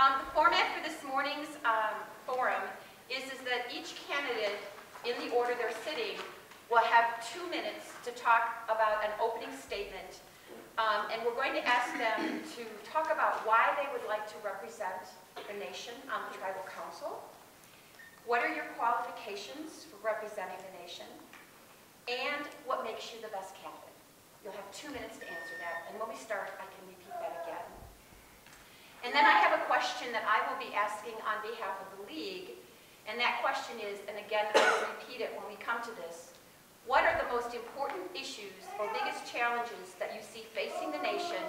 The format for this morning's forum is that each candidate, in the order they're sitting, will have 2 minutes to talk about an opening statement. And we're going to ask them to talk about why they would like to represent the nation on the tribal council. What are your qualifications for representing the nation? And what makes you the best candidate? You'll have 2 minutes to answer that. And when we start, I can repeat that again. And then I have a question that I will be asking on behalf of the League. And that question is, and again, I will repeat it when we come to this, what are the most important issues or biggest challenges that you see facing the nation,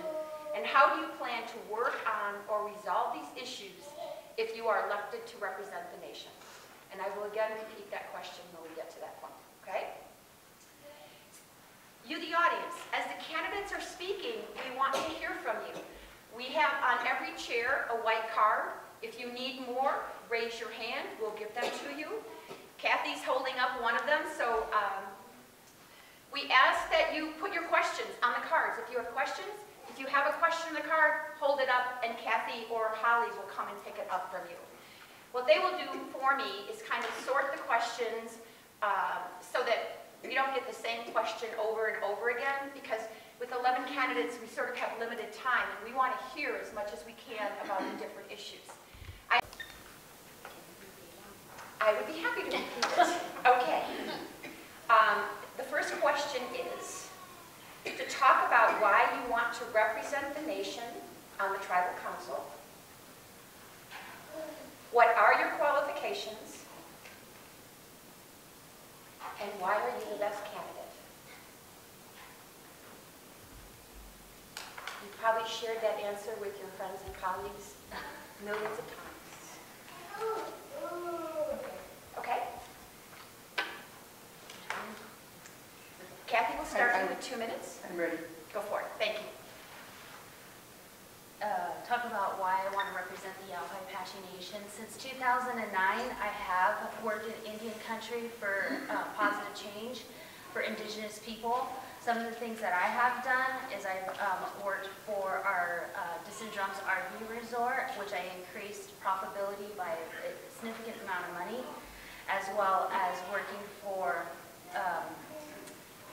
and how do you plan to work on or resolve these issues if you are elected to represent the nation? And I will again repeat that question when we get to that point, okay? You, the audience, as the candidates are speaking, we want to hear from you. We have on every chair a white card. If you need more, raise your hand. We'll give them to you. Kathy's holding up one of them, so we ask that you put your questions on the cards. If you have questions, if you have a question on the card, hold it up, and Kathy or Holly will come and pick it up from you. What they will do for me is kind of sort the questions so that we don't get the same question over and over again, because with 11 candidates, we sort of have limited time, and we want to hear as much as we can about the different issues. I would be happy to repeat it. Okay. The first question is to talk about why you want to represent the nation on the tribal council. What are your qualifications? And why are you the best candidate? You probably shared that answer with your friends and colleagues millions of times. Okay? Kathy will start you with 2 minutes. I'm ready. Go for it. Thank you. Talk about why I want to represent the Yavapai Apache Nation. Since 2009, I have worked in Indian country for positive change for Indigenous people. Some of the things that I have done is I've worked for our Dignitaries RV resort, which I increased profitability by a significant amount of money, as well as working for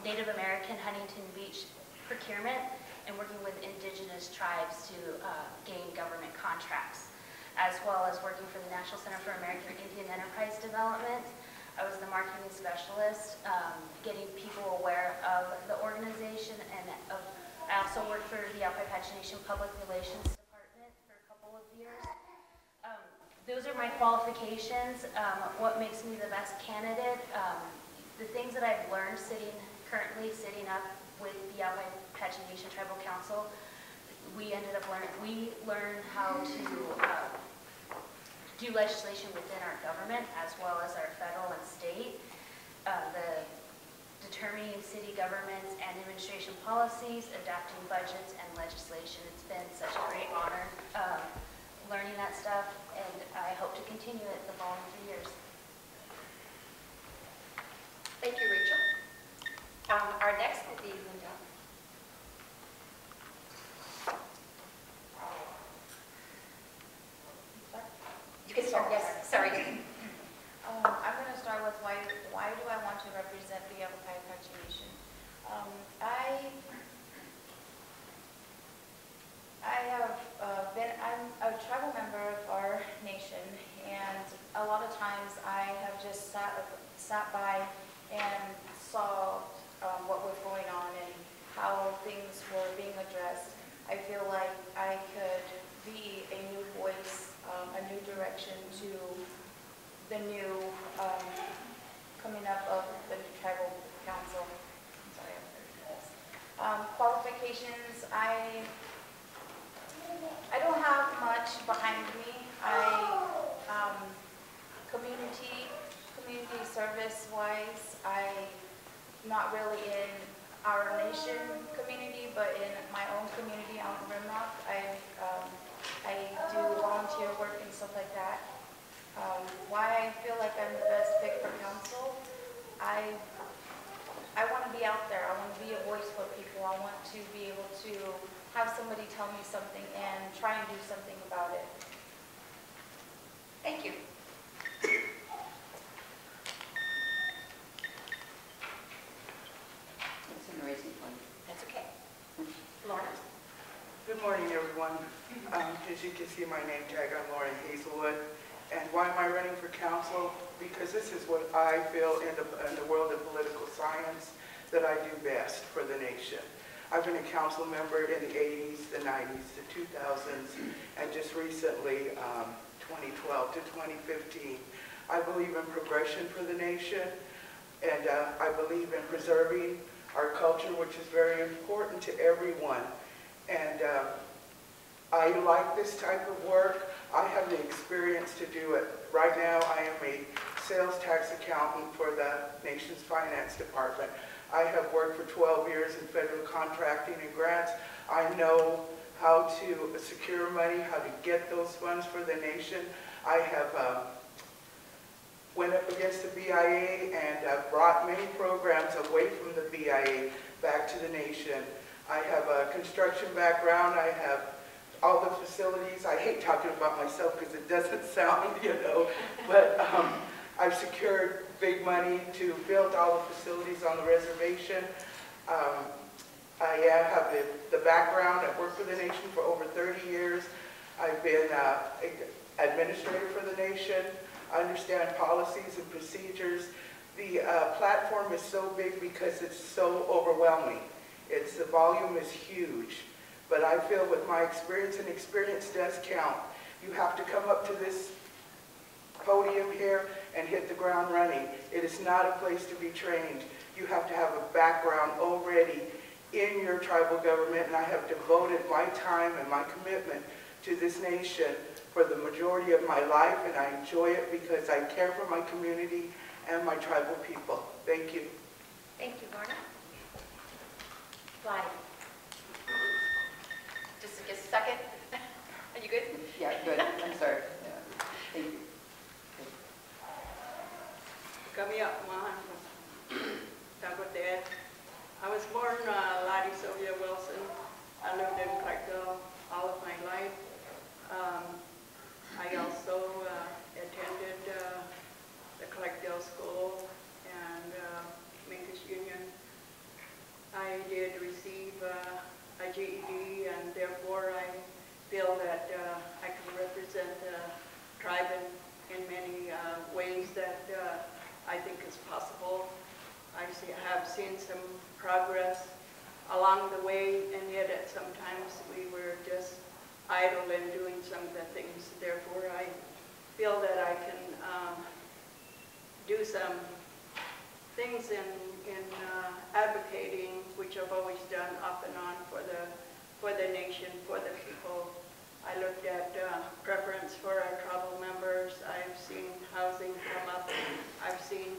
Native American Huntington Beach procurement and working with Indigenous tribes to gain government contracts, as well as working for the National Center for American Indian Enterprise Development. I was the marketing specialist, getting people aware of the organization, and I also worked for the Yavapai Apache Nation Public Relations Department for a couple of years. Those are my qualifications. What makes me the best candidate? The things that I've learned currently sitting up with the Yavapai Apache Nation Tribal Council, we learned how to do legislation within our government as well as our federal and state, the determining city governments and administration policies, adopting budgets and legislation. It's been such a great honor learning that stuff, and I hope to continue it the following 3 years. Thank you, Rachel. Our next will be Linda. You can start, yes, sorry. I'm going to start with why do I want to represent the Yavapai Apache Nation? I'm a tribal member of our nation, and a lot of times I have just sat by and saw what was going on and how things were being addressed. I feel like I could be a new voice, a new direction to the new coming up of the new tribal council. I'm sorry, I'm going to do this. Qualifications, I don't have much behind me. Community service-wise, I'm not really in our nation community, but in my own community out in Rimrock. I do volunteer work and stuff like that. Why I feel like I'm the best pick for council, I want to be out there. I want to be a voice for people. I want to be able to have somebody tell me something and try and do something about it. Thank you. That's an erasing one. That's okay. Lorna? Good morning, everyone. As you can see my name tag, I'm Lauren Hazelwood. And why am I running for council? Because this is what I feel in the world of political science that I do best for the nation. I've been a council member in the 80s, the 90s, the 2000s, and just recently, 2012 to 2015. I believe in progression for the nation, and I believe in preserving our culture, which is very important to everyone. And I like this type of work. I have the experience to do it. Right now, I am a sales tax accountant for the nation's finance department. I have worked for 12 years in federal contracting and grants. I know how to secure money, how to get those funds for the nation. I have went up against the BIA and brought many programs away from the BIA back to the nation. I have a construction background. I have all the facilities. I hate talking about myself because it doesn't sound, but I've secured big money to build all the facilities on the reservation. I have the background. I've worked for the nation for over 30 years. I've been administrator for the nation. I understand policies and procedures. The platform is so big because it's so overwhelming. The volume is huge. But I feel with my experience, and experience does count, you have to come up to this podium here and hit the ground running. It is not a place to be trained. You have to have a background already in your tribal government, and I have devoted my time and my commitment to this nation for the majority of my life, and I enjoy it because I care for my community and my tribal people. Thank you. Thank you, Lorna. Lottie? Just a second. Are you good? Yeah, good. I'm sorry. Yeah. Thank you. Kami Akman, Tagotet. I was born Lottie Sylvia Wilson. I lived in Clarkdale all of my life. I also attended the Clarkdale School and Minkus Union. I did receive a GED, and therefore I feel that I can represent the tribe in many ways that I think is possible. I have seen some progress along the way, and yet at sometimes we were just idle in doing some of the things. Therefore, I feel that I can do some things in advocating, which I've always done off and on for the nation, for the people. I looked at preference for our tribal members. I've seen housing come up. I've seen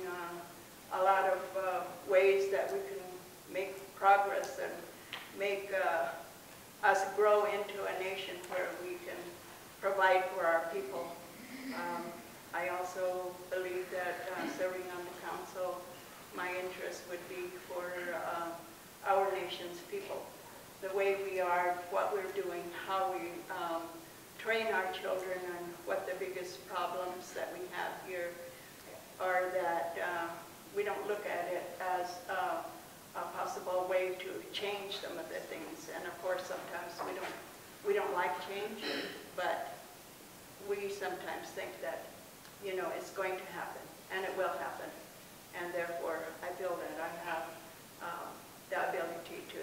a lot of ways that we can make progress and make us grow into a nation where we can provide for our people. I also believe that serving on the council, my interest would be for our nation's people. The way we are, what we're doing, how we train our children, and what the biggest problems that we have here are that we don't look at it as a possible way to change some of the things. And of course, sometimes we don't like change, but we sometimes think that, it's going to happen, and it will happen. And therefore, I feel that I have the ability to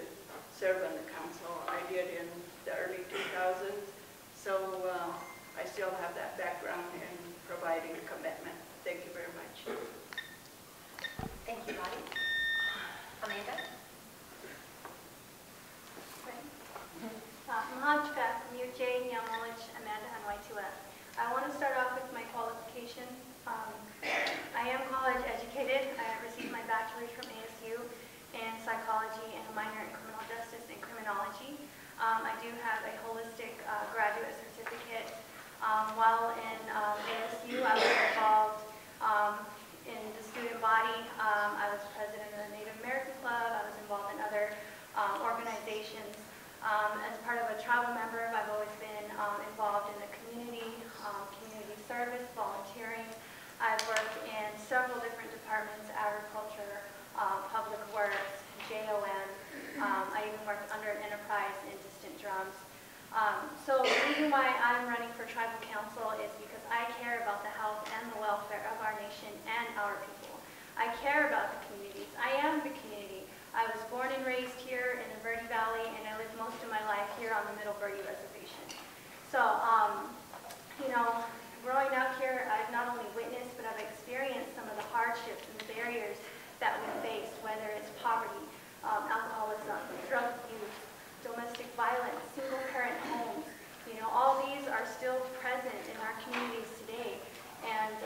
serve on the council. I did in the early 2000s, so I still have that background in providing a commitment. Thank you very much. Thank you, Lottie. Amanda? Mahachka, Muche, Nyamolich, Amanda, and Waitula. I want to start off with my qualifications. I am college educated. I received my bachelor's from ASU in psychology and a minor in criminal justice and criminology. I do have a holistic graduate certificate. While in ASU, I was involved in the student body. I was president of the Native American Club. I was involved in other organizations. As part of a tribal member, I've always been involved in the community service doing work under an enterprise in distant drums. So the reason why I'm running for tribal council is because I care about the health and the welfare of our nation and our people. I care about the communities. I am the community. I was born and raised here in the Verde Valley, and I lived most of my life here on the Middle Verde Reservation. So, you know, growing up here, I've not only witnessed, but I've experienced some of the hardships and the barriers that we face, whether it's poverty, alcoholism, drug abuse, domestic violence, single-parent homes. You know, all these are still present in our communities today. And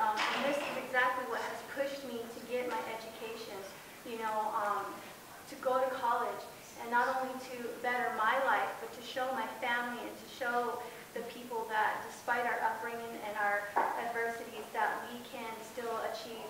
this is exactly what has pushed me to get my education, you know, to go to college, and not only to better my life, but to show my family and to show the people that despite our upbringing and our adversities, that we can still achieve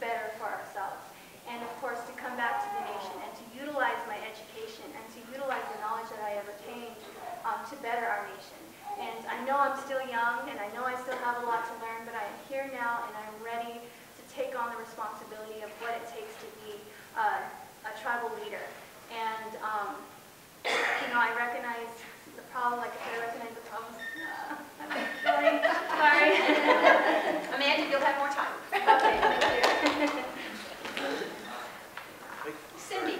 better for ourselves. And of course, to come back to the nation and to utilize my education and to utilize the knowledge that I have attained to better our nation. And I know I'm still young, and I know I still have a lot to learn, but I am here now, and I'm ready to take on the responsibility of what it takes to be a tribal leader. And, you know, I recognize the problem, like I said, I recognize the problems. Sorry. Amanda, you'll have more time. Okay, thank you. Cindy.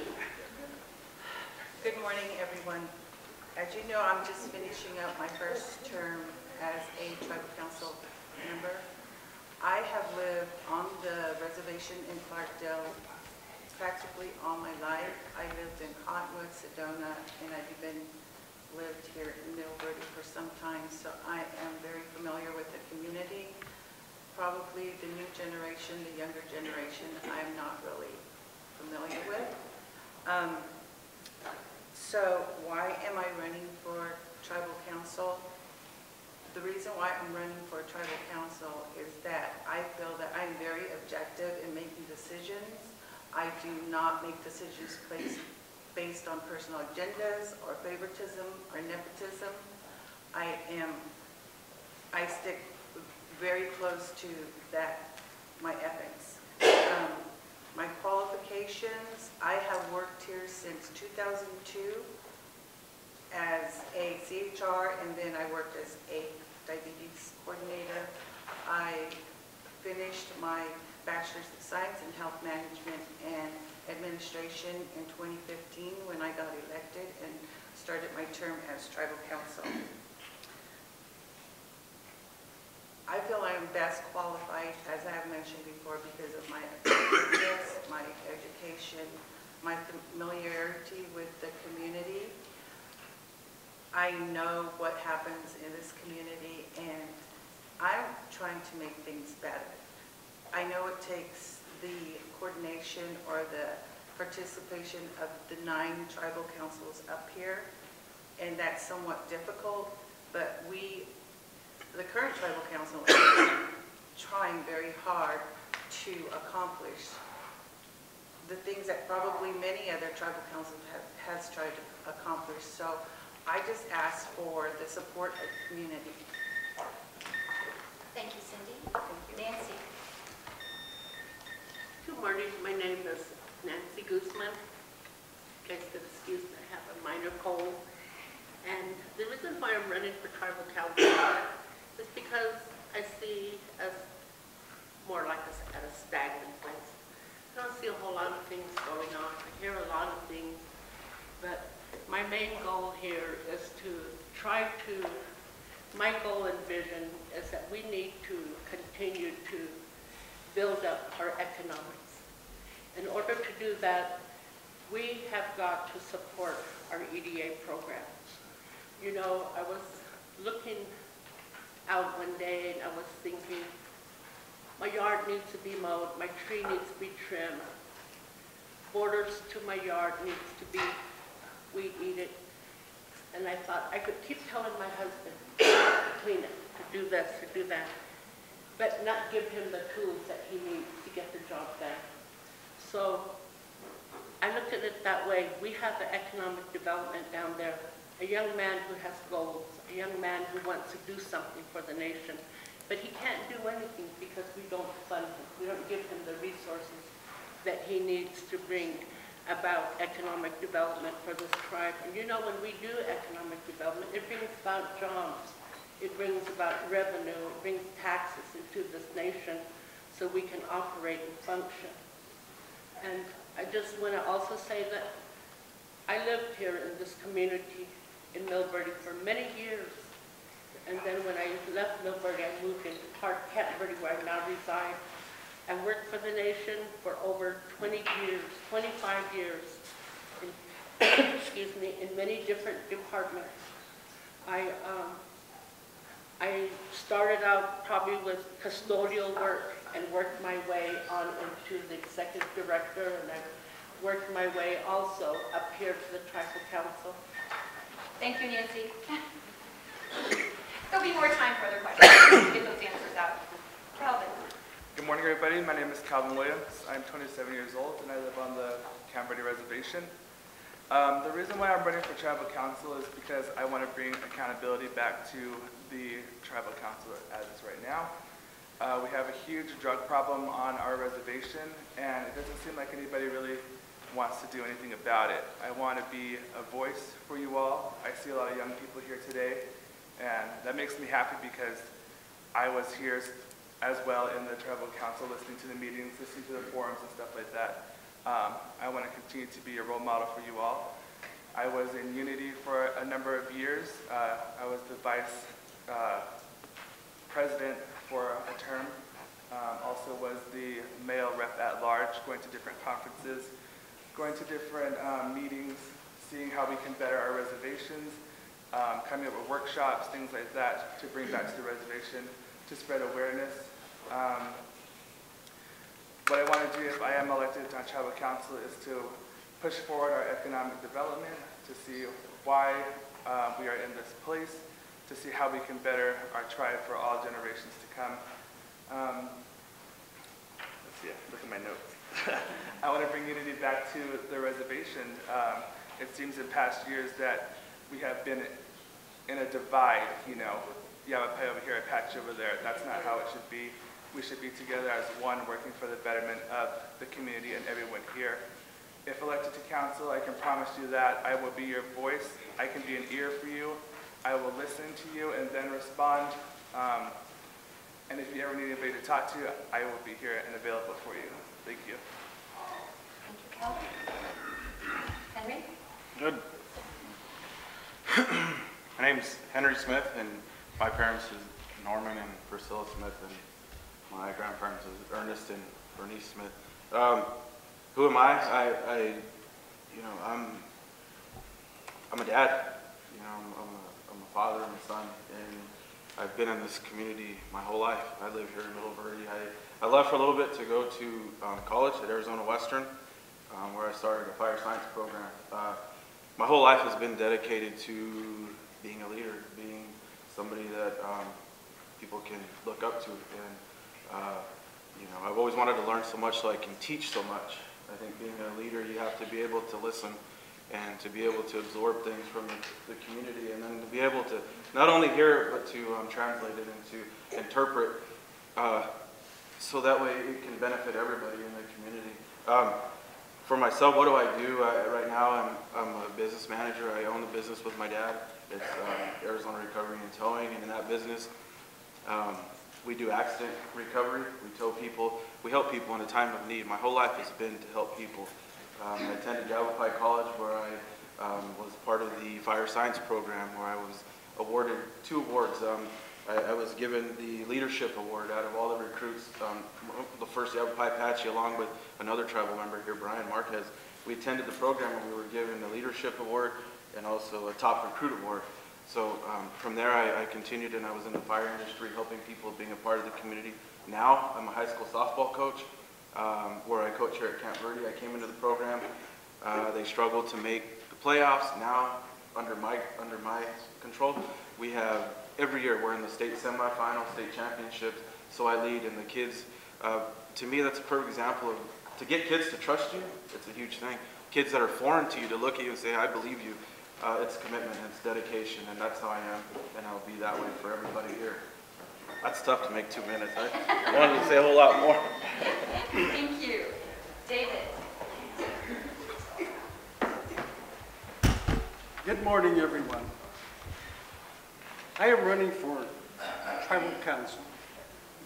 Good morning, everyone. As you know, I'm just finishing up my first term as a tribal council member. I have lived on the reservation in Clarkdale practically all my life. I lived in Cottonwood, Sedona, and I've even lived here in Middle Verde for some time, so I am very familiar with the community. Probably the new generation, the younger generation, I'm not really familiar with. So why am I running for tribal council? The reason why I'm running for tribal council is that I feel that I'm very objective in making decisions. I do not make decisions based on personal agendas or favoritism or nepotism. I stick very close to my ethics. My qualifications, I have worked here since 2002 as a CHR, and then I worked as a diabetes coordinator. I finished my Bachelor's of Science in Health Management and Administration in 2015 when I got elected and started my term as tribal council. I feel I am best qualified, as I have mentioned before, because of my experience, my education, my familiarity with the community. I know what happens in this community, and I'm trying to make things better. I know it takes the coordination or the participation of the 9 tribal councils up here, and that's somewhat difficult, but the current tribal council is trying very hard to accomplish the things that probably many other tribal councils has tried to accomplish. So I just ask for the support of the community. Thank you, Cindy. Thank you. Nancy. Good morning. My name is Nancy Guzman. You guys could excuse me, I have a minor cold. And the reason why I'm running for tribal council is because I see us more like at a stagnant place. I don't see a whole lot of things going on. I hear a lot of things, but my main goal here is my goal and vision is that we need to continue to build up our economics. In order to do that, we have got to support our EDA program. You know, I was looking out one day and I was thinking, my yard needs to be mowed, my tree needs to be trimmed, borders to my yard needs to be weed eated. And I thought I could keep telling my husband to clean it, to do this, to do that, but not give him the tools that he needs to get the job done. So I looked at it that way. We have the economic development down there, a young man who has goals, a young man who wants to do something for the nation, but he can't do anything because we don't fund him. We don't give him the resources that he needs to bring about economic development for this tribe. And you know, when we do economic development, it brings about jobs. It brings about revenue. It brings taxes into this nation so we can operate and function. And I just want to also say that I lived here in this community in Millverde for many years. And then when I left Millverde, I moved into Canterbury, where I now reside. I worked for the nation for over 20 years, 25 years, in, excuse me, in many different departments. I started out probably with custodial work and worked my way on into the executive director, and I worked my way also up here to the tribal council. Thank you, Nancy. There'll be more time for other questions. Get those answers out. Calvin. Good morning, everybody. My name is Calvin Williams. I'm 27 years old, and I live on the Canterbury Reservation. The reason why I'm running for tribal council is because I want to bring accountability back to the tribal council as is right now. We have a huge drug problem on our reservation, and it doesn't seem like anybody really wants to do anything about it. I want to be a voice for you all. I see a lot of young people here today, and that makes me happy because I was here as well in the tribal council, listening to the meetings, listening to the forums and stuff like that. I want to continue to be a role model for you all. I was in Unity for a number of years. I was the vice president for a term. Also was the male rep at large, going to different conferences, going to different meetings, seeing how we can better our reservations, coming up with workshops, things like that to bring back to the reservation, to spread awareness. What I want to do if I am elected on tribal council is to push forward our economic development, to see why we are in this place, to see how we can better our tribe for all generations to come. Let's see, look at my notes. I want to bring unity back to the reservation. It seems in past years that we have been in a divide, you know, Yavapai over here, Apache over there. That's not how it should be. We should be together as one, working for the betterment of the community and everyone here. If elected to council, I can promise you that I will be your voice. I can be an ear for you. I will listen to you and then respond. And if you ever need anybody to talk to, I will be here and available for you. Thank you. Thank you, Calvin. Henry? Good. My name's Henry Smith, and my parents is Norman and Priscilla Smith, and my grandparents is Ernest and Bernice Smith. Who am I? I'm a dad. You know, I'm a father and a son, and I've been in this community my whole life. I live here in Millverde. I left for a little bit to go to college at Arizona Western, where I started a fire science program. My whole life has been dedicated to being a leader, being somebody that people can look up to. And you know, I've always wanted to learn so much so I can teach so much. I think being a leader, you have to be able to listen and to be able to absorb things from the community, and then to be able to not only hear it, but to translate it and to interpret, so that way it can benefit everybody in the community. For myself, what do I do? Right now, I'm a business manager. I own the business with my dad. It's Arizona Recovery and Towing, and in that business, we do accident recovery. We tow people. We help people in a time of need. My whole life has been to help people. I attended Yavapai College, where I was part of the fire science program, where I was awarded 2 awards. I was given the leadership award out of all the recruits, the first Yavapai Apache, along with another tribal member here, Brian Marquez. We attended the program and we were given the leadership award and also a top recruit award. So from there I continued, and I was in the fire industry, helping people, being a part of the community. Now I'm a high school softball coach, where I coach here at Camp Verde. I came into the program. They struggled to make the playoffs. Now, under my control, we have every year we're in the state semifinal, state championships. So I lead, and the kids. To me, that's a perfect example of, to get kids to trust you. It's a huge thing. Kids that are foreign to you, to look at you and say, "I believe you." It's commitment, it's dedication, and that's how I am, and I'll be that way for everybody here. That's tough to make 2 minutes. I wanted to say a whole lot more. Thank you. David. Good morning, everyone. I am running for tribal council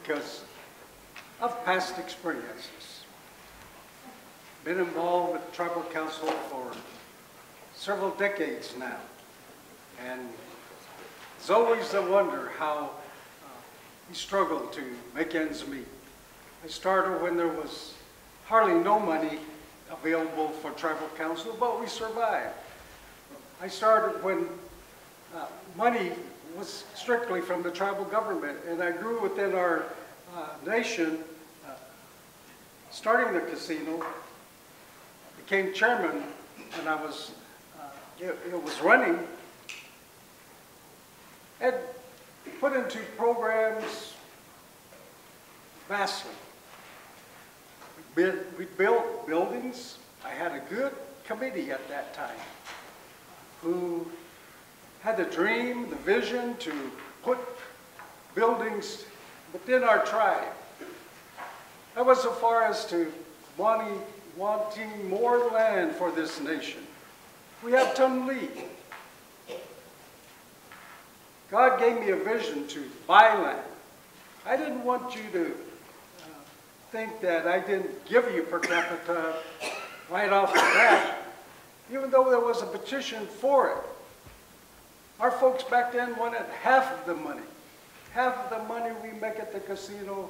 because of past experiences. Been involved with tribal council for several decades now, and it's always a wonder how we struggle to make ends meet. I started when there was hardly no money available for tribal council, but we survived. I started when money was strictly from the tribal government, and I grew within our nation, starting the casino, became chairman, and I was, it was running, and put into programs vastly. We built buildings. I had a good committee at that time who had the dream, the vision to put buildings within our tribe. I went so far as to wanting more land for this nation. We have Lee. God gave me a vision to buy land. I didn't want you to think that I didn't give you per capita right off the bat, even though there was a petition for it. Our folks back then wanted half of the money. Half of the money we make at the casino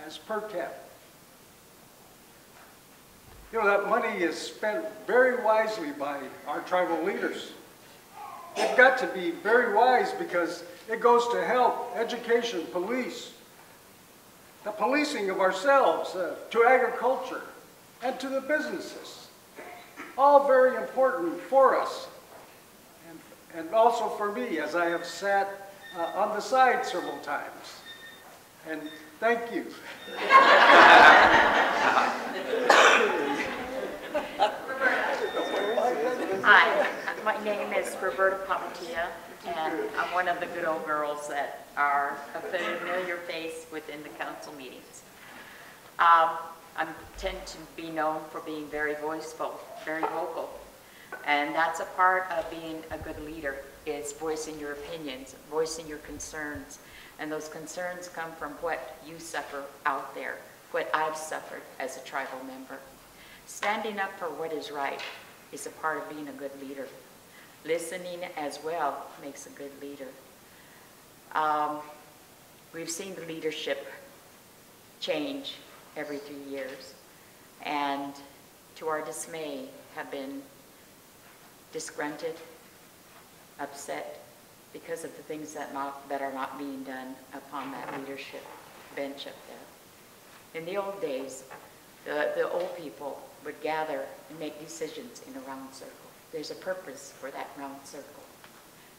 as per cap. You know, that money is spent very wisely by our tribal leaders. They've got to be very wise because it goes to health, education, police, the policing of ourselves, to agriculture, and to the businesses. All very important for us, and also for me, as I have sat on the side several times. And thank you. Hi, my name is Roberta Papatia, and I'm one of the good old girls that are a familiar face within the council meetings. I tend to be known for being very voiceful, very vocal, and that's a part of being a good leader, is voicing your opinions, voicing your concerns, and those concerns come from what you suffer out there, what I've suffered as a tribal member. Standing up for what is right is a part of being a good leader. Listening as well makes a good leader. We've seen the leadership change every 3 years, and to our dismay have been disgruntled, upset because of the things that are not being done upon that leadership bench up there. In the old days, the old people would gather and make decisions in a round circle. There's a purpose for that round circle,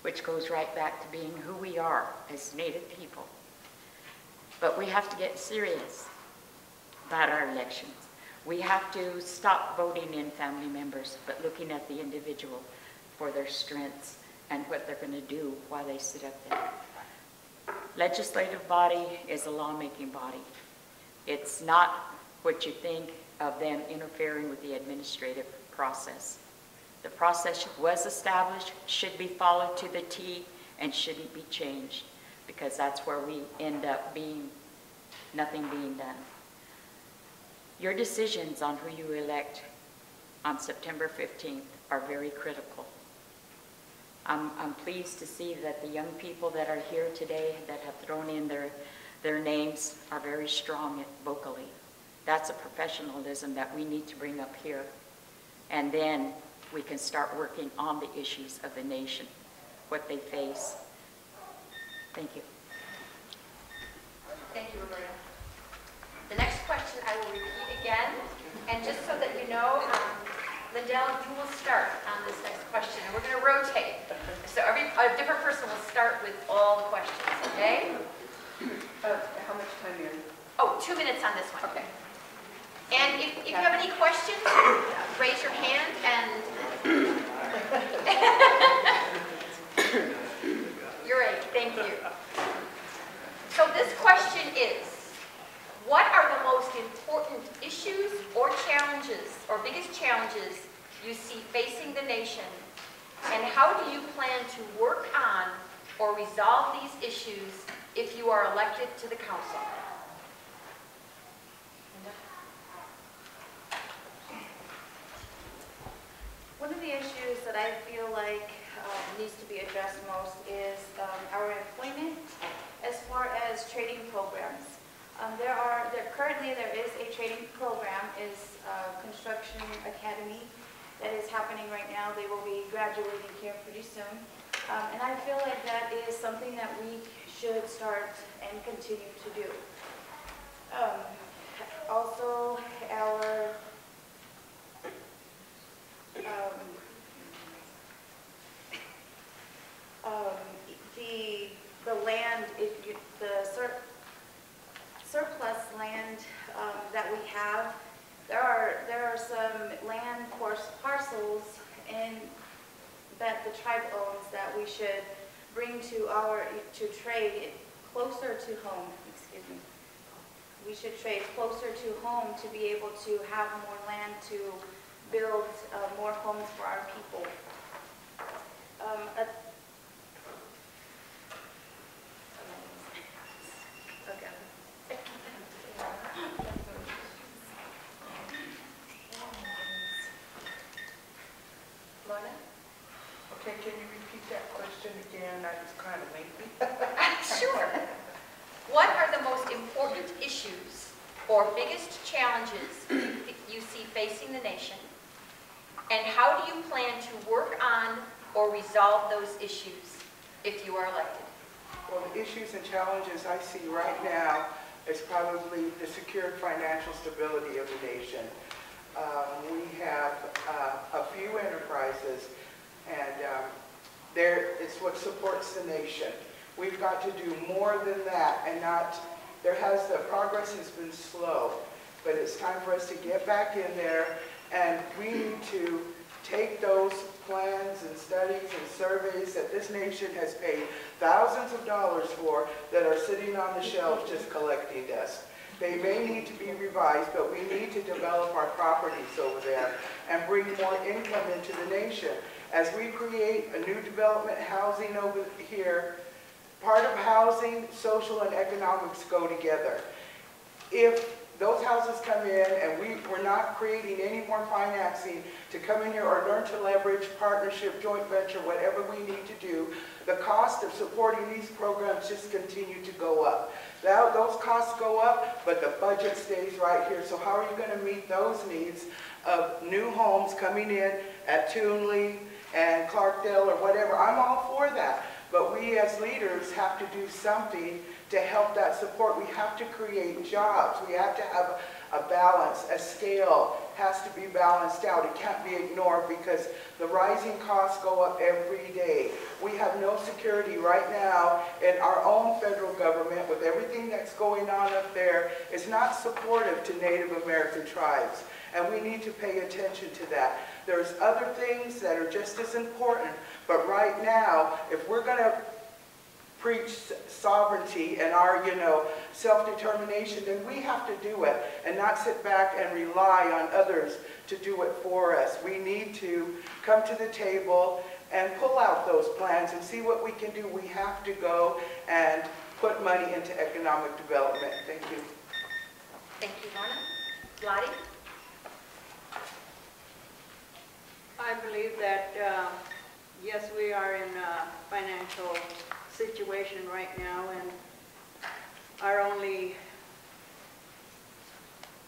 which goes right back to being who we are as Native people. But we have to get serious about our elections. We have to stop voting in family members, but looking at the individual for their strengths and what they're going to do while they sit up there. Legislative body is a lawmaking body. It's not what you think of them interfering with the administrative process. The process was established, should be followed to the T, and shouldn't be changed, because that's where we end up being, nothing being done. Your decisions on who you elect on September 15th are very critical. I'm pleased to see that the young people that are here today that have thrown in their names are very strong vocally. That's a professionalism that we need to bring up here. And then we can start working on the issues of the nation, what they face. Thank you. Thank you, Roberta. The next question I will repeat again, and just so that you know, Lindell, you will start on this next question, and we're going to rotate. So a different person will start with all the questions, okay? How much time are you? Oh, 2 minutes on this one. Okay. And if you have any questions, raise your hand and... You're right, thank you. So this question is, what are the most important issues or challenges, or biggest challenges you see facing the nation, and how do do you plan to work on or resolve these issues if you are elected to the council? One of the issues that I feel like needs to be addressed most is our employment as far as training programs. Currently there is a training program, is Construction Academy, that is happening right now. They will be graduating here pretty soon. And I feel like that is something that we should start and continue to do. Also, the land, surplus land that we have, there are some land parcels that the tribe owns that we should bring to trade closer to home. Excuse me. We should trade closer to home to be able to have more land to build more homes for our people. Okay, can you repeat that question again? I was kind of lengthy. Sure. What are the most important issues or biggest challenges you see facing the nation? And how do you plan to work on or resolve those issues if you are elected? Well, the issues and challenges I see right now is probably the secured financial stability of the nation. We have a few enterprises, and it's what supports the nation. We've got to do more than that, and the progress has been slow, but it's time for us to get back in there, and we need to take those plans and studies and surveys that this nation has paid thousands of dollars for that are sitting on the shelves just collecting dust. They may need to be revised, but we need to develop our properties over there and bring more income into the nation. As we create a new development housing over here, part of housing, social, and economics go together. If those houses come in and we're not creating any more financing to come in here or learn to leverage, partnership, joint venture, whatever we need to do, the cost of supporting these programs just continue to go up. Those costs go up, but the budget stays right here. So how are you going to meet those needs of new homes coming in at Toonley and Clarkdale or whatever? I'm all for that. But we as leaders have to do something to help that support. We have to create jobs. We have to have a balance. A scale has to be balanced out. It can't be ignored because the rising costs go up every day. We have no security right now in our own federal government with everything that's going on up there. It's not supportive to Native American tribes, and we need to pay attention to that. There's other things that are just as important, but right now, if we're going to preach sovereignty and our, self-determination, then we have to do it and not sit back and rely on others to do it for us. We need to come to the table and pull out those plans and see what we can do. We have to go and put money into economic development. Thank you. Thank you, Lorna. Lottie? I believe that, yes, we are in a financial situation right now, and our only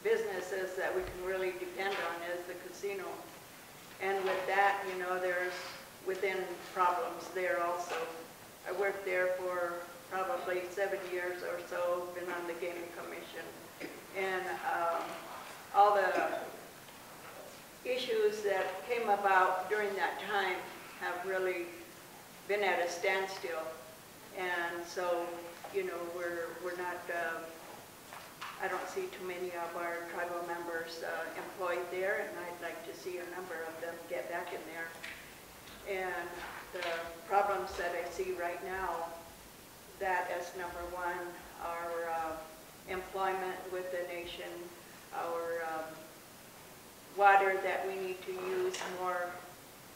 businesses that we can really depend on is the casino. And with that, there's within problems there also. I worked there for probably 7 years or so, been on the gaming commission, and all the issues that came about during that time have really been at a standstill. And so, we're not, I don't see too many of our tribal members employed there, and I'd like to see a number of them get back in there. And the problems that I see right now, that as number one, our employment with the nation, our water that we need to use more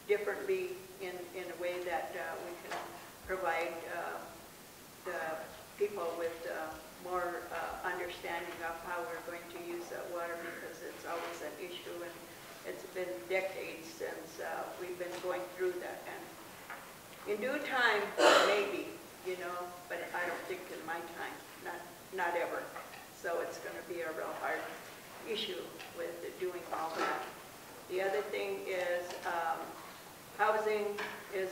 differently in a way that we can provide the people with more understanding of how we're going to use that water, because it's always an issue, and it's been decades since we've been going through that. And in due time, maybe, you know, but I don't think in my time, not ever. So it's going to be a real hard issue with doing all that. The other thing is housing is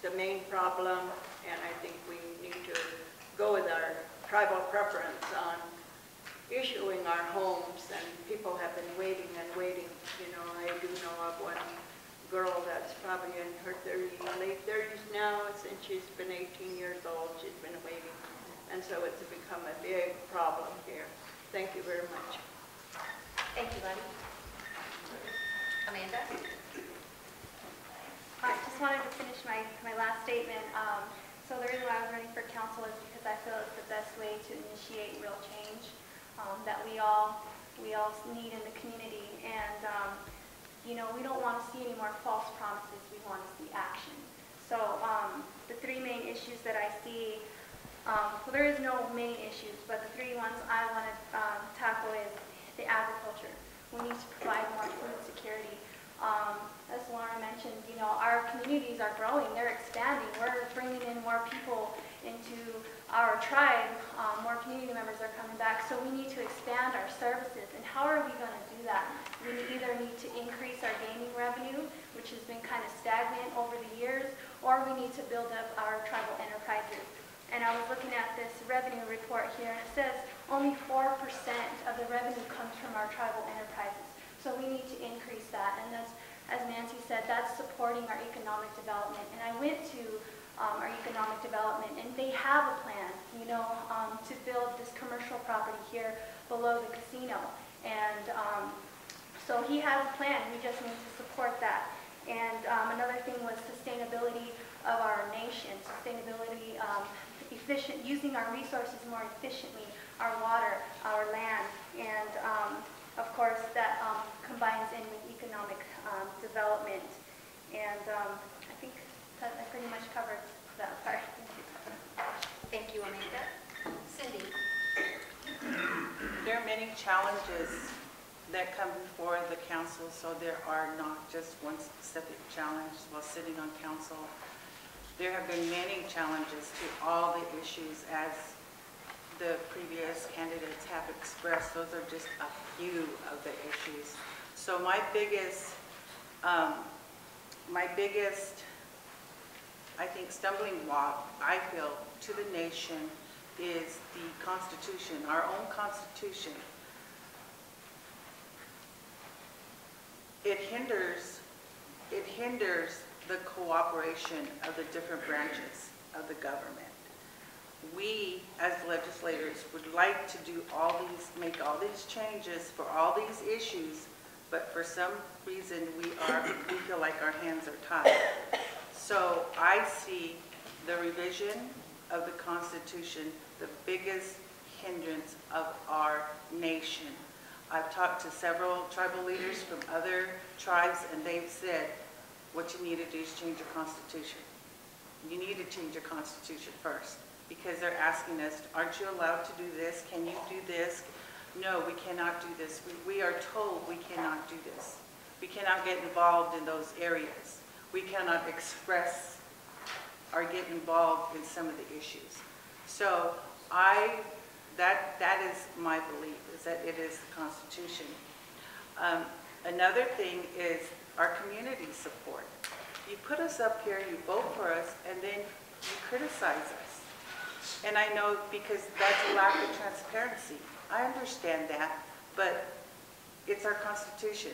the main problem, and I think we need to go with our tribal preference on issuing our homes, and people have been waiting and waiting. You know, I do know of one girl that's probably in her late 30s now, since she's been 18 years old, she's been waiting. And so it's become a big problem here. Thank you very much. Thank you, Letty. Amanda? I just wanted to finish my last statement. So the reason why I was running for council is because I feel it's the best way to initiate real change that we all need in the community. And you know, we don't want to see any more false promises. We want to see action. So the three main issues that I see, well, there is no main issues, but the three ones I want to tackle is the agriculture. We need to provide more food security. As Laura mentioned, you know, our communities are growing, they're expanding. We're bringing in more people into our tribe. More community members are coming back, so we need to expand our services. And how are we going to do that? We either need to increase our gaming revenue, which has been kind of stagnant over the years, or we need to build up our tribal enterprises. And I was looking at this revenue report here, and it says only 4% of the revenue comes from our tribal enterprises. So we need to increase that, and that's, as Nancy said, that's supporting our economic development. And I went to our economic development, and they have a plan, you know, to build this commercial property here below the casino. And so he has a plan. We just need to support that. And another thing was sustainability of our nation, sustainability, using our resources more efficiently, our water, our land, and of course that combines in with economic development. And I think that I pretty much covered that part. Thank you, Amanda. Cindy? There are many challenges that come before the council, so there are not just one specific challenge while sitting on council. There have been many challenges to all the issues as the previous candidates have expressed. Those are just a few of the issues. So my biggest, I think, stumbling block, I feel, to the nation is the Constitution, our own Constitution. It hinders the cooperation of the different branches of the government. We, as legislators, would like to do make all these changes for all these issues, but for some reason we feel like our hands are tied. So I see the revision of the Constitution the biggest hindrance of our nation. I've talked to several tribal leaders from other tribes, and they've said, what you need to do is change your Constitution. You need to change your Constitution first, because they're asking us, aren't you allowed to do this? Can you do this? No, we cannot do this. We are told we cannot do this. We cannot get involved in those areas. We cannot express or get involved in some of the issues. So that is my belief, is that it is the Constitution. Another thing is our community support. You put us up here, you vote for us, and then you criticize us. And I know because that's a lack of transparency. I understand that, but it's our Constitution.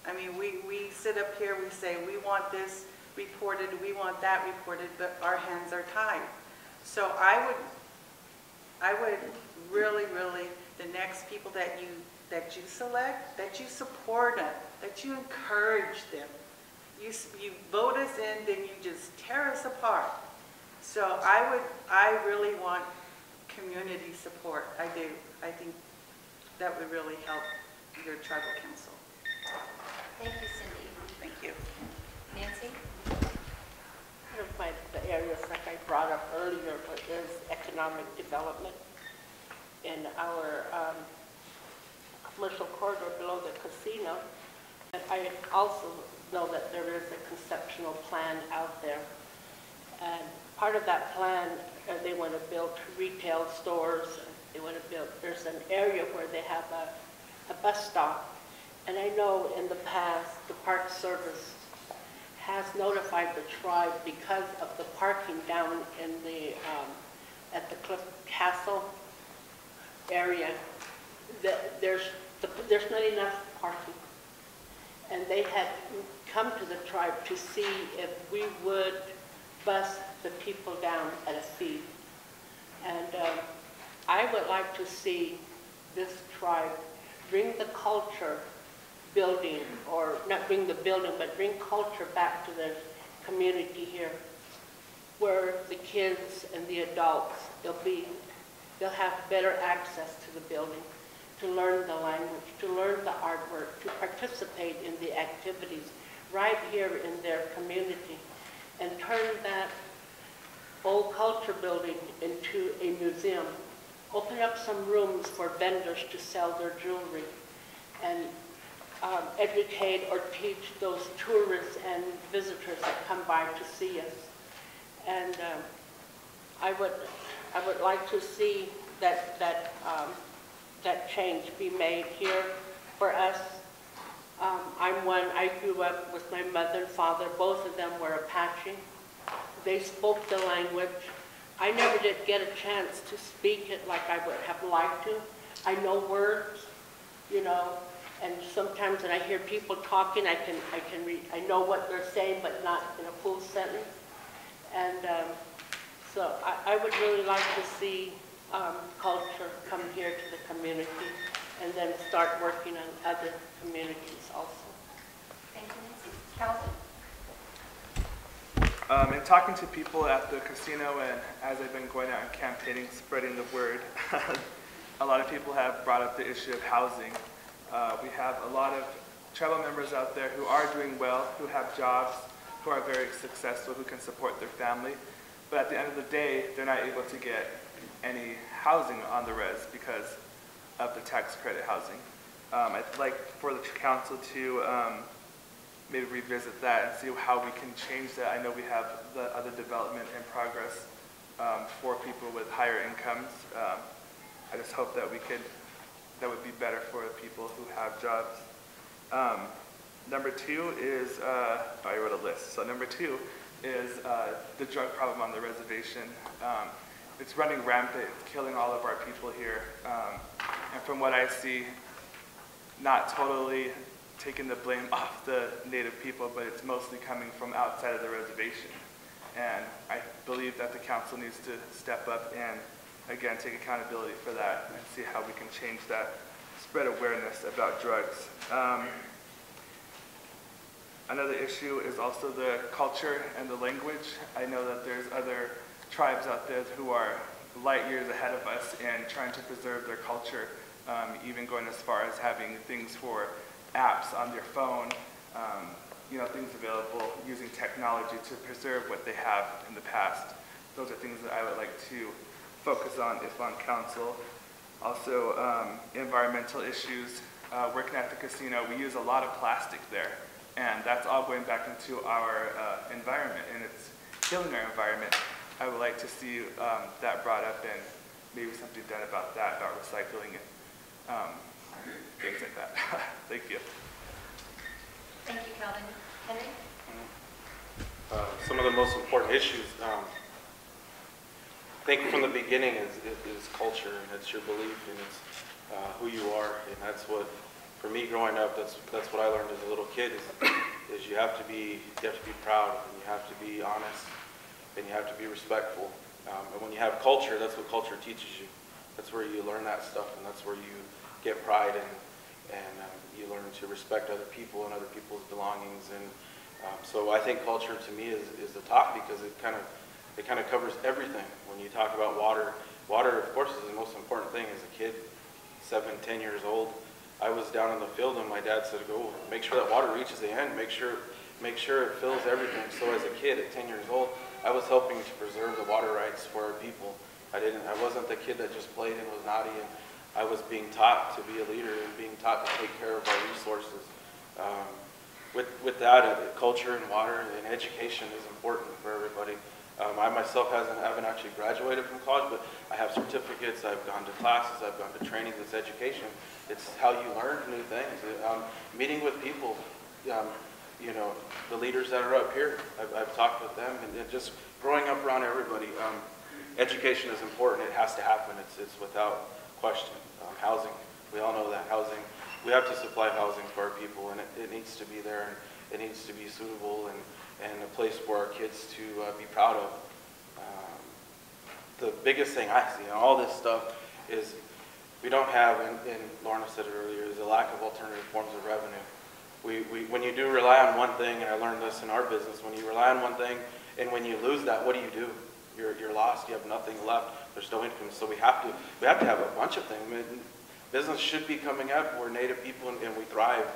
I mean, we sit up here, we say, we want this reported, we want that reported, but our hands are tied. So I would really, the next people that you select, that you support them, that you encourage them. You vote us in, then you just tear us apart. So I really want community support. I do. I think that would really help your tribal council. Thank you, Cindy. Thank you. Nancy? One of the areas like I brought up earlier is economic development in our commercial corridor below the casino. And I also know that there is a conceptual plan out there. And part of that plan, they want to build retail stores. They want to build, there's an area where they have a bus stop. And I know in the past, the Park Service has notified the tribe because of the parking down in the, at the Cliff Castle area, that there's not enough parking. And they had come to the tribe to see if we would bus the people down at a fee. And I would like to see this tribe bring the culture building, or not bring the building, but bring culture back to the community here, where the kids and the adults, they'll have better access to the building, to learn the language, to learn the artwork, to participate in the activities right here in their community, and turn that old culture building into a museum. Open up some rooms for vendors to sell their jewelry, and educate or teach those tourists and visitors that come by to see us. And I would like to see that change be made here for us. I grew up with my mother and father. Both of them were Apache. They spoke the language. I never did get a chance to speak it like I would have liked to. I know words, you know, and sometimes when I hear people talking, I can read, I know what they're saying, but not in a full sentence. And so I would really like to see culture come here to the community, and then start working on other communities also. Thank you, Nancy. Calvin? In talking to people at the casino, and as I've been going out and campaigning, spreading the word, a lot of people have brought up the issue of housing. We have a lot of tribal members out there who are doing well, who have jobs, who are very successful, who can support their family. But at the end of the day, they're not able to get any housing on the res because of the tax credit housing. I'd like for the council to maybe revisit that and see how we can change that. I know we have the other development in progress for people with higher incomes. I just hope that that would be better for the people who have jobs. Number two is, I wrote a list. So number two is the drug problem on the reservation. It's running rampant. It's killing all of our people here. And from what I see, not totally taking the blame off the Native people, but it's mostly coming from outside of the reservation. And I believe that the council needs to step up and, again, take accountability for that and see how we can change that, spread awareness about drugs. Another issue is also the culture and the language. I know that there's other tribes out there who are light years ahead of us in trying to preserve their culture, even going as far as having things for apps on their phone, you know, things available using technology to preserve what they have in the past. Those are things that I would like to focus on if on council. Also, environmental issues. Working at the casino, we use a lot of plastic there, and that's all going back into our environment, and it's killing our environment. I would like to see that brought up and maybe something done about that, about recycling and things like that. Thank you. Thank you, Calvin. Henry? Some of the most important issues, I think from the beginning is culture, and it's your belief, and it's who you are, and that's what, for me growing up, that's what I learned as a little kid is you have to be proud, and you have to be honest, and you have to be respectful. And when you have culture, that's what culture teaches you. That's where you learn that stuff, and that's where you get pride, and you learn to respect other people and other people's belongings. And so I think culture to me is the top, because it kind of covers everything. When you talk about water, of course is the most important thing. As a kid, 7, 10 years old, I was down in the field and my dad said, go make sure that water reaches the end, make sure make sure it fills everything. So as a kid at 10 years old, I was helping to preserve the water rights for our people. I wasn't the kid that just played and was naughty, and I was being taught to be a leader and being taught to take care of our resources. With that, culture and water and education is important for everybody. I myself haven't actually graduated from college, but I have certificates, I've gone to classes, I've gone to training. It's education. It's how you learn new things. Meeting with people, you know, the leaders that are up here, I've talked with them, and just growing up around everybody. Education is important. It has to happen. It's without question. Housing, we all know that housing, we have to supply housing for our people, and it needs to be there, and it needs to be suitable and a place for our kids to be proud of. The biggest thing I see in all this stuff is we don't have, and Lorna said it earlier, is a lack of alternative forms of revenue. When you do rely on one thing, and I learned this in our business, when you rely on one thing and when you lose that, what do? You're lost. You have nothing left. There's no income. So we have to have a bunch of things. I mean, business should be coming up. We're Native people and we thrive.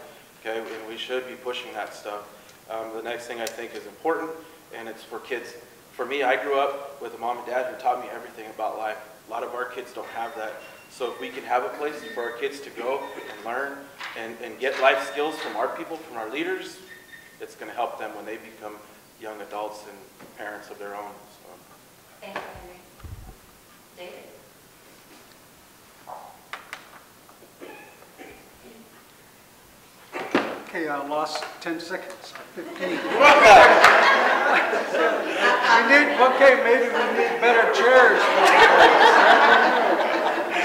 Okay, and we should be pushing that stuff. The next thing I think is important, and it's for kids. For me, I grew up with a mom and dad who taught me everything about life. A lot of our kids don't have that. So if we can have a place for our kids to go and learn and get life skills from our people, from our leaders, it's going to help them when they become young adults and parents of their own. So. Thank you, Henry. David? Okay, I lost 10 seconds, 15. Maybe we need better chairs.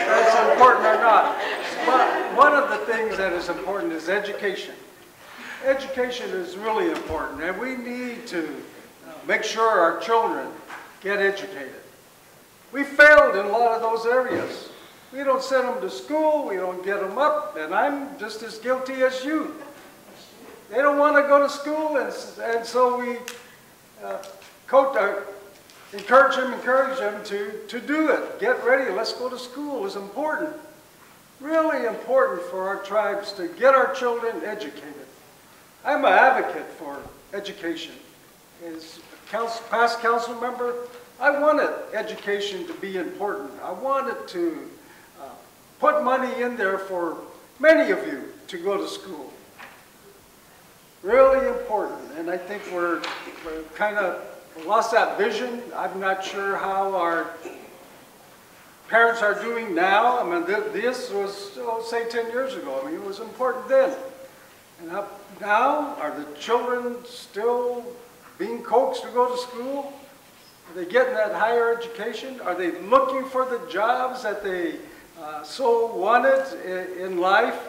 That's important or not. But one of the things that is important is education. Education is really important, and we need to make sure our children get educated. We failed in a lot of those areas. We don't send them to school, we don't get them up, and I'm just as guilty as you. They don't want to go to school, and so we encourage them to do it. Get ready, let's go to school. It's important, really important for our tribes to get our children educated. I'm an advocate for education. As past council member, I wanted education to be important. I wanted to put money in there for many of you to go to school. Really important, and I think we're kind of lost that vision. I'm not sure how our parents are doing now. I mean, this was, say, 10 years ago. I mean, it was important then. And now, are the children still being coaxed to go to school? Are they getting that higher education? Are they looking for the jobs that they so wanted in life?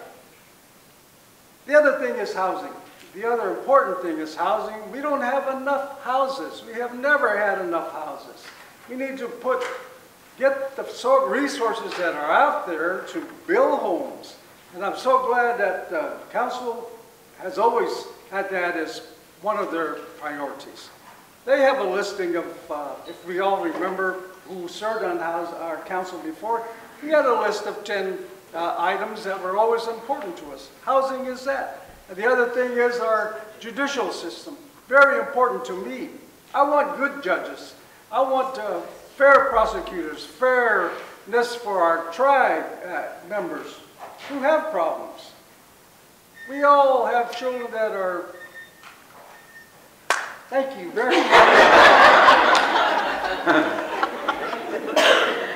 The other thing is housing. The other important thing is housing. We don't have enough houses. We have never had enough houses. We need to get the resources that are out there to build homes. And I'm so glad that council has always had that as one of their priorities. They have a listing of, if we all remember who served on our council before, we had a list of 10 items that were always important to us. Housing is that. And the other thing is our judicial system. Very important to me. I want good judges. I want fair prosecutors, fairness for our tribe members who have problems. We all have children that are, thank you very much.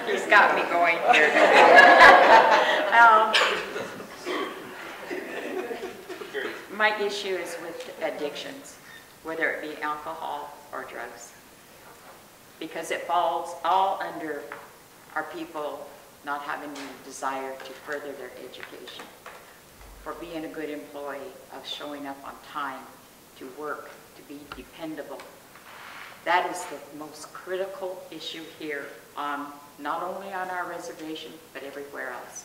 He's got me going here. My issue is with addictions, whether it be alcohol or drugs, because it falls all under our people not having the desire to further their education, for being a good employee, of showing up on time to work, to be dependable. That is the most critical issue here, not only on our reservation, but everywhere else.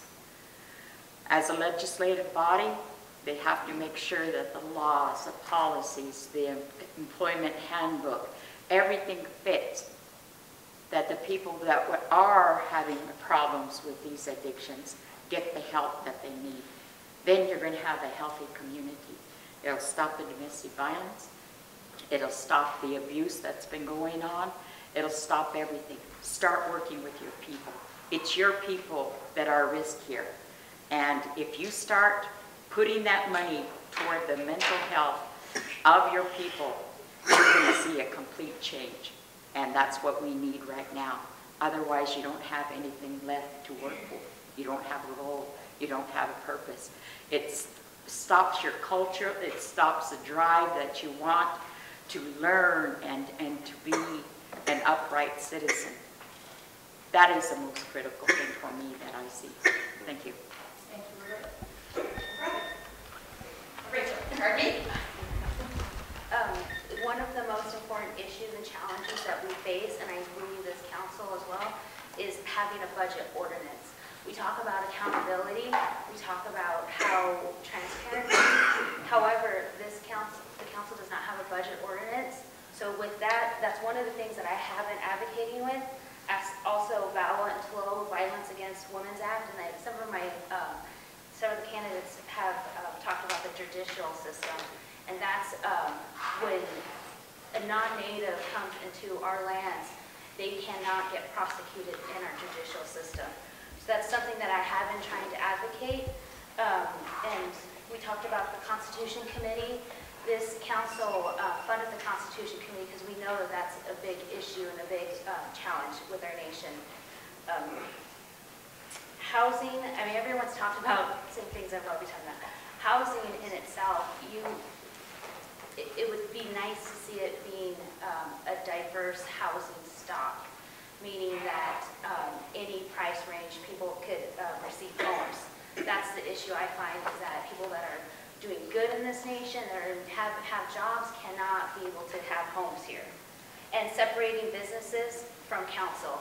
As a legislative body, they have to make sure that the laws, the policies, the employment handbook, everything fits, that the people that are having problems with these addictions get the help that they need. Then you're going to have a healthy community. It'll stop the domestic violence. It'll stop the abuse that's been going on. It'll stop everything. Start working with your people. It's your people that are at risk here. And if you start putting that money toward the mental health of your people, you're going to see a complete change. And that's what we need right now. Otherwise, you don't have anything left to work for. You don't have a role. You don't have a purpose. It stops your culture. It stops the drive that you want to learn and to be an upright citizen. That is the most critical thing for me that I see. Thank you. Thank you, Rachel. Pardon me? One of the most important issues and challenges that we face, and I believe this council as well, is having a budget ordinance. We talk about accountability, we talk about how transparent, however, the council does not have a budget ordinance. So with that, that's one of the things that I have been advocating with, as also Violent and Low Violence Against Women's Act, and some of the candidates have talked about the judicial system, and that's when a non-native comes into our lands, they cannot get prosecuted in our judicial system. So that's something that I have been trying to advocate. And we talked about the Constitution Committee. This council funded the Constitution Committee because we know that that's a big issue and a big challenge with our nation. Housing, I mean, everyone's talked about the same things I've already talked about. Housing in itself, it would be nice to see it being a diverse housing stock, meaning that any price range people could receive homes. That's the issue I find, is that people that are doing good in this nation or have jobs cannot be able to have homes here. And separating businesses from council.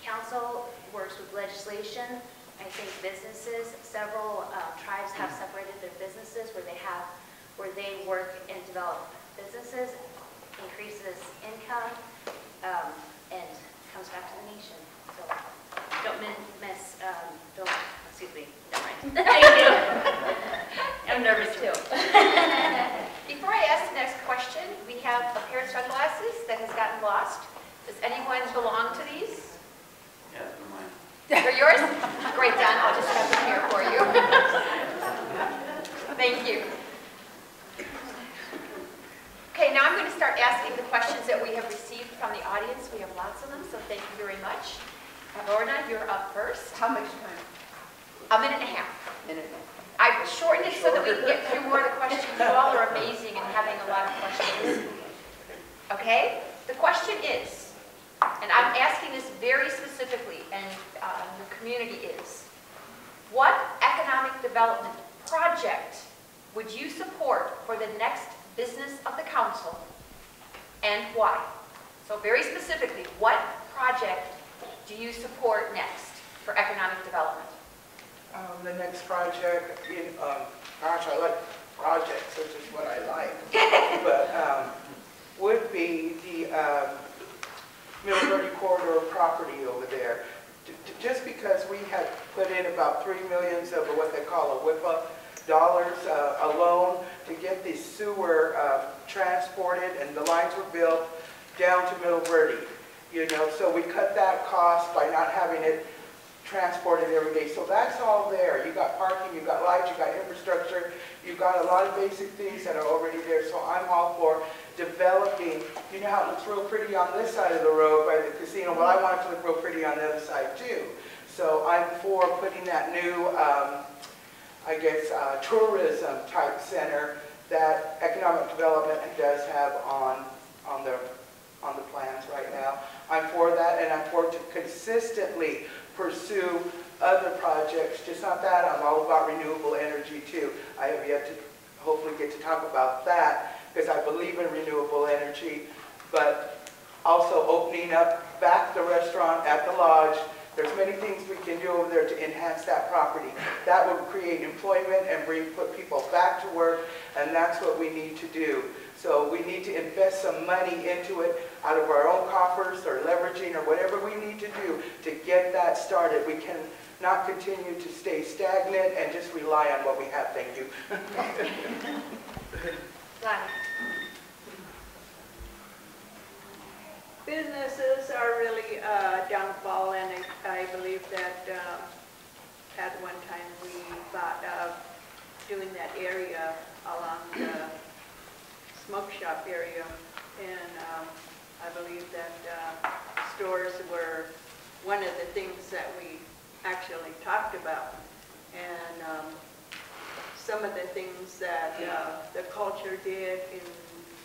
Council works with legislation. I think businesses, several tribes have separated their businesses where they work and develop businesses, increases income, and comes back to the nation. So don't excuse me, never mind. I'm nervous too. Before I ask the next question, we have a pair of sunglasses that has gotten lost. Does anyone belong to these? Yeah, they're mine. They're yours? Great, Don, I'll just have them here for you. Thank you. Okay, now I'm going to start asking the questions that we have received from the audience. We have lots of them, so thank you very much. Lorna, you're up first. How much time? A minute and a half. Minute and a half. I've shortened it so that we can get through more of the questions. You all are amazing and having a lot of questions. Okay? The question is, and I'm asking this very specifically, and the community is, what economic development project would you support for the next business of the council, and why? So very specifically, what project do you support next for economic development? The next project, gosh, I like projects, which is what I like, but would be the Middle Verde Corridor property over there. Just because we had put in about $3 million of what they call a WIPA dollars alone to get the sewer transported, and the lines were built down to Middle Verde. So we cut that cost by not having it transported every day. So that's all there. You got parking, you got lights, you got infrastructure, you got a lot of basic things that are already there. So I'm all for developing. You know how it looks real pretty on this side of the road by the casino? Well, I want it to look real pretty on the other side too. So I'm for putting that new, tourism type center that economic development does have on the plans right now. I'm for that, and I'm for to consistently pursue other projects. Just not that, I'm all about renewable energy too. I have yet to hopefully get to talk about that because I believe in renewable energy, but also opening up back the restaurant at the lodge. There's many things we can do over there to enhance that property. That would create employment and put people back to work, and that's what we need to do. So we need to invest some money into it out of our own coffers or leveraging or whatever we need to do to get that started. We can not continue to stay stagnant and just rely on what we have. Thank you. businesses are really downfall, and I believe that at one time we thought of doing that area along the smoke shop area, and I believe that stores were one of the things that we actually talked about. And some of the things that the culture did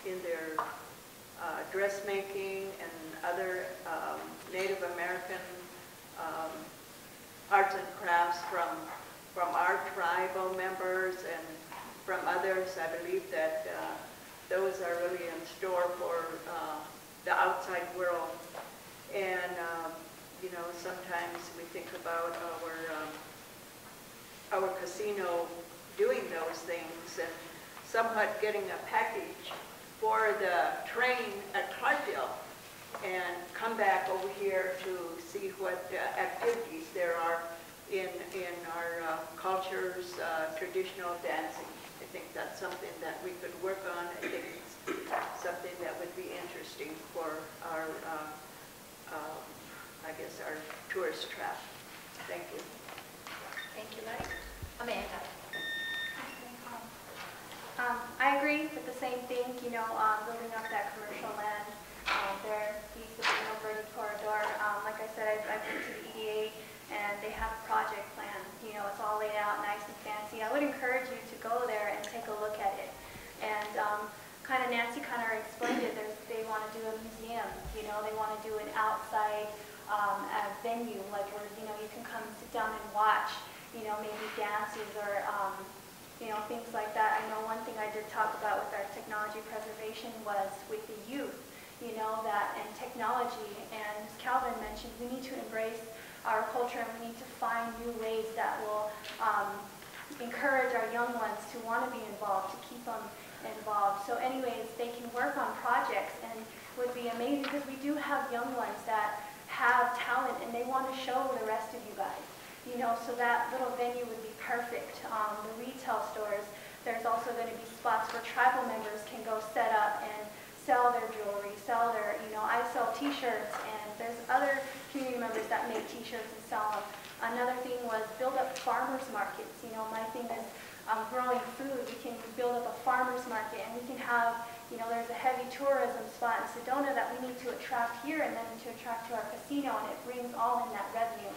in their dressmaking and other Native American arts and crafts from our tribal members and from others. I believe that those are really in store for the outside world. And, you know, sometimes we think about our casino doing those things and somewhat getting a package for the train at Clarkdale and come back over here to see what activities there are in our culture's traditional dancing. I think that's something that we could work on. I think it's something that would be interesting for our, I guess, our tourist traffic. Thank you. Thank you, Letty. Amanda. I agree with the same thing, you know, building up that commercial land there, east of the Verde corridor. Like I said, I've been to the EDA and they have a project plan. You know, it's all laid out nice and fancy. I would encourage you to go there and take a look at it. And kind of Nancy kind of explained it. They want to do a museum. You know, they want to do an outside venue, like where, you know, you can come sit down and watch, you know, maybe dances or you know, things like that. I know one thing I did talk about with our technology preservation was with the youth, you know, that and technology, and as Calvin mentioned, we need to embrace our culture and we need to find new ways that will encourage our young ones to want to be involved, to keep them involved. So anyways, they can work on projects and would be amazing because we do have young ones that have talent and they want to show the rest of you guys. You know, so that little venue would be perfect. The retail stores, there's also going to be spots where tribal members can go set up and sell their jewelry, sell their, you know, I sell t-shirts and there's other community members that make t-shirts and sell them. Another thing was build up farmers markets. You know, my thing is growing food. We can build up a farmers market and we can have, you know, there's a heavy tourism spot in Sedona that we need to attract here and then to attract to our casino, and it brings all in that revenue.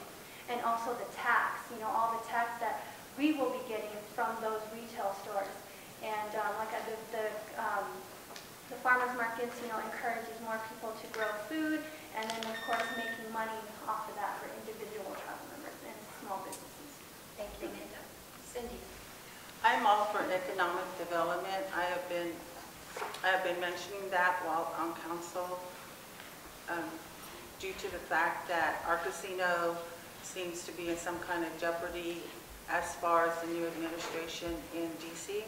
And also the tax, you know, all the tax that we will be getting from those retail stores. And like the farmers markets, you know, encourages more people to grow food, and then of course making money off of that for individual tribal members and small businesses. Thank you, Amanda. Cindy. I'm all for economic development. I have been mentioning that while on council due to the fact that our casino seems to be in some kind of jeopardy as far as the new administration in DC.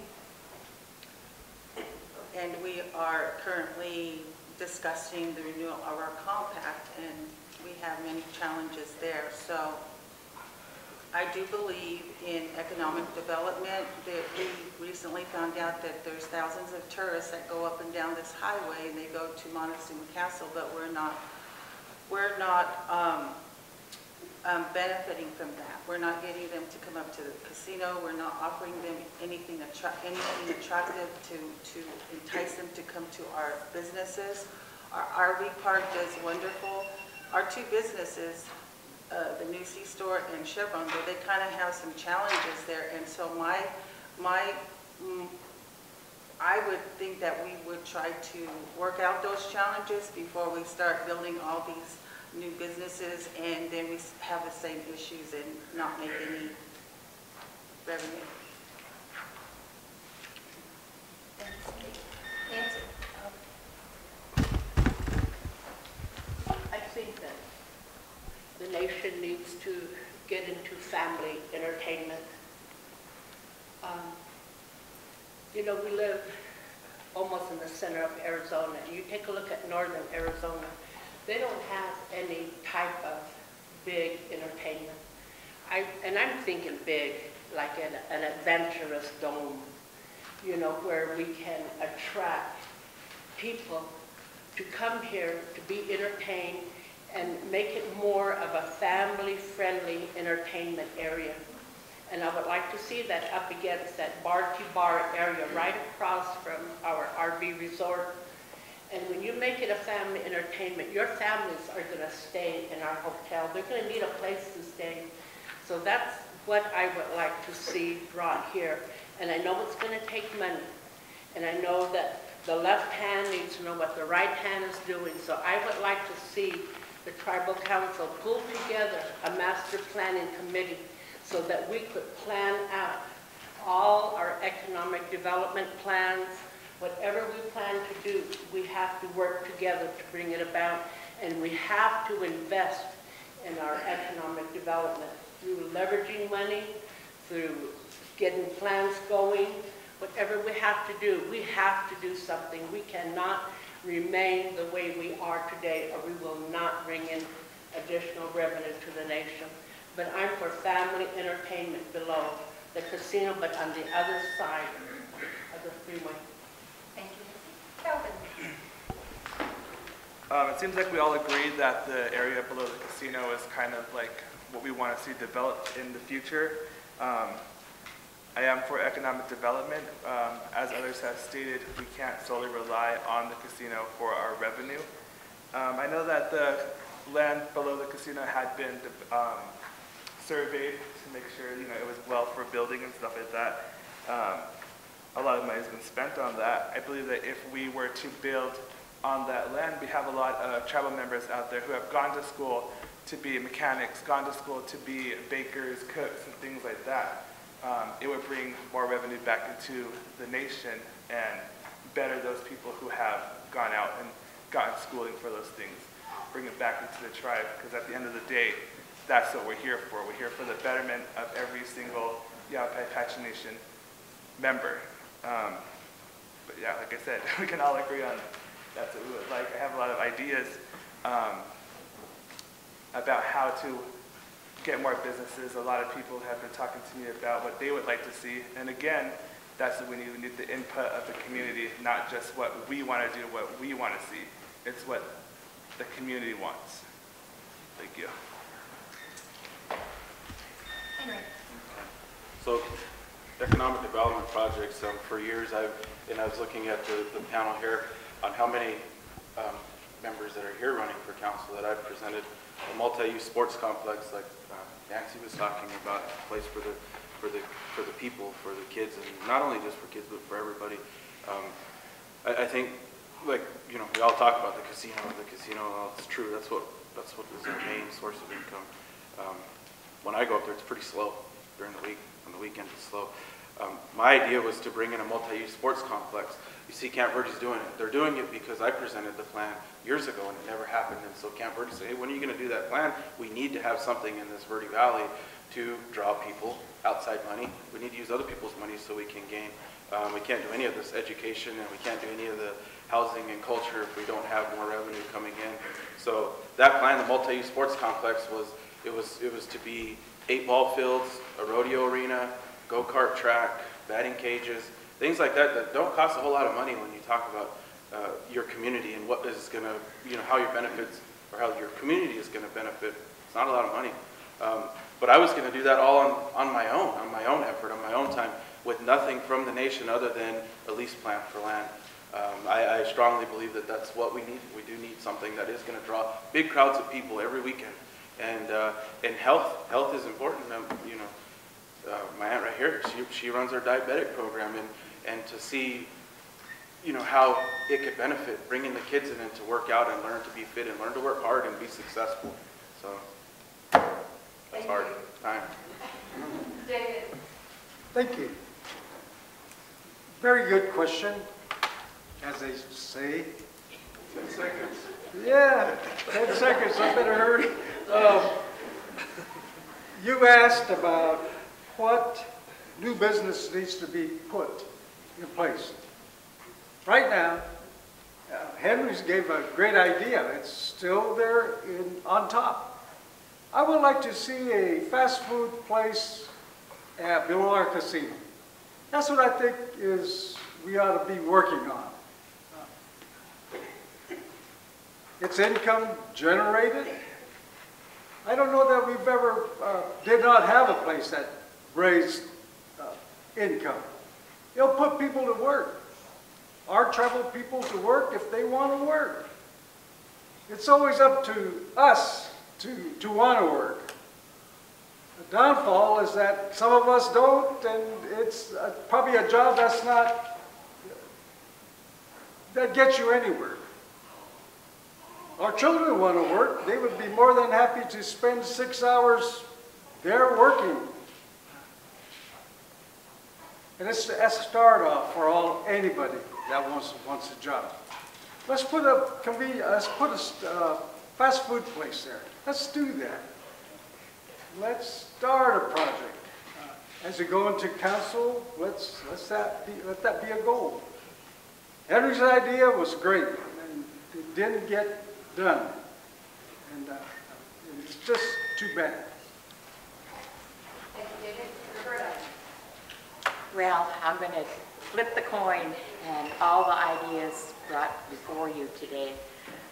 And we are currently discussing the renewal of our compact, and we have many challenges there. So I do believe in economic development. That we recently found out that there's thousands of tourists that go up and down this highway and they go to Montezuma Castle, but we're not benefiting from that. We're not getting them to come up to the casino. We're not offering them anything attractive to entice them to come to our businesses. Our RV park does wonderful. Our two businesses, the New Sea Store and Chevron, they kind of have some challenges there. And so I would think that we would try to work out those challenges before we start building all these new businesses, and then we have the same issues and not make any revenue. Nancy. I think that the nation needs to get into family entertainment. You know, we live almost in the center of Arizona. You take a look at northern Arizona, they don't have any type of big entertainment. I'm thinking big, like an adventurous dome, you know, where we can attract people to come here to be entertained and make it more of a family-friendly entertainment area. And I would like to see that up against that bar-to-bar area right across from our RV resort. And when you make it a family entertainment, your families are going to stay in our hotel. They're going to need a place to stay. So that's what I would like to see brought here. And I know it's going to take money. And I know that the left hand needs to know what the right hand is doing. So I would like to see the Tribal Council pull together a master planning committee so that we could plan out all our economic development plans. Whatever we plan to do, we have to work together to bring it about, and we have to invest in our economic development through leveraging money, through getting plans going. Whatever we have to do something. We cannot remain the way we are today, or we will not bring in additional revenue to the nation. But I'm for family entertainment below the casino, but on the other side of the freeway. Thank you. Calvin. It seems like we all agree that the area below the casino is kind of like what we want to see developed in the future. I am for economic development. As others have stated, we can't solely rely on the casino for our revenue. I know that the land below the casino had been surveyed to make sure it was well for building and stuff like that. A lot of money has been spent on that. I believe that if we were to build on that land, we have a lot of tribal members out there who have gone to school to be mechanics, gone to school to be bakers, cooks, and things like that. It would bring more revenue back into the nation and better those people who have gone out and gotten schooling for those things. Bring it back into the tribe, because at the end of the day, that's what we're here for. We're here for the betterment of every single Yavapai Apache Nation member. But yeah, like I said, we can all agree on that's what we would like. I have a lot of ideas about how to get more businesses. A lot of people have been talking to me about what they would like to see. And again, that's what we need. We need the input of the community, not just what we want to do, what we want to see. It's what the community wants. Thank you. Henry. So, economic development projects, for years I was looking at the panel here on how many members that are here running for council that I've presented a multi-use sports complex like Nancy was talking about, a place for the people, for the kids, and not only just for kids but for everybody. I think, like, we all talk about the casino. Well, it's true. That's what is their main source of income. When I go up there, it's pretty slow during the week. On the weekend, it's slow. My idea was to bring in a multi-use sports complex. You see Camp Verde's doing it. They're doing it because I presented the plan years ago and it never happened. And so Camp Verde said, hey, when are you going to do that plan? We need to have something in this Verde Valley to draw people, outside money. We need to use other people's money so we can gain. We can't do any of this education and we can't do any of the housing and culture if we don't have more revenue coming in. So that plan, the multi-use sports complex, was to be 8 ball fields, a rodeo arena, go-kart track, batting cages, things like that that don't cost a whole lot of money when you talk about your community and what is going to, how your benefits or how your community is going to benefit. It's not a lot of money. But I was going to do that all on my own effort, on my own time, with nothing from the nation other than a lease plan for land. I strongly believe that that's what we need. We do need something that is going to draw big crowds of people every weekend. And health is important. My aunt right here, she runs our diabetic program, and to see, how it could benefit bringing the kids in and to work out and learn to be fit and learn to work hard and be successful. So that's hard time. David. Thank you. Very good question, as they say. 10 seconds. Yeah, 10 seconds, I better hurry. You asked about what new business needs to be put in place. Right now, Henry's gave a great idea. It's still there on top. I would like to see a fast food place below our casino. That's what I think we ought to be working on. It's income generated. I don't know that we've ever, did not have a place that raised income. It'll put people to work. Our tribal people to work if they want to work. It's always up to us to want to work. The downfall is that some of us don't, and it's probably a job that's not, that gets you anywhere. Our children want to work. They would be more than happy to spend 6 hours there working. And it's a start off for anybody that wants a job. Let's put a fast food place there. Let's do that. Let's start a project. As we go into council, let that be a goal. Henry's idea was great, and it didn't get done. And it's just too bad. Thank you, David. Roberta. Well, I'm going to flip the coin, and all the ideas brought before you today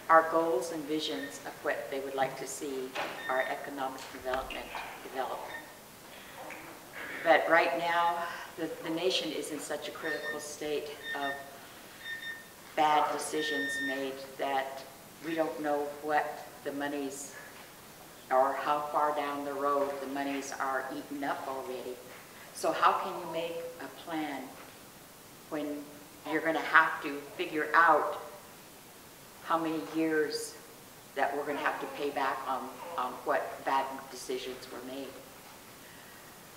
are goals and visions of what they would like to see our economic development develop. But right now, the nation is in such a critical state of bad decisions made that we don't know what the monies or how far down the road the monies are eaten up already. So how can you make a plan when you're going to have to figure out how many years that we're going to have to pay back on what bad decisions were made?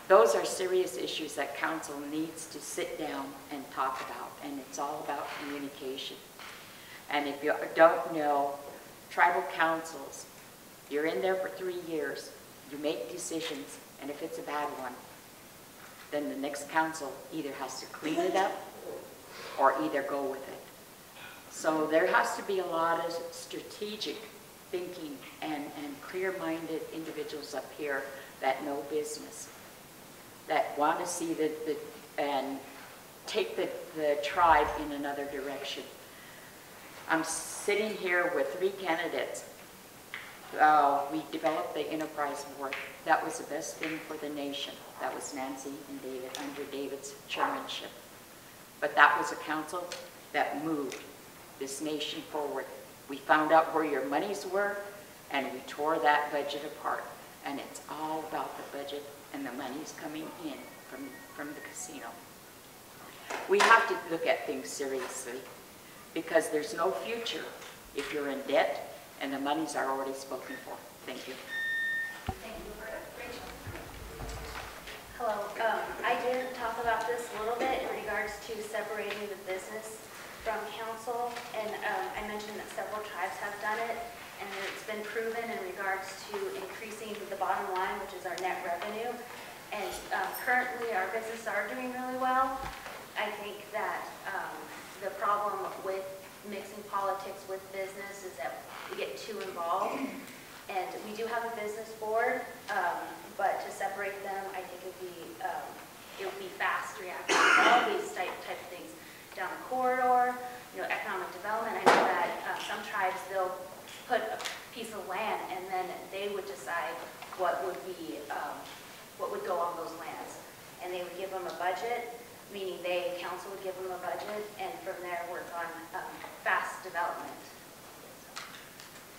Those are serious issues that council needs to sit down and talk about, and it's all about communication. And if you don't know, tribal councils, you're in there for 3 years, you make decisions, and if it's a bad one, then the next council either has to clean it up or either go with it. So there has to be a lot of strategic thinking and clear-minded individuals up here that know business, that want to see and take the tribe in another direction. I'm sitting here with 3 candidates. We developed the enterprise board. That was the best thing for the nation. That was Nancy and David under David's chairmanship. But that was a council that moved this nation forward. We found out where your monies were, and we tore that budget apart. And it's all about the budget and the monies coming in from the casino. We have to look at things seriously, because there's no future if you're in debt and the monies are already spoken for. Thank you. Thank you, Roberta. Rachel. Hello. I did talk about this a little bit in regards to separating the business from council, and I mentioned that several tribes have done it, and it's been proven in regards to increasing the bottom line, which is our net revenue. And currently, our businesses are doing really well. I think that the problem with mixing politics with business is that we get too involved. And we do have a business board, but to separate them, I think it would be fast reaction to all these type of things. Down the corridor, economic development. I know that some tribes, they'll put a piece of land and then they would decide what would go on those lands. And they would give them a budget, meaning council would give them a budget, and from there work on fast development.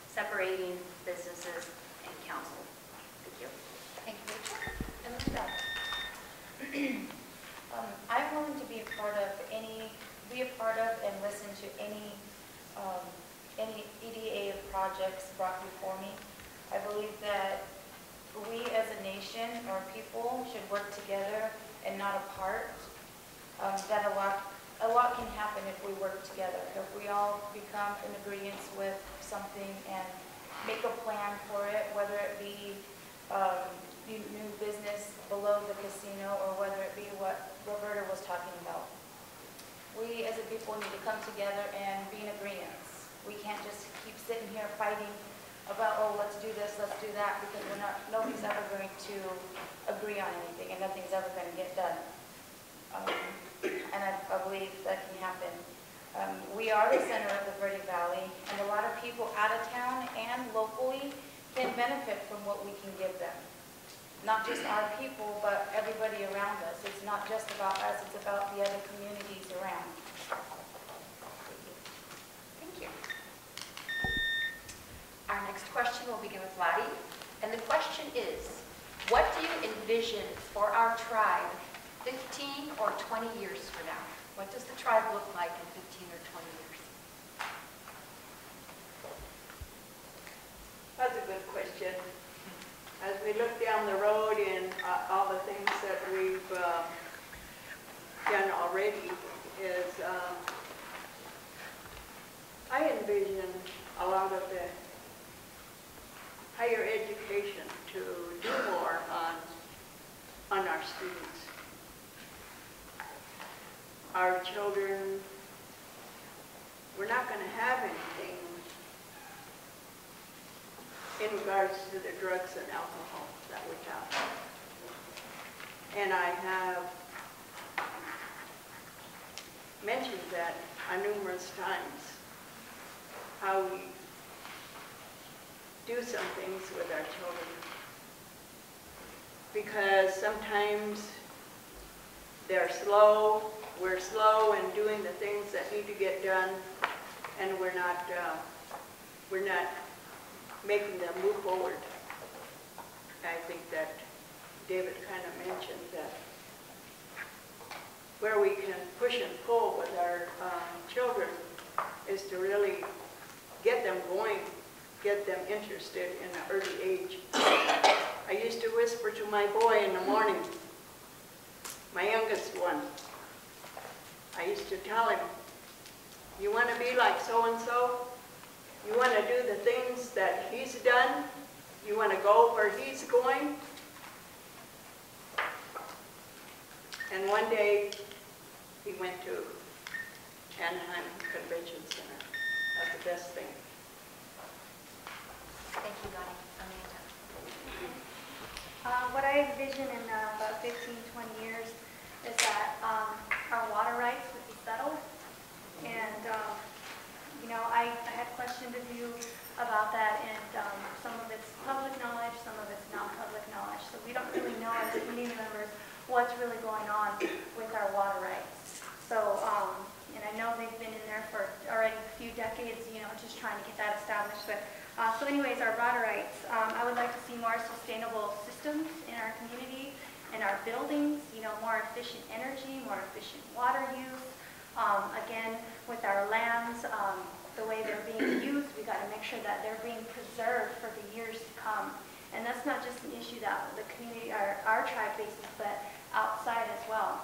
Separating businesses and council. Thank you. Thank you, Rachel. And Linda. I'm willing to be a part of and listen to any EDA projects brought before me. I believe that we as a nation or people should work together and not apart. That a lot can happen if we work together. If we all become in agreement with something and make a plan for it, whether it be new business below the casino or whether it be what Roberta was talking about. We as a people need to come together and be in agreement. We can't just keep sitting here fighting about, oh, let's do this, let's do that, because nobody's ever going to agree on anything and nothing's ever going to get done. And I believe that can happen. We are the center of the Verde Valley, and a lot of people out of town and locally can benefit from what we can give them. Not just our people, but everybody around us. It's not just about us, it's about the other communities around. Thank you. Our next question will begin with Lottie, and the question is, what do you envision for our tribe 15 or 20 years from now? What does the tribe look like in 15 or 20 years? That's a good question. As we look down the road and all the things that we've done already is I envision a lot of the higher education to do more on our students. Our children, we're not going to have anything in regards to the drugs and alcohol that we have. And I have mentioned that numerous times, how we do some things with our children. Because sometimes they're slow, we're slow in doing the things that need to get done, and we're not making them move forward. I think that David kind of mentioned that where we can push and pull with our children is to really get them going, get them interested in an early age. I used to whisper to my boy in the morning, my youngest one, I used to tell him, you want to be like so-and-so? You want to do the things that he's done? You want to go where he's going? And one day, he went to Anaheim Convention Center. That's the best thing. Thank you, Lottie. Amanda. What I envision in about 15, 20 years is that our water rights would be settled. And, you know, I had questioned of you about that, and some of it's public knowledge, some of it's not public knowledge. So we don't really know as community members what's really going on with our water rights. So, and I know they've been in there for already a few decades, you know, just trying to get that established. But so anyways, our water rights, I would like to see more sustainable systems in our community, in our buildings, you know, more efficient energy, more efficient water use. Again, with our lands, the way they're being used, we got to make sure that they're being preserved for the years to come. And that's not just an issue that the community, our tribe faces, but outside as well.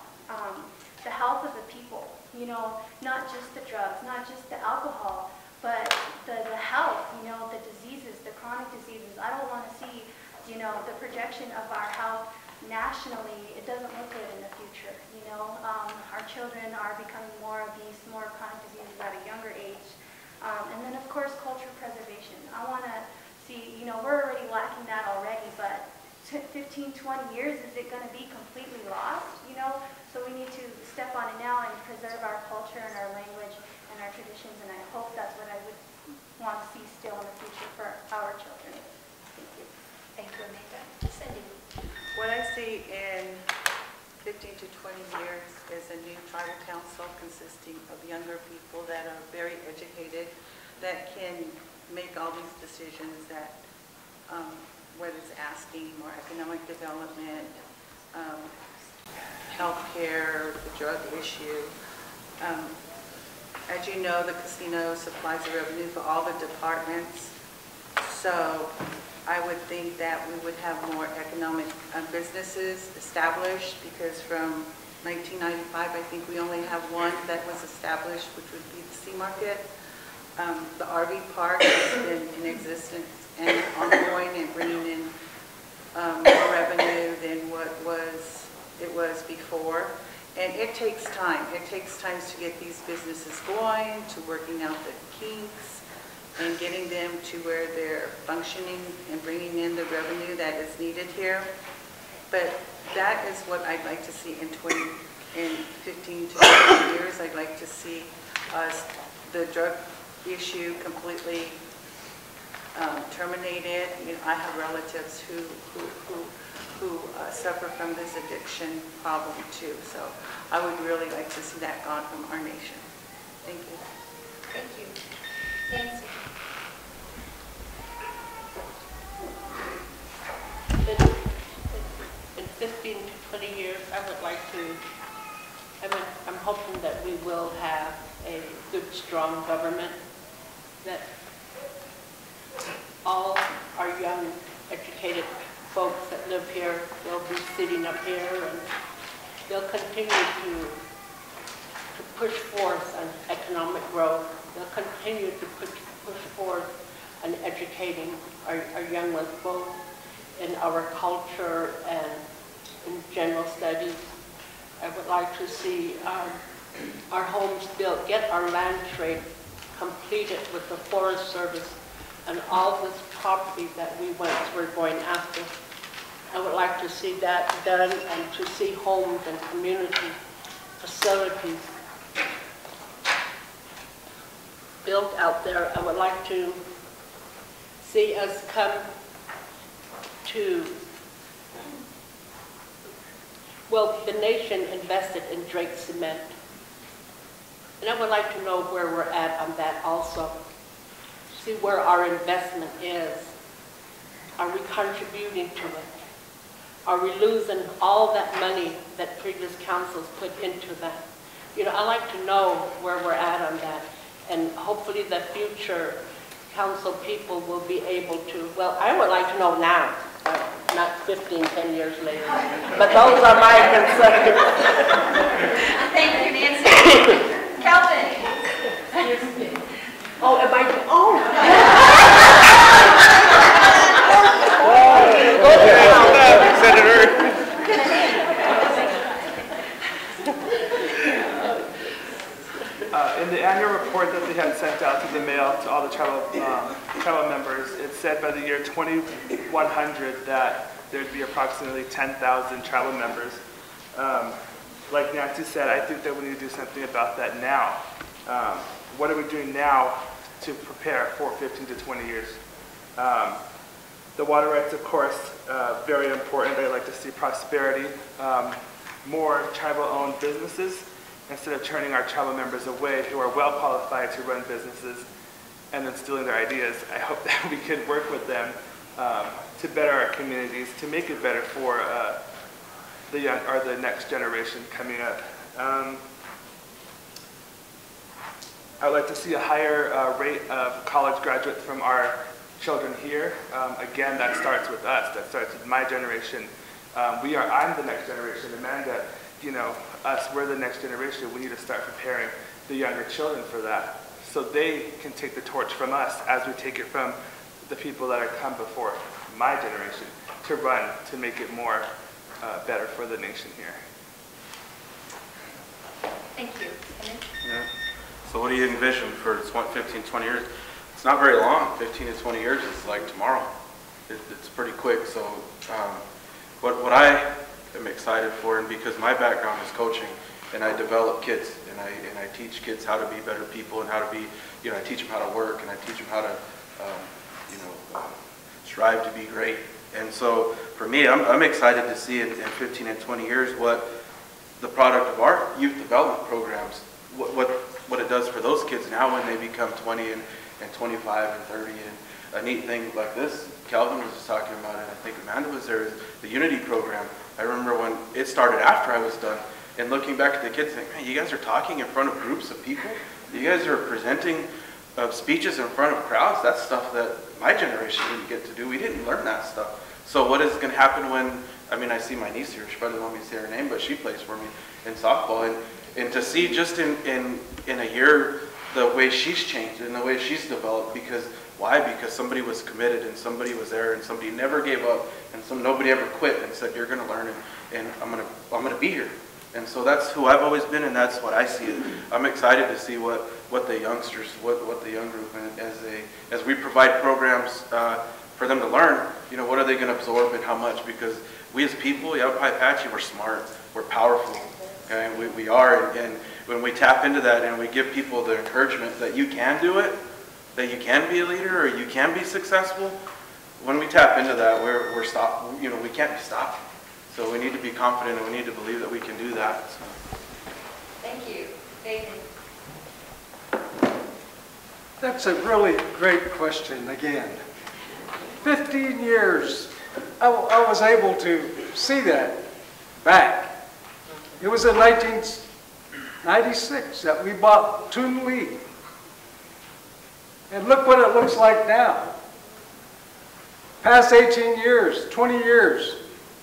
The health of the people, you know, not just the drugs, not just the alcohol, but the health, you know, the diseases, the chronic diseases. I don't want to see, you know, the projection of our health nationally. It doesn't look good in the future, you know. Our children are becoming more obese, more chronic diseases at a younger age. And then, of course, cultural preservation. I want to see, you know, we're already lacking that already, but 15, 20 years, is it going to be completely lost, you know? So we need to step on it now and preserve our culture and our language and our traditions, and I hope that's what I would want to see still in the future for our children. Thank you. Thank you, Amanda. Cindy. What I see in 15 to 20 years is a new tribal council consisting of younger people that are very educated, that can make all these decisions, that whether it's asking more economic development, healthcare, the drug issue. As you know, the casino supplies the revenue for all the departments. So I would think that we would have more economic businesses established, because from 1995, I think we only have one that was established, which would be the Sea Market. The RV park has been in existence and ongoing and bringing in more revenue than what it was before. And it takes time. It takes time to get these businesses going, to working out the kinks, and getting them to where they're functioning and bringing in the revenue that is needed here. But that is what I'd like to see in 15 to 20 years. I'd like to see the drug issue completely terminated. You know, I have relatives who suffer from this addiction problem too. So I would really like to see that gone from our nation. Thank you. Thank you. Nancy. In 15 to 20 years, I would like to, I'm hoping that we will have a good, strong government, that all our young, educated folks that live here, they'll be sitting up here and they'll continue to push forth on economic growth. They'll continue to push forth on educating our young ones, both in our culture and in general studies. I would like to see our homes built, get our land trade completed with the Forest Service and all this property that we once were going after. I would like to see that done and to see homes and community facilities built out there. I would like to see us come to, well, the nation invested in Drake Cement. And I would like to know where we're at on that also. See where our investment is. Are we contributing to it? Are we losing all that money that previous councils put into that? You know, I like to know where we're at on that. And hopefully the future council people will be able to, well, I would like to know now, not 15, 10 years later. But those are my concerns. Thank you, Nancy. Calvin. Oh, am I? Oh. Senator. In the annual report that they had sent out to the mail to all the tribal members, it said by the year 2100 that there'd be approximately 10,000 tribal members. Like Nancy said, I think that we need to do something about that now. What are we doing now to prepare for 15 to 20 years? The water rights, of course, very important. I'd like to see prosperity, more tribal-owned businesses, instead of turning our tribal members away who are well qualified to run businesses and then stealing their ideas. I hope that we can work with them to better our communities, to make it better for the young or the next generation coming up. I would like to see a higher rate of college graduates from our children here. Again, that starts with us. That starts with my generation. I'm the next generation. Amanda, you know, we're the next generation. We need to start preparing the younger children for that, so they can take the torch from us as we take it from the people that have come before my generation to run, to make it more better for the nation here. Thank you. Yeah. So what do you envision for 15, 20 years? It's not very long. 15 to 20 years is like tomorrow. It's pretty quick. So what I am excited for, and because my background is coaching, and I develop kids, and I teach kids how to be better people and how to be, you know, I teach them how to work, and I teach them how to, strive to be great. And so for me, I'm excited to see in 15 and 20 years what the product of our youth development programs, what it does for those kids now when they become 20 and 25 and 30. And a neat thing like this, Calvin was just talking about it, I think Amanda was there, is the Unity program. I remember when it started after I was done, and looking back at the kids, think, man, you guys are talking in front of groups of people? You guys are presenting speeches in front of crowds? That's stuff that my generation didn't get to do. We didn't learn that stuff. So what is going to happen when, I mean, I see my niece here, she probably doesn't want me to say her name, but she plays for me in softball. And to see just in a year the way she's changed and the way she's developed, because why? Because somebody was committed and somebody was there and somebody never gave up and nobody ever quit and said, you're going to learn and I'm going to be here. And so that's who I've always been, and that's what I see. I'm excited to see what the youngsters, what the young group, as we provide programs for them to learn, you know, what are they going to absorb and how much? Because we as people, Yavapai Apache, we're smart, we're powerful, okay? We are, and when we tap into that and we give people the encouragement that you can do it, that you can be a leader or you can be successful, when we tap into that, we're stopped. You know, we can't be stopped. So we need to be confident and we need to believe that we can do that. So. Thank you. David. That's a really great question again. 15 years, I was able to see that back. It was in 1996 that we bought Toon Lee. And look what it looks like now. Past 18 years, 20 years,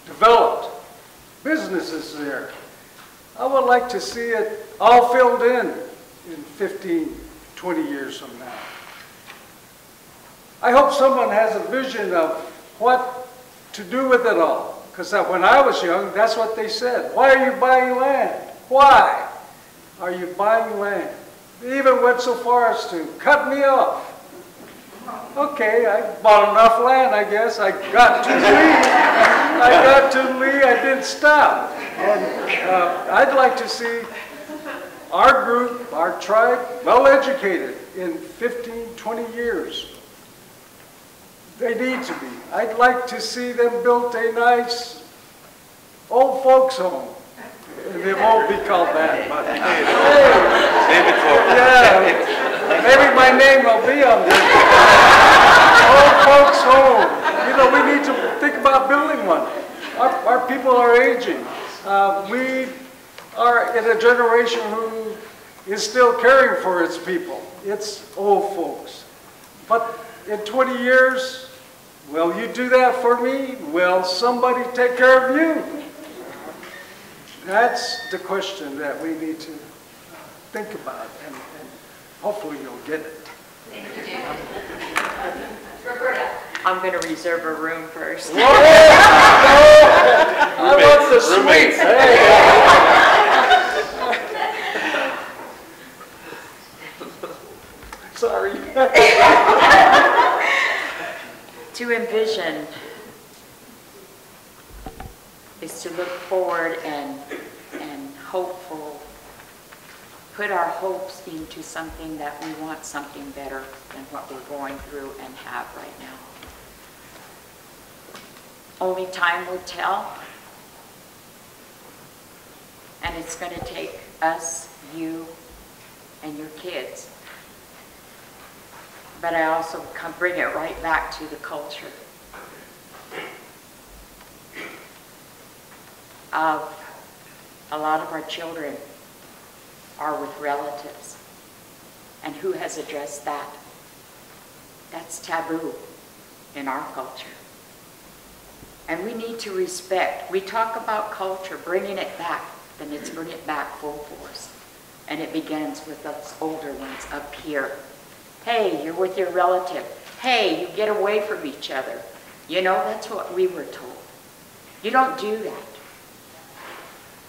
developed. Businesses there. I would like to see it all filled in 15, 20 years from now. I hope someone has a vision of what to do with it all. Because when I was young, that's what they said. Why are you buying land? Why are you buying land? They even went so far as to cut me off. Okay, I bought enough land, I guess. I got to leave. I didn't stop. And I'd like to see our group, our tribe, well educated in 15, 20 years. They need to be. I'd like to see them build a nice old folks home. It won't be called that, but hey, yeah, maybe my name will be on there. Old folks home. You know, we need to think about building one. Our people are aging. We are in a generation who is still caring for its people. It's old folks. But in 20 years, will you do that for me? Will somebody take care of you? That's the question that we need to think about, and hopefully you'll get it. Thank you, David. Roberta. I'm going to reserve a room first. Whoa! No! I want the suite. Hey. Sorry. To envision is to look forward and hopeful, put our hopes into something that we want something better than what we're going through and have right now. Only time will tell, and it's going to take us, you, and your kids. But I also bring it right back to the culture of a lot of our children are with relatives. And who has addressed that? That's taboo in our culture. And we need to respect. We talk about culture, bringing it back, then it's bring it back full force. And it begins with us older ones up here. Hey, you're with your relative. Hey, you get away from each other. You know, that's what we were told. You don't do that.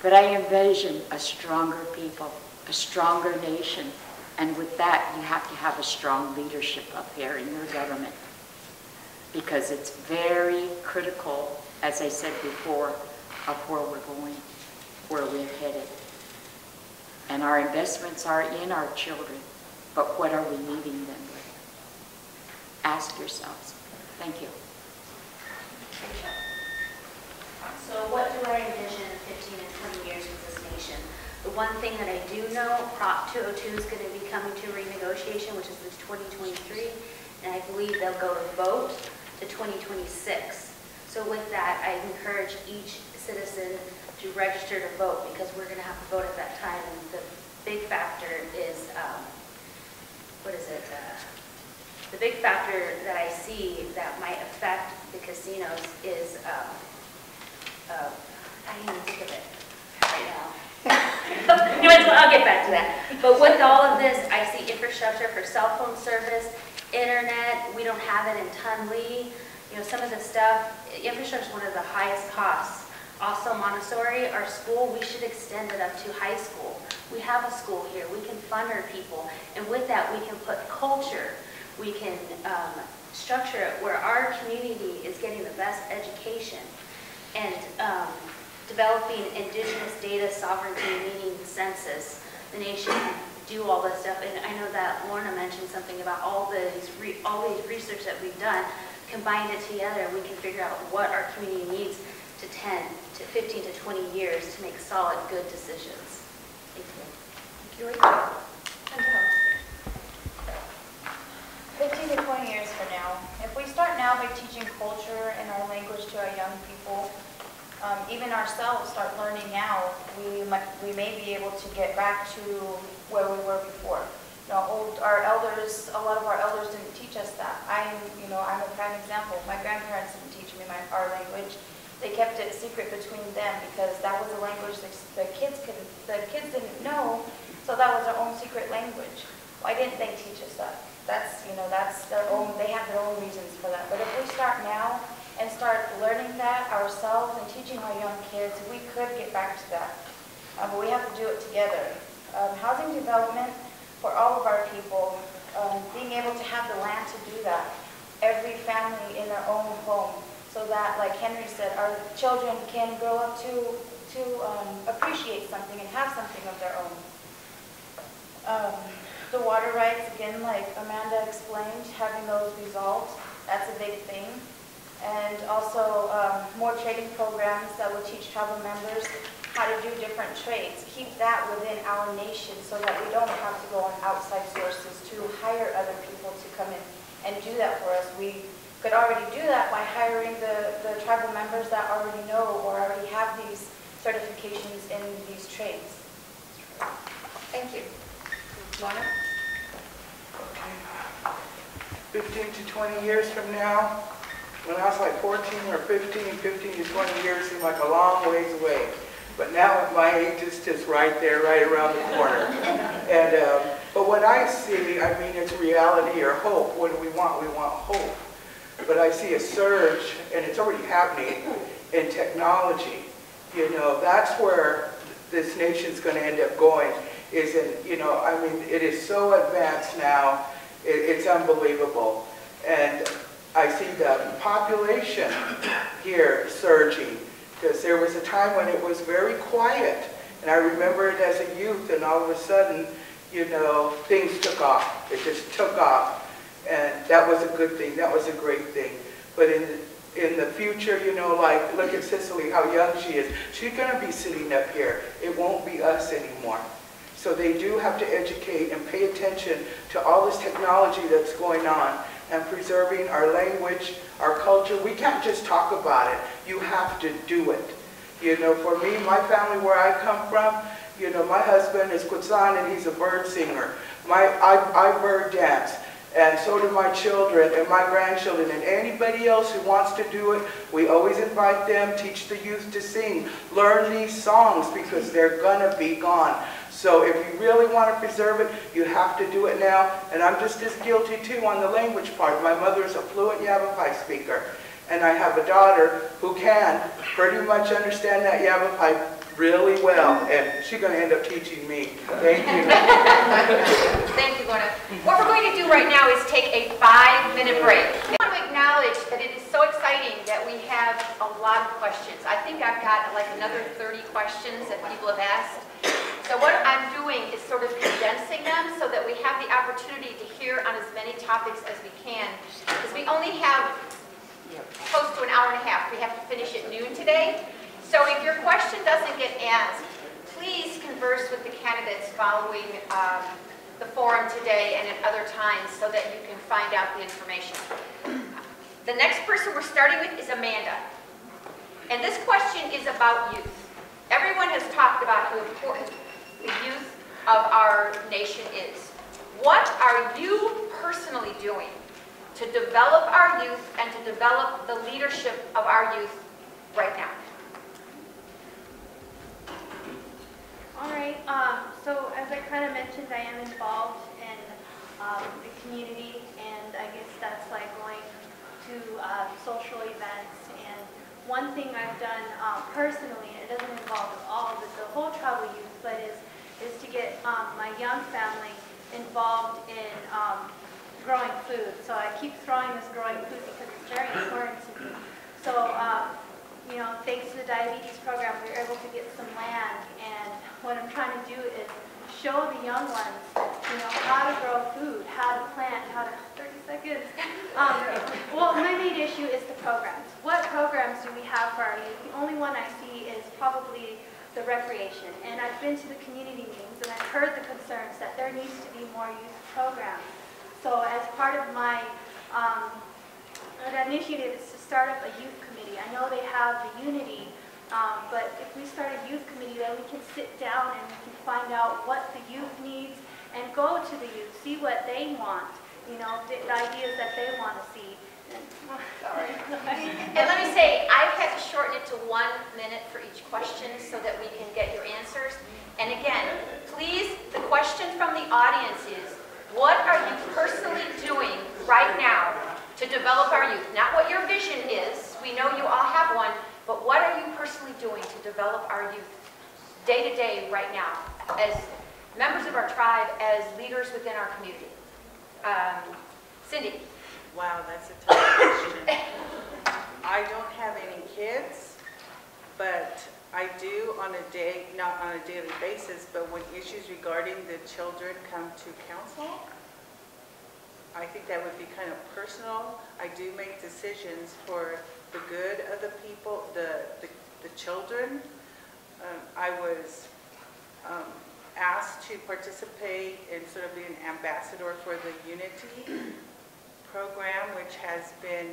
But I envision a stronger people, a stronger nation. And with that, you have to have a strong leadership up here in your government. Because it's very critical, as I said before, of where we're going, where we're headed. And our investments are in our children, but what are we leaving them with? Ask yourselves. Thank you. So what do I envision in 15 and 20 years with this nation? The one thing that I do know, Prop 202 is going to be coming to renegotiation, which is the 2023, and I believe they'll go to vote to 2026. So with that, I encourage each citizen to register to vote, because we're going to have to vote at that time, and the big factor is, the big factor that I see that might affect the casinos is, I can't even think of it right now. Anyways, I'll get back to that. But with all of this, I see infrastructure for cell phone service, internet. We don't have it in Tunley. You know, some of the stuff, infrastructure is one of the highest costs. Also Montessori, our school, we should extend it up to high school. We have a school here. We can fund our people. And with that, we can put culture. We can structure it where our community is getting the best education. And developing indigenous data sovereignty, meaning census, the nation do all this stuff. And I know that Lorna mentioned something about all these research that we've done, combined it together, we can figure out what our community needs to 10 to 15 to 20 years to make solid, good decisions. Thank you. Thank you, Rachel. 15 to 20 years from now, if we start now by teaching culture and our language to our young people, even ourselves start learning now, we may be able to get back to where we were before. You know, our elders, a lot of our elders didn't teach us that. I'm a prime example. My grandparents didn't teach me our language. They kept it secret between them because that was a language the kids didn't know, so that was their own secret language. Why didn't they teach us that? That's their own, they have their own reasons for that. But if we start now and start learning that ourselves and teaching our young kids, we could get back to that. But we have to do it together. Housing development for all of our people, being able to have the land to do that. Every family in their own home, so that, like Henry said, our children can grow up to appreciate something and have something of their own. The water rights, again, like Amanda explained, having those resolved, that's a big thing. And also more training programs that will teach tribal members how to do different trades. Keep that within our nation so that we don't have to go on outside sources to hire other people to come in and do that for us. We could already do that by hiring the tribal members that already know or already have these certifications in these trades. Thank you. Lorna? Okay. 15 to 20 years from now, when I was like 14 or 15 to 20 years seemed like a long ways away. But now at my age, it's just right there, right around the corner. And but what I see, I mean, it's reality or hope. What do we want? We want hope. But I see a surge, and it's already happening, in technology. You know, that's where this nation's going to end up going. Is in, you know, I mean, it is so advanced now, it's unbelievable. And I see the population here surging, because there was a time when it was very quiet. And I remember it as a youth, and all of a sudden, you know, things took off. It just took off. And that was a good thing. That was a great thing. But in the future, you know, like, look at Cicely, how young she is. She's going to be sitting up here. It won't be us anymore. So they do have to educate and pay attention to all this technology that's going on and preserving our language, our culture. We can't just talk about it. You have to do it. You know, for me, my family where I come from, you know, my husband is Quetzal and he's a bird singer. I bird dance. And so do my children and my grandchildren and anybody else who wants to do it. We always invite them, teach the youth to sing, learn these songs because they're gonna be gone. So if you really want to preserve it, you have to do it now. And I'm just as guilty too on the language part. My mother is a fluent Yavapai speaker. And I have a daughter who can pretty much understand that Yavapai really well. And she's going to end up teaching me. Thank you. Thank you, Lorna. What we're going to do right now is take a 5-minute break. I want to acknowledge that it is so exciting that we have a lot of questions. I think I've got like another 30 questions that people have asked. So what I'm doing is sort of condensing them so that we have the opportunity to hear on as many topics as we can. Because we only have close to an hour and a half. We have to finish at noon today. So if your question doesn't get asked, please converse with the candidates following the forum today and at other times so that you can find out the information. The next person we're starting with is Amanda. And this question is about youth. Everyone has talked about how important the youth of our nation is. What are you personally doing to develop our youth and to develop the leadership of our youth right now? All right, so as I kind of mentioned, I am involved in the community, and I guess that's like going to social events. And one thing I've done personally, and it doesn't involve all of the whole tribal youth, but is to get my young family involved in growing food. So I keep throwing this growing food because it's very important to me. So, you know, thanks to the diabetes program, we were able to get some land, and what I'm trying to do is show the young ones, how to grow food, how to plant, how to, 30 seconds. Well, my main issue is the programs. What programs do we have for our youth? The only one I see is probably the recreation. And I've been to the community meetings and I've heard the concerns that there needs to be more youth programs. So as part of my initiative is to start up a youth committee. I know they have the Unity, but if we start a youth committee, then we can sit down and we can find out what the youth needs and go to the youth, see what they want, the ideas that they want to see. Sorry. And let me say, I've had to shorten it to 1 minute for each question so that we can get your answers. And again, please, the question from the audience is, what are you personally doing right now to develop our youth? Not what your vision is, we know you all have one, but what are you personally doing to develop our youth day to day right now as members of our tribe, as leaders within our community? Cindy. Wow, that's a tough question. I don't have any kids, but I do on a day, not on a daily basis, but when issues regarding the children come to council, I think that would be kind of personal. I do make decisions for the good of the people, the children. I was asked to participate and sort of be an ambassador for the Unity program, which has been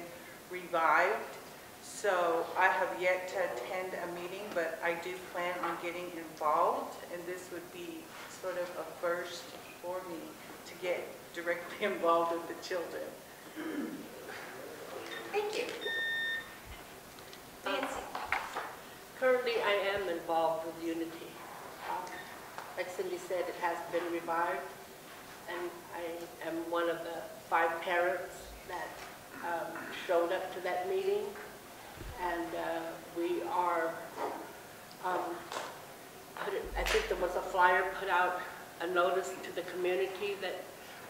revived. So I have yet to attend a meeting, but I do plan on getting involved, and this would be sort of a first for me to get directly involved with the children. Thank you. Nancy. Currently, I am involved with Unity. Like Cindy said, it has been revived, and I am one of the 5 parents that showed up to that meeting. And we are, I think there was a flyer put out, a notice to the community that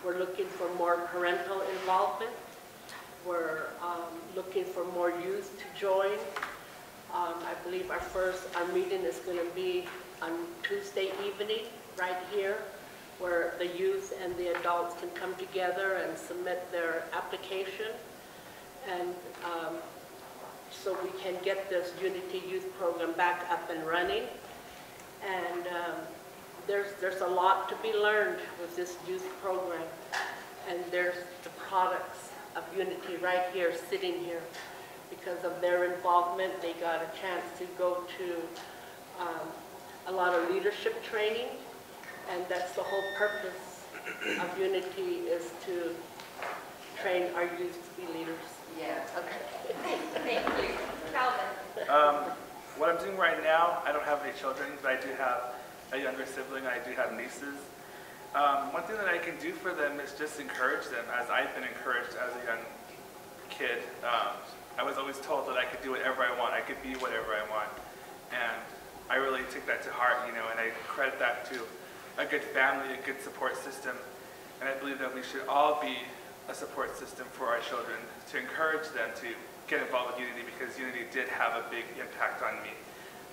we're looking for more parental involvement. We're looking for more youth to join. I believe our meeting is going to be on Tuesday evening right here, where the youth and the adults can come together and submit their application. And so we can get this Unity Youth Program back up and running. And there's a lot to be learned with this youth program. And there's the products of Unity right here, sitting here. Because of their involvement, they got a chance to go to a lot of leadership training. And that's the whole purpose of Unity, is to train our youth to be leaders. Yeah, okay. Thank you. Calvin. What I'm doing right now, I don't have any children, but I do have a younger sibling. I do have nieces. One thing that I can do for them is just encourage them, as I've been encouraged as a young kid. I was always told that I could do whatever I want. I could be whatever I want. And I really took that to heart, and I credit that to a good family, a good support system. And I believe that we should all be a support system for our children, to encourage them to get involved with Unity, because Unity did have a big impact on me.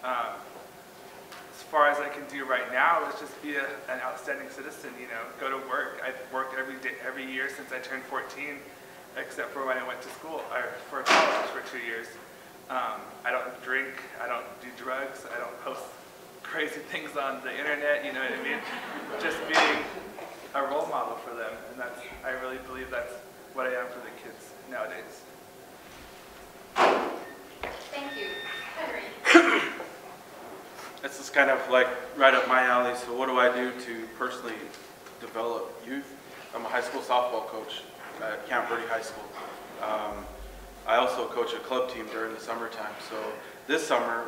As far as I can do right now is just be an outstanding citizen, go to work. I've worked every year since I turned 14, except for when I went to school, or for college for 2 years. I don't drink, I don't do drugs, I don't post crazy things on the internet, you know what I mean? Just being a role model for them, and I really believe that's what I am for the kids nowadays. Thank you. Henry. This is kind of like right up my alley. So what do I do to personally develop youth? I'm a high school softball coach at Camp Verde High School. I also coach a club team during the summertime. So this summer,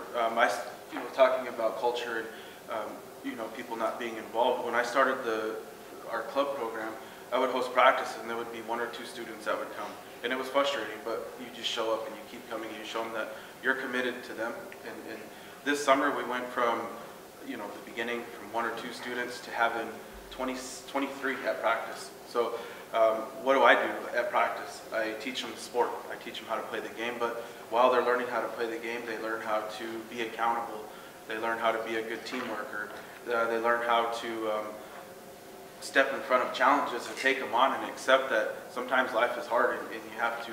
talking about culture and people not being involved. When I started our club program, I would host practice, and there would be 1 or 2 students that would come, and it was frustrating. But you just show up and you keep coming, and you show them that you're committed to them. And this summer we went from the beginning from 1 or 2 students to having 23 at practice. So what do I do at practice? I teach them the sport. I teach them how to play the game, but while they're learning how to play the game, they learn how to be accountable They learn how to be a good team worker. They learn how to step in front of challenges and take them on and accept that sometimes life is hard and you have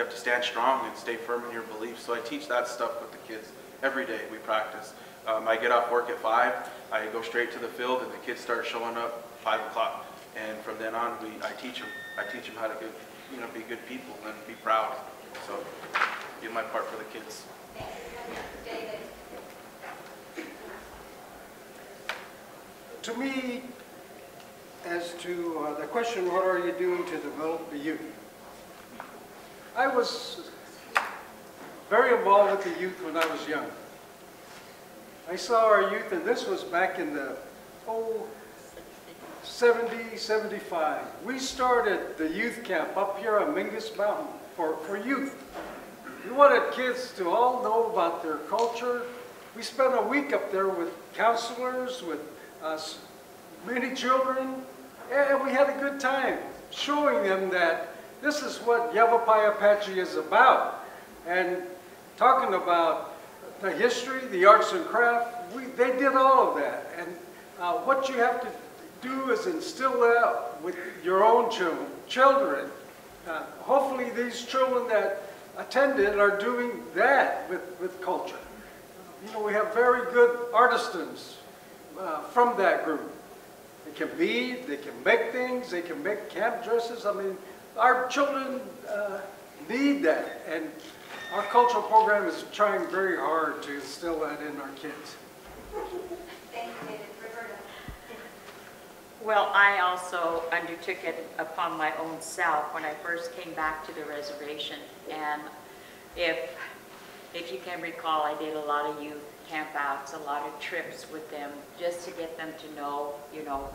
to stand strong and stay firm in your beliefs. So I teach that stuff with the kids every day. We practice. I get off work at 5. I go straight to the field, and the kids start showing up 5 o'clock. And from then on, I teach them. I teach them how to be good people and be proud. So do my part for the kids. David. To me, as to the question, what are you doing to develop the youth? I was very involved with the youth when I was young. I saw our youth, and this was back in the 70, 75. We started the youth camp up here on Mingus Mountain for youth. We wanted kids to all know about their culture. We spent a week up there with counselors, with many children, and we had a good time showing them that this is what Yavapai Apache is about, and talking about the history, the arts and craft. They did all of that, and what you have to do is instill that with your own children. Hopefully these children that attended are doing that with culture. You know, we have very good artisans from that group. They can bead, they can make things, they can make camp dresses. I mean, our children need that, and our cultural program is trying very hard to instill that in our kids. Thank you, David. Roberta. Well, I also undertook it upon my own self when I first came back to the reservation. And if you can recall, I did a lot of youth campouts, a lot of trips with them, just to get them to know, you know,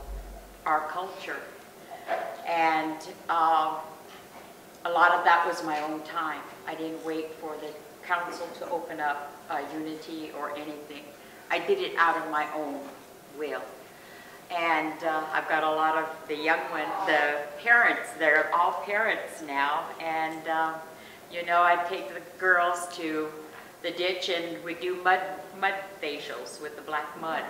our culture. And a lot of that was my own time. I didn't wait for the council to open up Unity or anything. I did it out of my own will. And I've got a lot of the young ones, the parents, they're all parents now. And, you know, I take the girls to the ditch and we do mud facials with the black mud.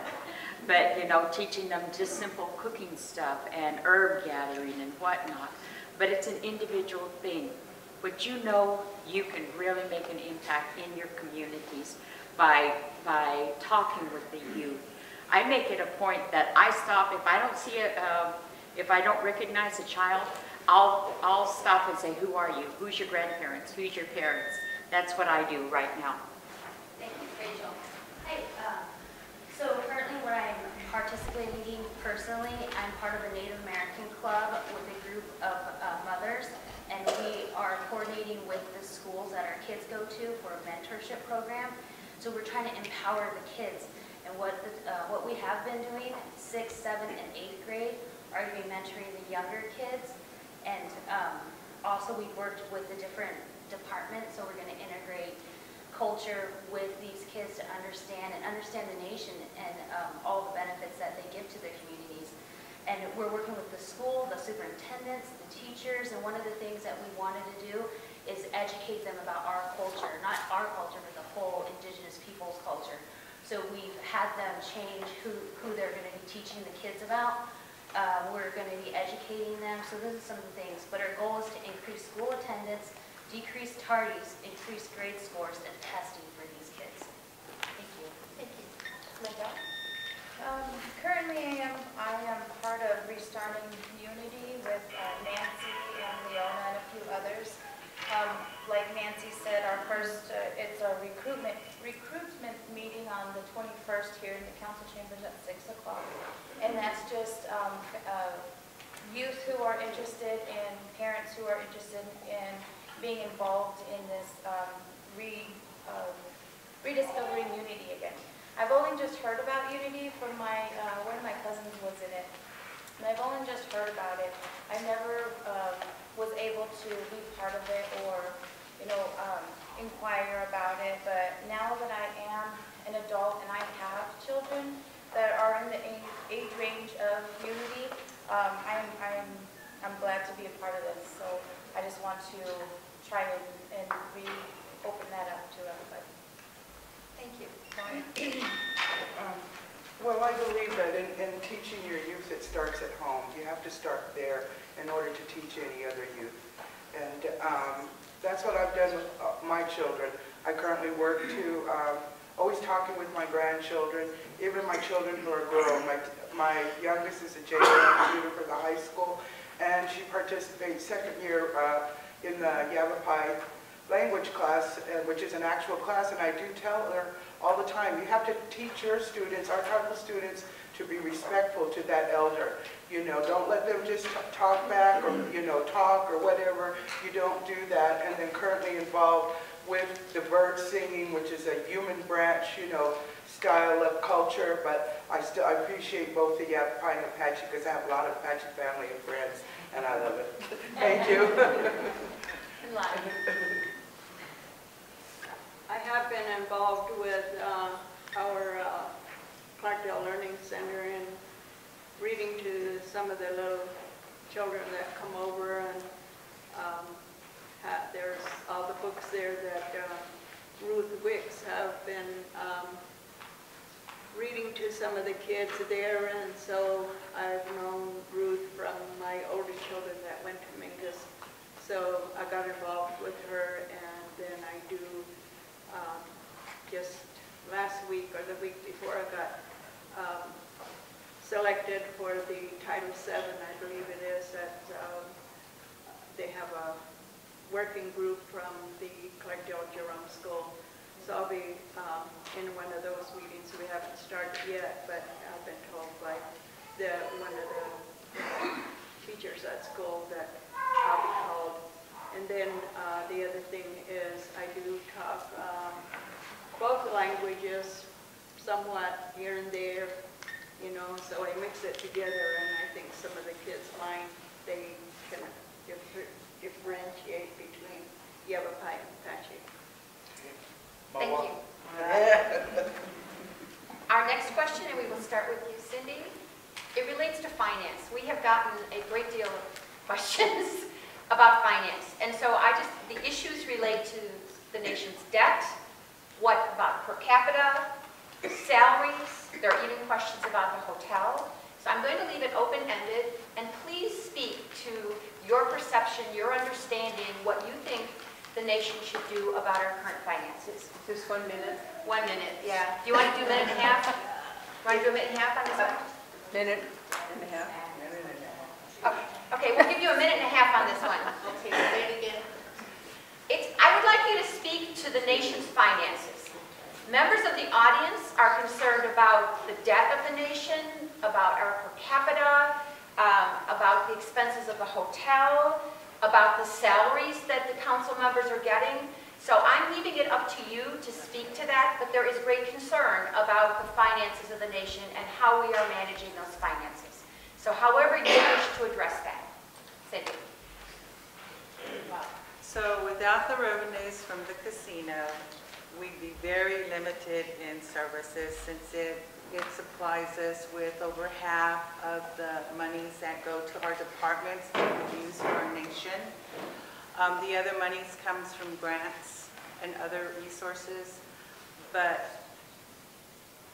But, you know, teaching them just simple cooking stuff and herb gathering and whatnot. But it's an individual thing. But you know you can really make an impact in your communities by talking with the youth. I make it a point that I stop, if I don't see if I don't recognize a child, I'll stop and say, who are you? Who's your grandparents? Who's your parents? That's what I do right now. Thank you, Rachel. Hi, so currently what I'm participating in personally, I'm part of a Native American club with a group of mothers, and we are coordinating with the schools that our kids go to for a mentorship program. So we're trying to empower the kids. And what we have been doing, 6th, 7th, and 8th grade, are to be mentoring the younger kids. And also we've worked with the different departments, so we're going to integrate culture with these kids to understand the nation and all the benefits that they give to their communities. And we're working with the school, the superintendents, the teachers, and one of the things that we wanted to do is educate them about our culture, not our culture, but the whole indigenous people's culture. So we've had them change who they're going to be teaching the kids about. We're going to be educating them. So this is some of the things. But our goal is to increase school attendance, decrease tardies, increase grade scores, and testing for these kids. Thank you. Thank you. Linda? Currently, I am part of Restarting Unity with Nancy and Leona and a few others. Like Nancy said, our first, it's a recruitment meeting on the 21st here in the council chambers at 6 o'clock. And that's just youth who are interested and parents who are interested in being involved in this rediscovering Unity again. I've only just heard about Unity from one of my cousins was in it. And I've only just heard about it. I never was able to be part of it or, you know, inquire about it. But now that I am an adult and I have children that are in the age range of Unity, I'm glad to be a part of this. So I just want to try and reopen that up to everybody. Thank you. Well, I believe that in teaching your youth, it starts at home. You have to start there in order to teach any other youth. And that's what I've done with my children. I currently work to always talking with my grandchildren, even my children who are grown. My youngest is a JV tutor for the high school, and she participates second year in the Yavapai language class, which is an actual class, and I do tell her all the time, you have to teach your students, our tribal students, to be respectful to that elder. You know, don't let them just talk back or, you know, talk or whatever. You don't do that. And then currently involved with the bird singing, which is a human branch, you know, style of culture, but I appreciate both the Yavapai and Apache because I have a lot of Apache family and friends, and I love it. Thank you. I have been involved with our Clarkdale Learning Center in reading to some of the little children that come over, and there's all the books there that Ruth Wicks have been reading to some of the kids there, and so I've known Ruth from my older children that went to Mingus. So I got involved with her, and then I do just last week or the week before I got selected for the Title VII, I believe it is, that they have a working group from the Clarkdale Jerome School. So I'll be in one of those meetings. We haven't started yet, but I've been told by one of the teachers at school that I'll be called. And then the other thing is I do talk both languages somewhat here and there, you know, so I mix it together, and I think some of the kids find they can differentiate between Yavapai and Apache. Thank you. Our next question, and we will start with you, Cindy. It relates to finance. We have gotten a great deal of questions about finance. And so the issues relate to the nation's debt, what about per capita, salaries. There are even questions about the hotel. So I'm going to leave it open-ended, and please speak to your perception, your understanding, what you think the nation should do about our current finances. Just 1 minute? 1 minute, yeah. Do you want to do a minute and a half? Want to do a minute and a half on this one? Minute and a half. Okay, we'll give you a minute and a half on this one. Okay, say it again. I would like you to speak to the nation's finances. Members of the audience are concerned about the debt of the nation, about our per capita, about the expenses of the hotel, about the salaries that the council members are getting. So I'm leaving it up to you to speak to that, but there is great concern about the finances of the nation and how we are managing those finances. So however you wish to address that. Cindy. So without the revenues from the casino, we'd be very limited in services since it supplies us with over half of the monies that go to our departments that we use for our nation. The other monies comes from grants and other resources, but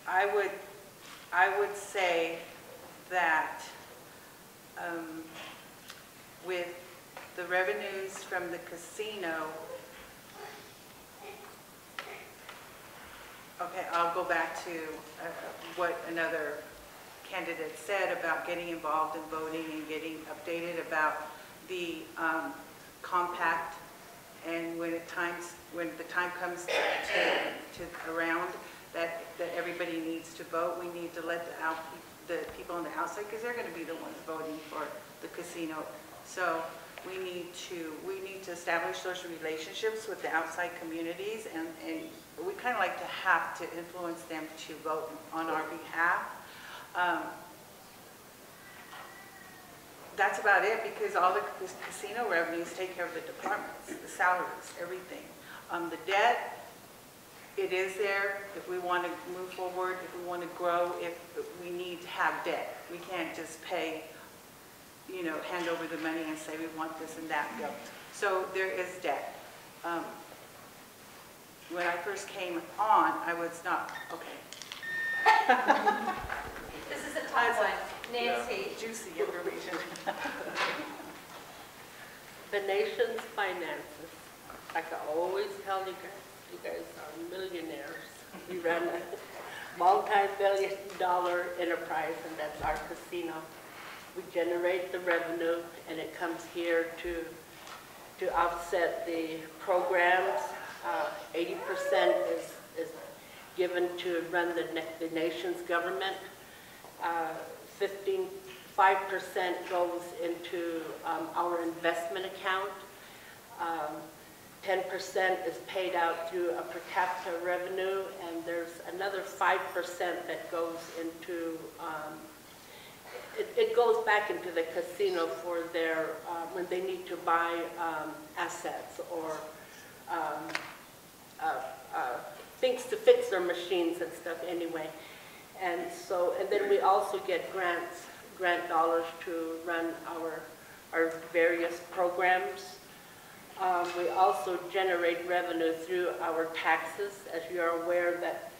I would say that with the revenues from the casino, okay, I'll go back to what another candidate said about getting involved in voting and getting updated about the compact, and when the time comes to around that everybody needs to vote, we need to let the people on the outside, because they're going to be the ones voting for the casino. So we need to establish those relationships with the outside communities, and we kind of like to have to influence them to vote on our behalf. That's about it, because all the casino revenues take care of the departments, the salaries, everything. The debt, it is there. If we want to move forward, if we want to grow, if we need to have debt. We can't just pay, you know, hand over the money and say we want this and that built. So there is debt. when I first came on, I was not, okay. This is a tough one. Nancy. Juicy information. The nation's finances, like I always tell you guys are millionaires. We run a multi-billion-dollar enterprise, and that's our casino. We generate the revenue, and it comes here to offset the programs. 80% is given to run the nation's government. 5% goes into our investment account. 10% is paid out through a per capita revenue, and there's another 5% that goes into, it goes back into the casino for their, when they need to buy assets or things to fix their machines and stuff anyway. And so, and then we also get grant dollars to run our various programs. We also generate revenue through our taxes. As you are aware that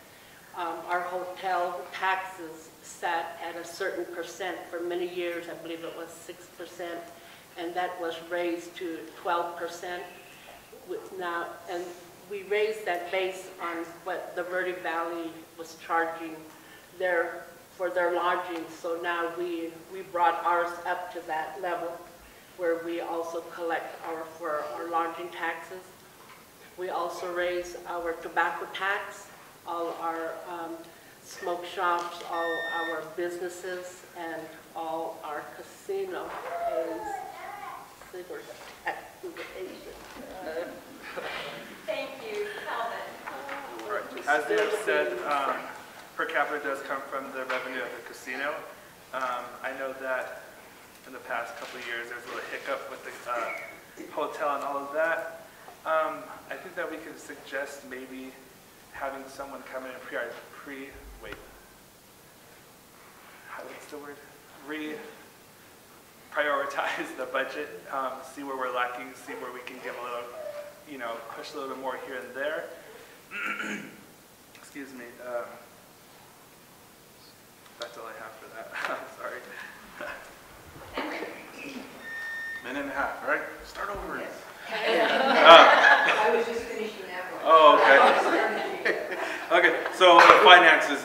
our hotel taxes sat at a certain percent for many years. I believe it was 6%, and that was raised to 12% now. And we raised that based on what the Verde Valley was charging for their lodging. So now we brought ours up to that level where we also collect for our lodging taxes. We also raise our tobacco tax, all our smoke shops, all our businesses, and all our casino pays cigarette tax. Thank you. Calvin. All right. As they have said, per capita does come from the revenue of the casino. I know that in the past couple of years there's a little hiccup with the hotel and all of that. I think that we could suggest maybe having someone come in and prioritize the budget, see where we're lacking, see where we can give a little, push a little bit more here and there. Excuse me. That's all I have for that. I'm sorry. Minute and a half, right? Start over. Yes. I was just finishing that one. Oh, okay. Okay, so the finances,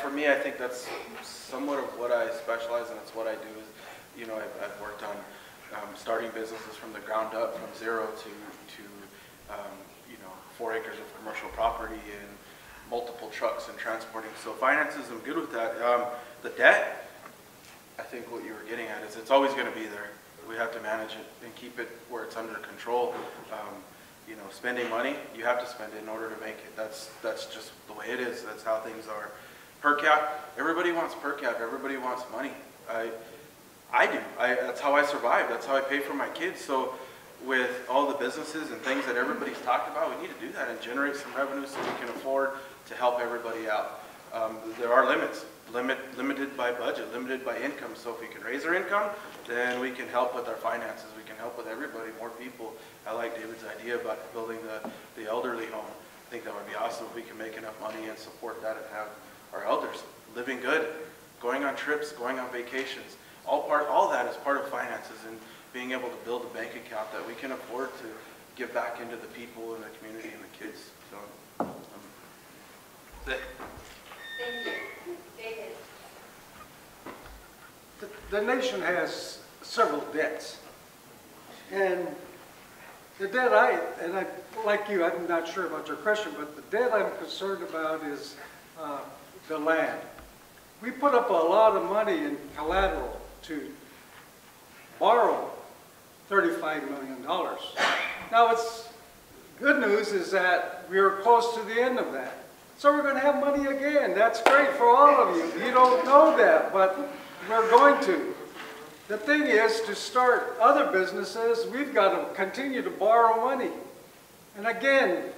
for me, I think that's somewhat of what I specialize in. It's what I do. Is, I've worked on starting businesses from the ground up, from zero to 4 acres of commercial property and multiple trucks and transporting. So finances, I'm good with that. The debt, I think what you were getting at is it's always going to be there. We have to manage it and keep it where it's under control. Spending money, you have to spend it in order to make it. That's just the way it is. That's how things are. Per cap, everybody wants per cap. Everybody wants money. I do. That's how I survive. That's how I pay for my kids. So with all the businesses and things that everybody's talked about, we need to do that and generate some revenue so we can afford to help everybody out. There are limits, limited by budget, limited by income. So if we can raise our income, then we can help with our finances. We can help with everybody, more people. I like David's idea about building the elderly home. I think that would be awesome if we can make enough money and support that and have our elders living good, going on trips, going on vacations. All that is part of finances and being able to build a bank account that we can afford to give back into the people and the community and the kids. So, Thank you. David. The nation has several debts. And the debt like you, I'm not sure about your question, but the debt I'm concerned about is the land. We put up a lot of money in collateral to borrow $35 million. Now, it's good news is that we're close to the end of that. So we're going to have money again. That's great for all of you. You don't know that, but we're going to. The thing is, to start other businesses, we've got to continue to borrow money. And again,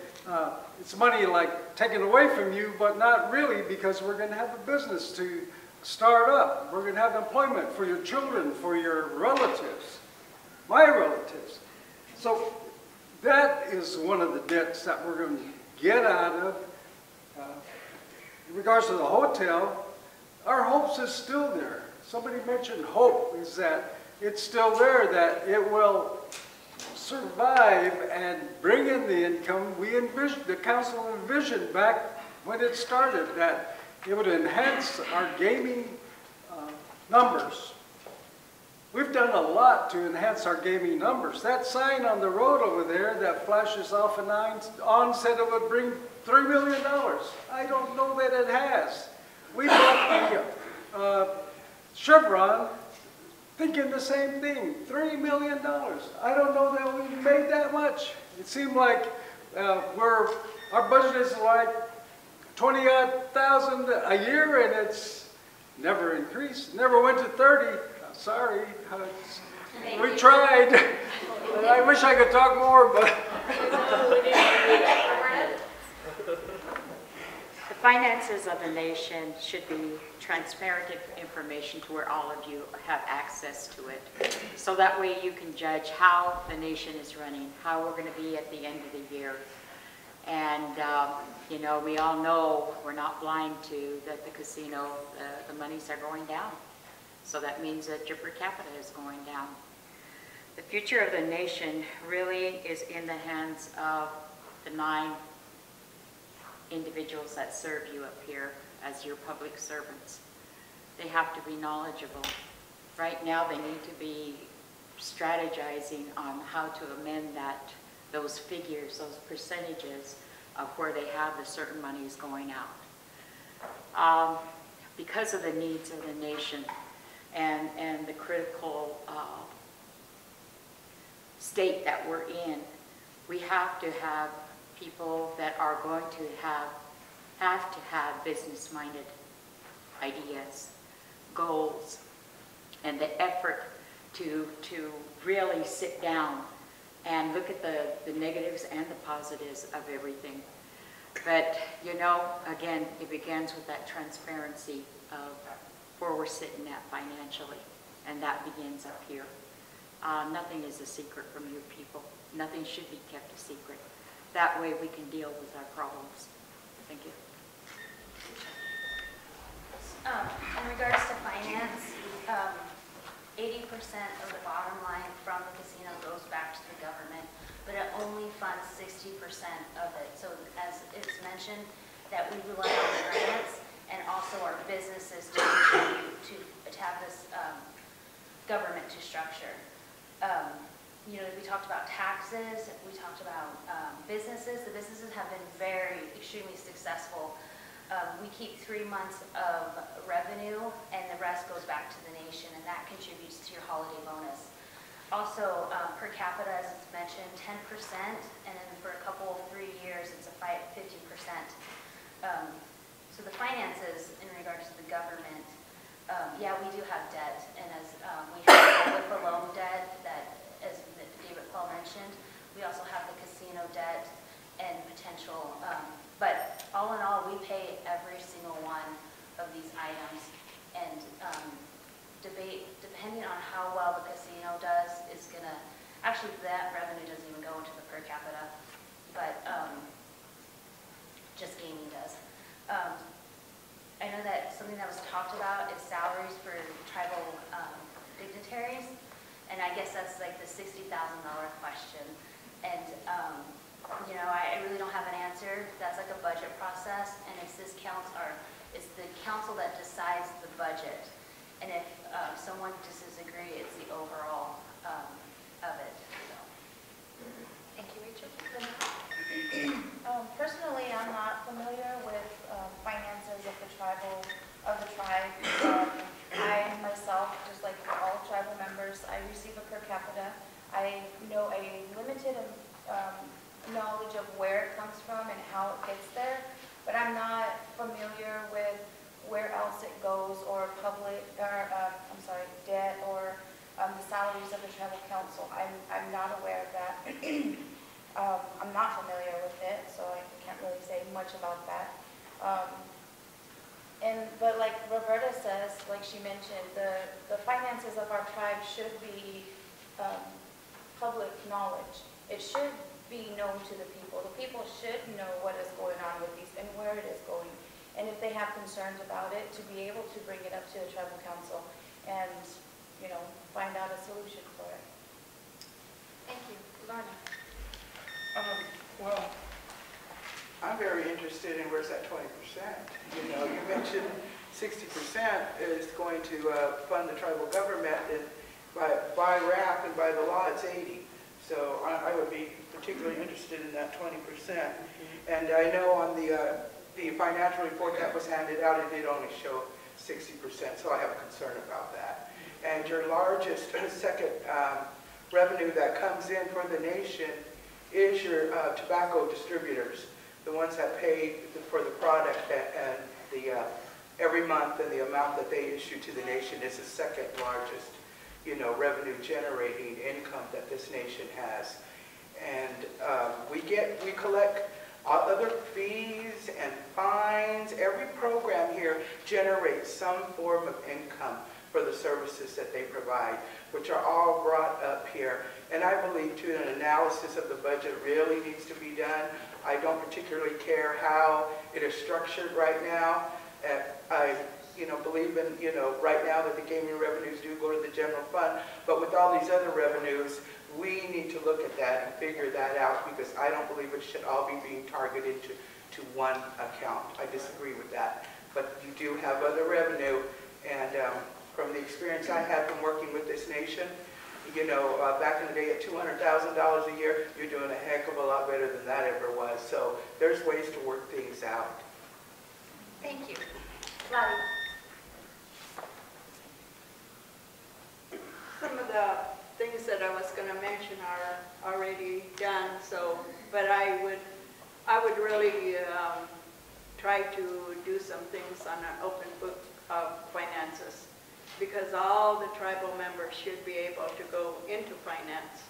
it's money like taken away from you, but not really, because we're going to have a business to start up. We're going to have employment for your children, for your relatives, my relatives. So that is one of the debts that we're going to get out of. In regards to the hotel, our hopes is still there. Somebody mentioned hope, is that it's still there, that it will survive and bring in the income. We envisioned, the council envisioned back when it started, that it would enhance our gaming numbers. We've done a lot to enhance our gaming numbers. That sign on the road over there that flashes off and on said it would bring $3 million. I don't know that it has. We bought the Chevron thinking the same thing, $3 million. I don't know that we've made that much. It seemed like our budget is like 20,000 a year, and it's never increased, never went to 30. Sorry, we tried. I wish I could talk more, but. The finances of the nation should be transparent information to where all of you have access to it. So that way you can judge how the nation is running, how we're going to be at the end of the year. And, you know, we all know, we're not blind to that the casino, the monies are going down. So that means that your per capita is going down. The future of the nation really is in the hands of the 9 individuals that serve you up here as your public servants. They have to be knowledgeable. Right now they need to be strategizing on how to amend those figures, those percentages of where they have the certain monies going out. Because of the needs of the nation, and the critical state that we're in, we have to have people that are going to have business-minded ideas, goals, and the effort to really sit down and look at the negatives and the positives of everything. But, you know, again, it begins with that transparency of where we're sitting at financially, and that begins up here. Nothing is a secret from you people. Nothing should be kept a secret. That way we can deal with our problems. Thank you. In regards to finance, 80% of the bottom line from the casino goes back to the government, but it only funds 60% of it. So as it's mentioned, that we rely on grants and also our businesses to contribute to have this government to structure. You know, we talked about taxes, we talked about businesses. The businesses have been extremely successful. We keep 3 months of revenue and the rest goes back to the nation, and that contributes to your holiday bonus. Also, per capita, as it's mentioned, 10%, and then for a couple of 3 years, it's a 50%. So the finances in regards to the government, yeah, we do have debt, and as we have the loan debt that, as David Paul mentioned, we also have the casino debt and potential, but all in all, we pay every single one of these items, and depending on how well the casino does, is gonna, actually that revenue doesn't even go into the per capita, but just gaming does. I know that something that was talked about is salaries for tribal dignitaries, and I guess that's like the $60,000 question. And you know, I really don't have an answer. That's like a budget process, and it's the council that decides the budget. And if someone disagrees, it's the overall of it. So. Thank you, Rachel. Personally, I'm not familiar with finances of the tribe. I myself, just like all tribal members, I receive a per capita. I know a limited knowledge of where it comes from and how it gets there, but I'm not familiar with where else it goes, or debt, or the salaries of the tribal council. I'm not aware of that. I'm not familiar with it, so I can't really say much about that. But like Roberta says, like she mentioned, the finances of our tribe should be public knowledge. It should be known to the people. The people should know what is going on with these and where it is going. And if they have concerns about it, to be able to bring it up to the tribal council and, you know, find out a solution for it. Thank you. Lorna? Well, I'm very interested in where's that 20%? You know, you mentioned 60% is going to fund the tribal government, and by RAP and by the law, it's 80. So I would be particularly interested in that 20%. And I know on the financial report that was handed out, it did only show 60%, so I have a concern about that. And your largest second revenue that comes in for the nation is your tobacco distributors, the ones that pay for the product and the every month, and the amount that they issue to the nation is the second largest, you know, revenue generating income that this nation has. And we collect other fees and fines. Every program here generates some form of income for the services that they provide, which are all brought up here. And I believe, too, an analysis of the budget really needs to be done. I don't particularly care how it is structured right now. I believe in, right now that the gaming revenues do go to the general fund, but with all these other revenues, we need to look at that and figure that out, because I don't believe it should all be being targeted to one account. I disagree with that. But you do have other revenue, and from the experience I had from working with this nation, back in the day at $200,000 a year, you're doing a heck of a lot better than that ever was. So there's ways to work things out. Thank you. Lottie? Some of the things that I was going to mention are already done, but I would really try to do some things on an open book of finances, because all the tribal members should be able to go into finance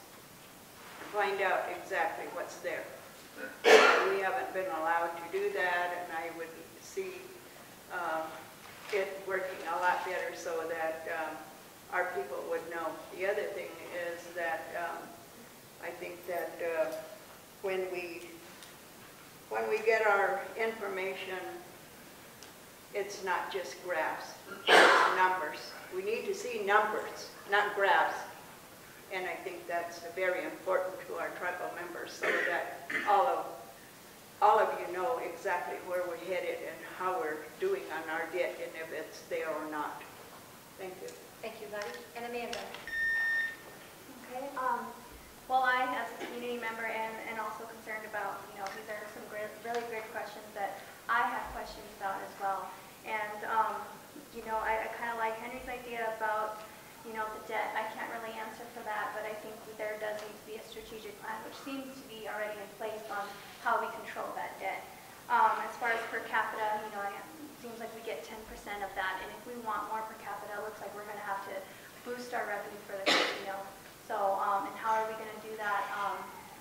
and find out exactly what's there. We haven't been allowed to do that, and I would see it working a lot better so that our people would know. The other thing is that I think that when we get our information, it's not just graphs, it's numbers. We need to see numbers, not graphs. And I think that's very important to our tribal members, so that all of you know exactly where we're headed and how we're doing on our debt, and if it's there or not. Thank you. Thank you, Lottie. And Amanda? Okay. Well, I, as a community member, and also concerned about, these are some really great questions that I have questions about as well. And, I kind of like Henry's idea about, the debt. I can't really answer for that, but I think there does need to be a strategic plan, which seems to be already in place on how we control that debt. As far as per capita, it seems like we get 10% of that, and if we want more per capita, it looks like we're going to have to boost our revenue for the casino. So, and how are we going to do that?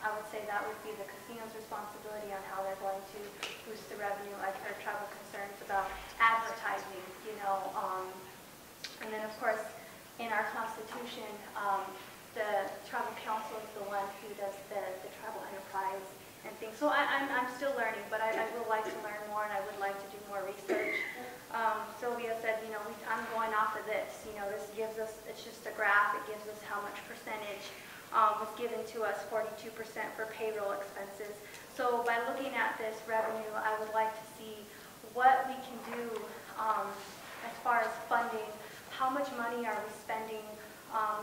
I would say that would be the casino's responsibility on how they're going to boost the revenue. I've heard tribal concerns about advertising, and then of course, in our constitution, the tribal council is the one who does the tribal enterprise and things. So I'm still learning, but I would like to learn more, and I would like to do more research. Sylvia said, I'm going off of this. This gives us, it's just a graph. It gives us how much percentage was given to us, 42% for payroll expenses. So by looking at this revenue, I would like to see what we can do as far as funding. How much money are we spending?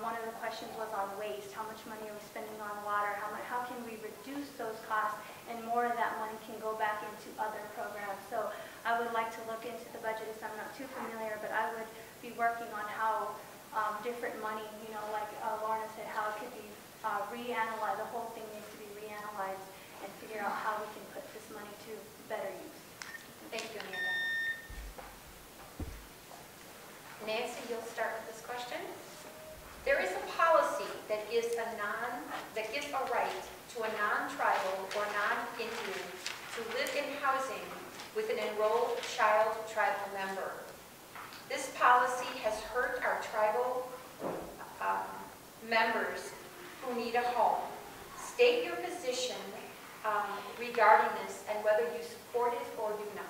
One of the questions was on waste. How much money are we spending on water? How can we reduce those costs, and more of that money can go back into other programs? So I would like to look into the budget, as I'm not too familiar, but I would be working on how different money, like Lorna said, how it could be reanalyzed. The whole thing needs to be reanalyzed and figure out how we can put this money to better use. Thank you, Amanda. Nancy, you'll start with this question. There is a policy that gives a right to a non-tribal or non-Indian to live in housing with an enrolled child tribal member. This policy has hurt our tribal members who need a home. State your position regarding this and whether you support it or do not.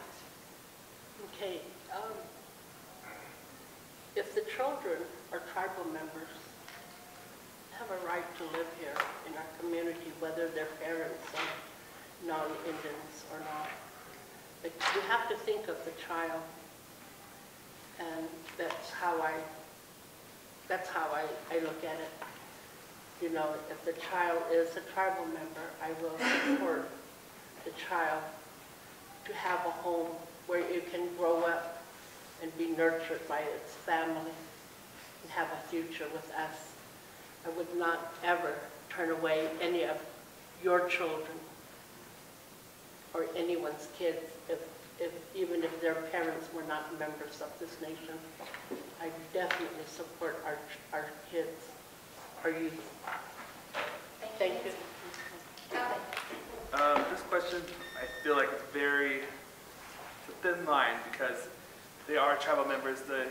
Okay. If the children are tribal members, have a right to live here in our community, whether their parents are non-Indians or not. But you have to think of the child, and that's how I look at it. You know, if the child is a tribal member, I will support the child to have a home where it can grow up and be nurtured by its family and have a future with us. I would not ever turn away any of your children or anyone's kids, even if their parents were not members of this nation. I definitely support our kids, our youth. Thank you. This question, I feel like it's it's a thin line because they are tribal members, the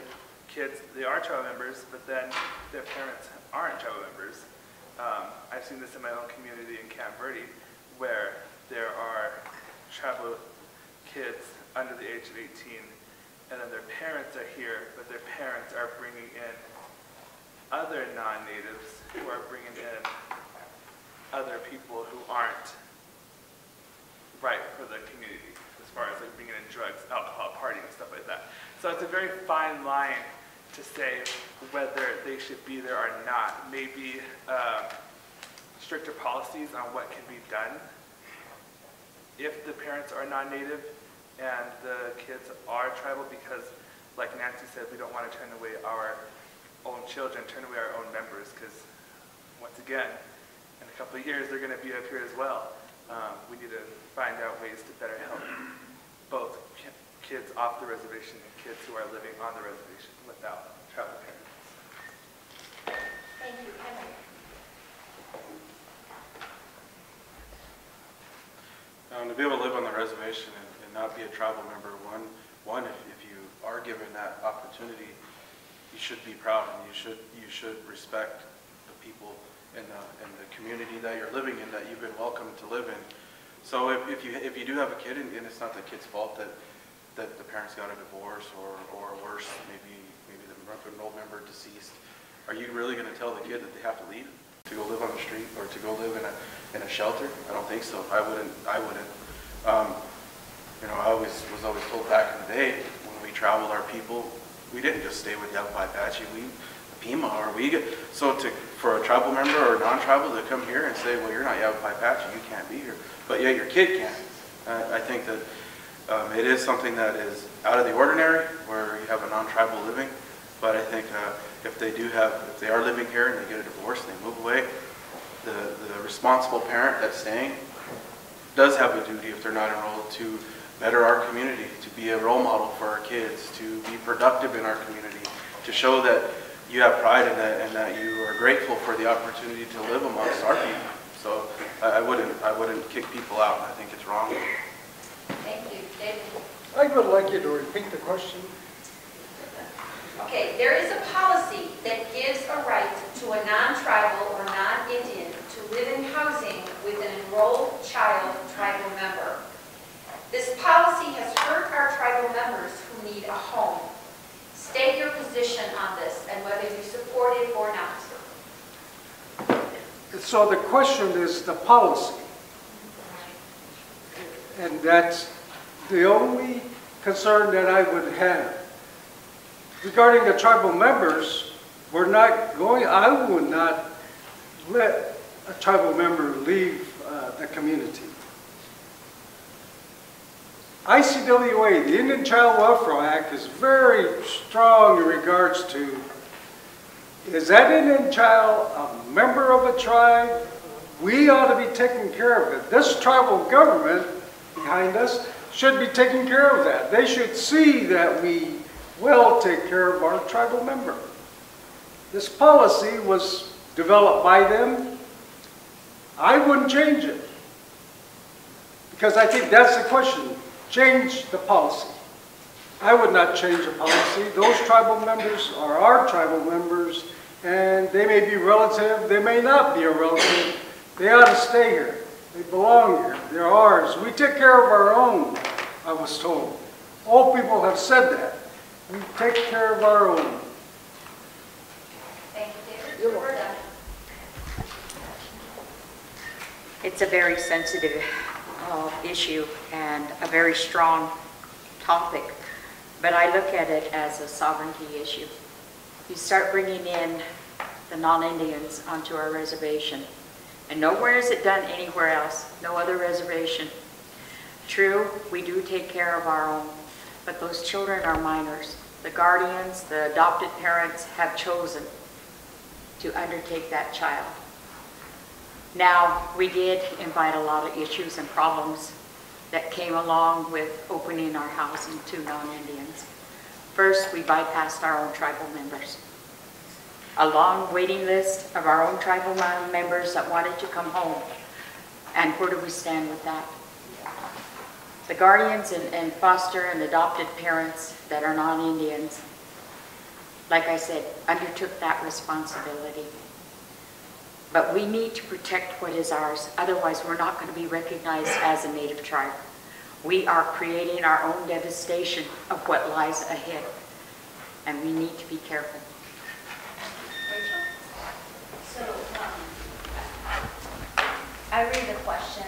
kids, they are tribal members, but then their parents aren't tribal members. I've seen this in my own community in Camp Verde, where there are tribal kids under the age of 18, and then their parents are here, but their parents are bringing in other non-natives who are bringing in other people who aren't right for the community, as far as like bringing in drugs, alcohol, partying, and stuff like that. So it's a very fine line to say whether they should be there or not. Maybe stricter policies on what can be done if the parents are non-native and the kids are tribal, because like Nancy said, we don't want to turn away our own children, turn away our own members, because once again, in a couple of years, they're going to be up here as well. We need to find out ways to better help both kids off the reservation and kids who are living on the reservation without tribal parents. Thank you, Henry. To be able to live on the reservation and not be a tribal member, one, if you are given that opportunity, you should be proud and you should respect the people in the community that you're living in, that you've been welcomed to live in. So if you do have a kid, and it's not the kid's fault that the parents got a divorce or worse, maybe an old member deceased, are you really going to tell the kid that they have to leave to go live on the street or to go live in a shelter? I don't think so. I wouldn't. I was always told back in the day when we traveled, our people, we didn't just stay with Yavapai Apache. Pima, for a tribal member or non-tribal to come here and say, well, you're not Yavapai Apache, you can't be here, but yet your kid can. I think that it is something that is out of the ordinary where you have a non-tribal living, but I think if they are living here and they get a divorce and they move away, the responsible parent that's staying does have a duty, if they're not enrolled, to better our community, to be a role model for our kids, to be productive in our community, to show that you have pride in that and that you are grateful for the opportunity to live amongst our people. So I wouldn't kick people out. I think it's wrong. Thank you. David? I would like you to repeat the question. Okay, there is a policy that gives a right to a non-tribal or non-Indian to live in housing with an enrolled child tribal member. This policy has hurt our tribal members who need a home. State your position on this and whether you support it or not. So the question is the policy. And that's the only concern that I would have. Regarding the tribal members, I would not let a tribal member leave the community. ICWA, the Indian Child Welfare Act, is very strong in regards to, is that Indian child a member of a tribe? We ought to be taking care of it. This tribal government behind us should be taking care of that. They should see that we will take care of our tribal member. This policy was developed by them. I wouldn't change it, because I think that's the question. Change the policy. I would not change the policy. Those tribal members are our tribal members, and they may be relative, they may not be a relative, They ought to stay here. They belong here. They're ours. We take care of our own, I was told. All people have said that. We take care of our own. Thank you, David. Roberta. It's a very sensitive issue and a very strong topic, but I look at it as a sovereignty issue. You start bringing in the non-Indians onto our reservation, and nowhere is it done anywhere else, no other reservation. True, we do take care of our own, but those children are minors. The guardians, the adopted parents have chosen to undertake that child. Now, we did invite a lot of issues and problems that came along with opening our housing to non-Indians. First, we bypassed our own tribal members. A long waiting list of our own tribal members that wanted to come home. And where do we stand with that? The guardians and foster and adopted parents that are non-Indians, like I said, undertook that responsibility. But we need to protect what is ours, otherwise we're not going to be recognized as a native tribe. We are creating our own devastation of what lies ahead, and we need to be careful. So, I read the question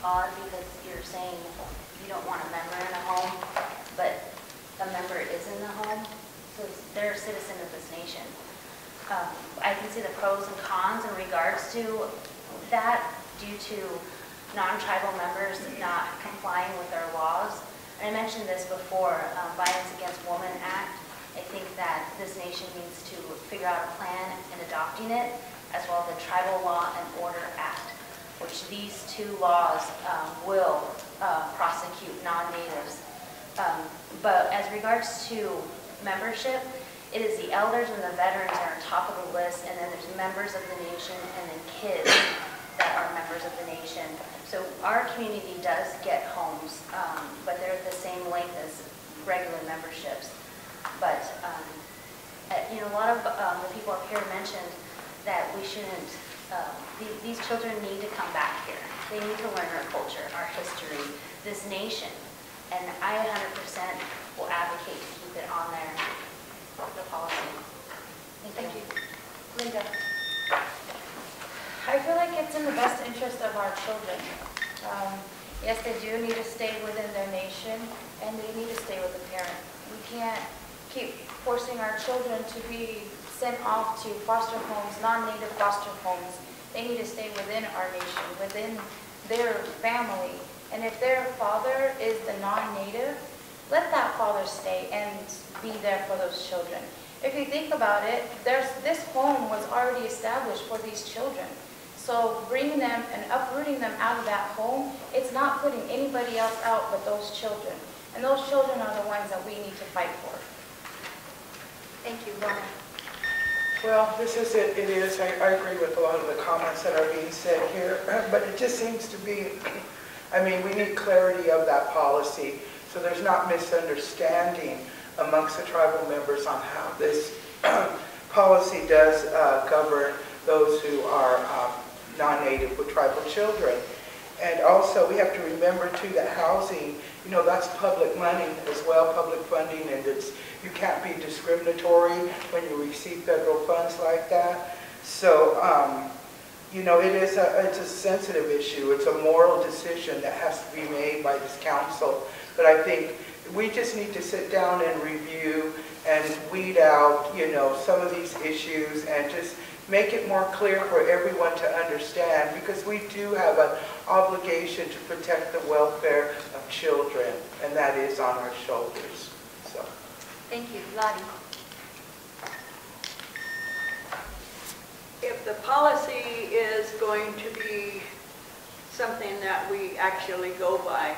odd because you're saying you don't want a member in a home, but a member is in the home, so they're a citizen of this nation. I can see the pros and cons in regards to that due to non-tribal members not complying with our laws. And I mentioned this before, Violence Against Women Act. I think that this nation needs to figure out a plan in adopting it, as well as the Tribal Law and Order Act, which these two laws will prosecute non-natives. But as regards to membership, it is the elders and the veterans are on top of the list, and then there's members of the nation and then kids that are members of the nation. So our community does get homes, but they're at the same length as regular memberships. But a lot of the people up here mentioned that we shouldn't, these children need to come back here. They need to learn our culture, our history, this nation. And I 100% will advocate to keep it on there. The policy. Thank you. Linda. I feel like it's in the best interest of our children. Yes, they do need to stay within their nation, and they need to stay with the parent. We can't keep forcing our children to be sent off to foster homes, non-native foster homes. They need to stay within our nation, within their family. And if their father is the non-native, let that father stay and be there for those children. If you think about it, this home was already established for these children. So bringing them and uprooting them out of that home, it's not putting anybody else out but those children. And those children are the ones that we need to fight for. Thank you, Lorna. Well, this is it. It is. I agree with a lot of the comments that are being said here, but it just seems to be, I mean, we need clarity of that policy so there's not misunderstanding amongst the tribal members on how this policy does govern those who are non-native with tribal children. And also, we have to remember, too, that housing, you know, that's public money as well, public funding, and you can't be discriminatory when you receive federal funds like that. So, you know, it's a sensitive issue. It's a moral decision that has to be made by this council. But I think we just need to sit down and review and weed out, you know, some of these issues and just make it more clear for everyone to understand, because we do have an obligation to protect the welfare of children, and that is on our shoulders. So, thank you. Lottie. If the policy is going to be something that we actually go by,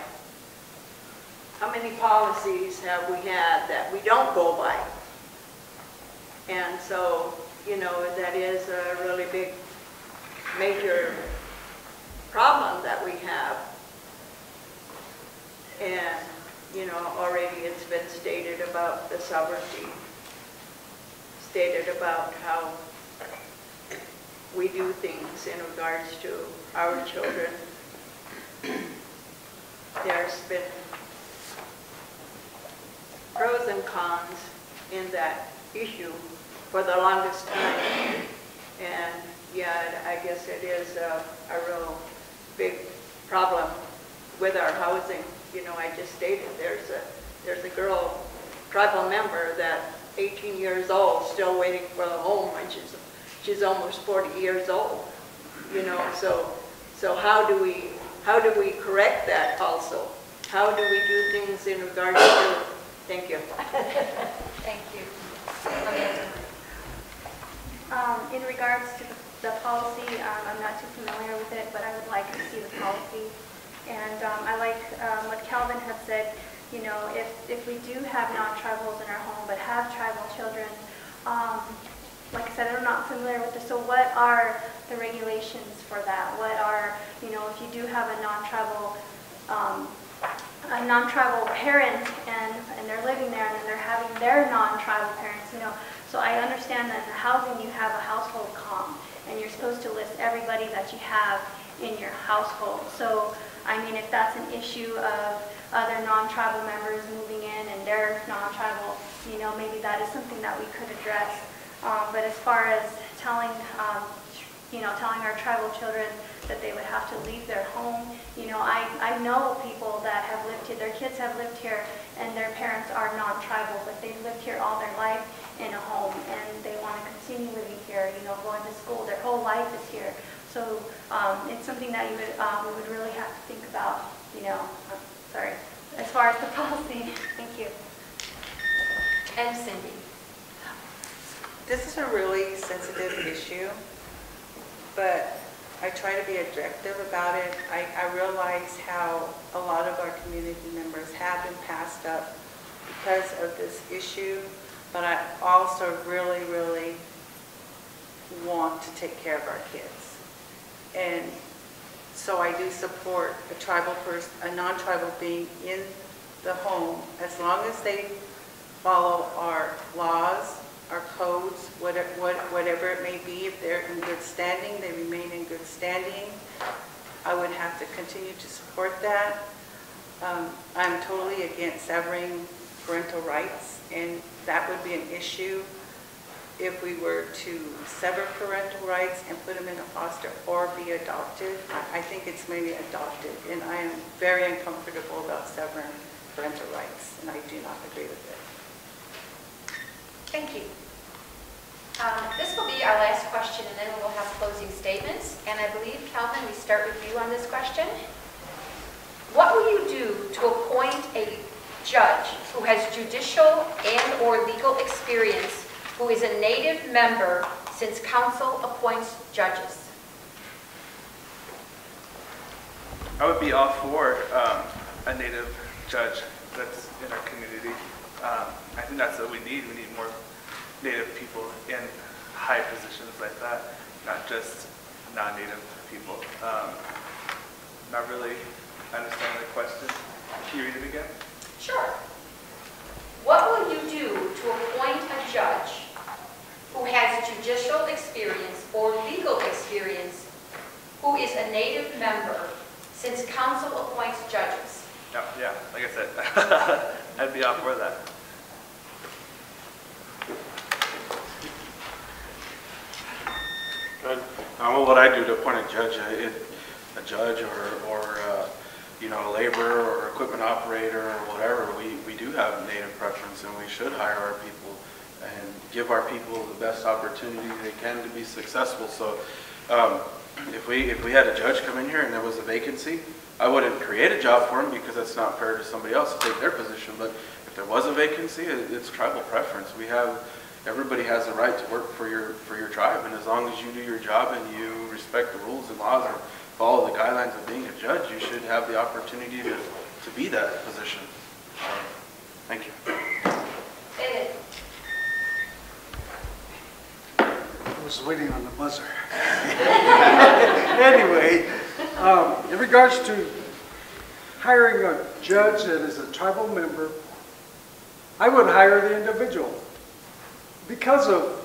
how many policies have we had that we don't go by? And so, you know, that is a really big, major problem that we have. And, you know, already it's been stated about the sovereignty, stated about how we do things in regards to our children. There's been pros and cons in that issue for the longest time. And yeah, I guess it is a real big problem with our housing. You know, I just stated there's a girl, tribal member, that 18 years old, still waiting for a home, and she's almost 40 years old. You know, so how do we correct that also? How do we do things in regards to? Thank you. Thank you. In regards to the policy, I'm not too familiar with it, but I would like to see the policy. And I like what Calvin had said, you know, if we do have non-tribals in our home but have tribal children, like I said, I'm not familiar with this, so what are the regulations for that? What are, you know, if you do have a non-tribal parent and they're living there and then they're having their non-tribal parents, you know, so I understand that in the housing you have a household comm and you're supposed to list everybody that you have in your household. So, I mean, if that's an issue of other non-tribal members moving in and they're non-tribal, you know, maybe that is something that we could address. But as far as telling, telling our tribal children that they would have to leave their home, you know, I know people that have lived here, their kids have lived here, and their parents are non-tribal, but they've lived here all their life in a home, and they want to continue living here, you know, going to school, their whole life is here. So it's something that we would really have to think about, you know, sorry, as far as the policy. Thank you. And Cindy. This is a really sensitive issue, but I try to be objective about it. I realize how a lot of our community members have been passed up because of this issue, but I also really, really want to take care of our kids. And so I do support a tribal person, a non-tribal being in the home, as long as they follow our laws, our codes, whatever it may be. If they're in good standing, they remain in good standing. I would have to continue to support that. I'm totally against severing parental rights, and that would be an issue if we were to sever parental rights and put them in a foster or be adopted. I think it's maybe adopted, and I am very uncomfortable about severing parental rights, and I do not agree with it. Thank you. This will be our last question, and then we'll have closing statements. And I believe, Calvin, we start with you on this question. What will you do to appoint a judge who has judicial and or legal experience, who is a Native member, since council appoints judges? I would be all for a Native judge that's in our community. I think that's what we need. We need more Native people in high positions like that, not just non-Native people. Not really understanding the question. Can you read it again? Sure. What will you do to appoint a judge who has judicial experience or legal experience, who is a Native member, since council appoints judges? Yeah, like I said, I'd be all for that. What would I do to appoint a judge? A judge or a laborer or equipment operator or whatever. We do have Native preference, and we should hire our people and give our people the best opportunity they can to be successful. So if we had a judge come in here and there was a vacancy, I wouldn't create a job for him, because that's not fair to somebody else to take their position. But if there was a vacancy, it's tribal preference. Everybody has the right to work for your tribe, and as long as you do your job and you respect the rules and laws and follow the guidelines of being a judge, you should have the opportunity to be that position. Thank you. I was waiting on the buzzer. Anyway, in regards to hiring a judge that is a tribal member, I would hire the individual because of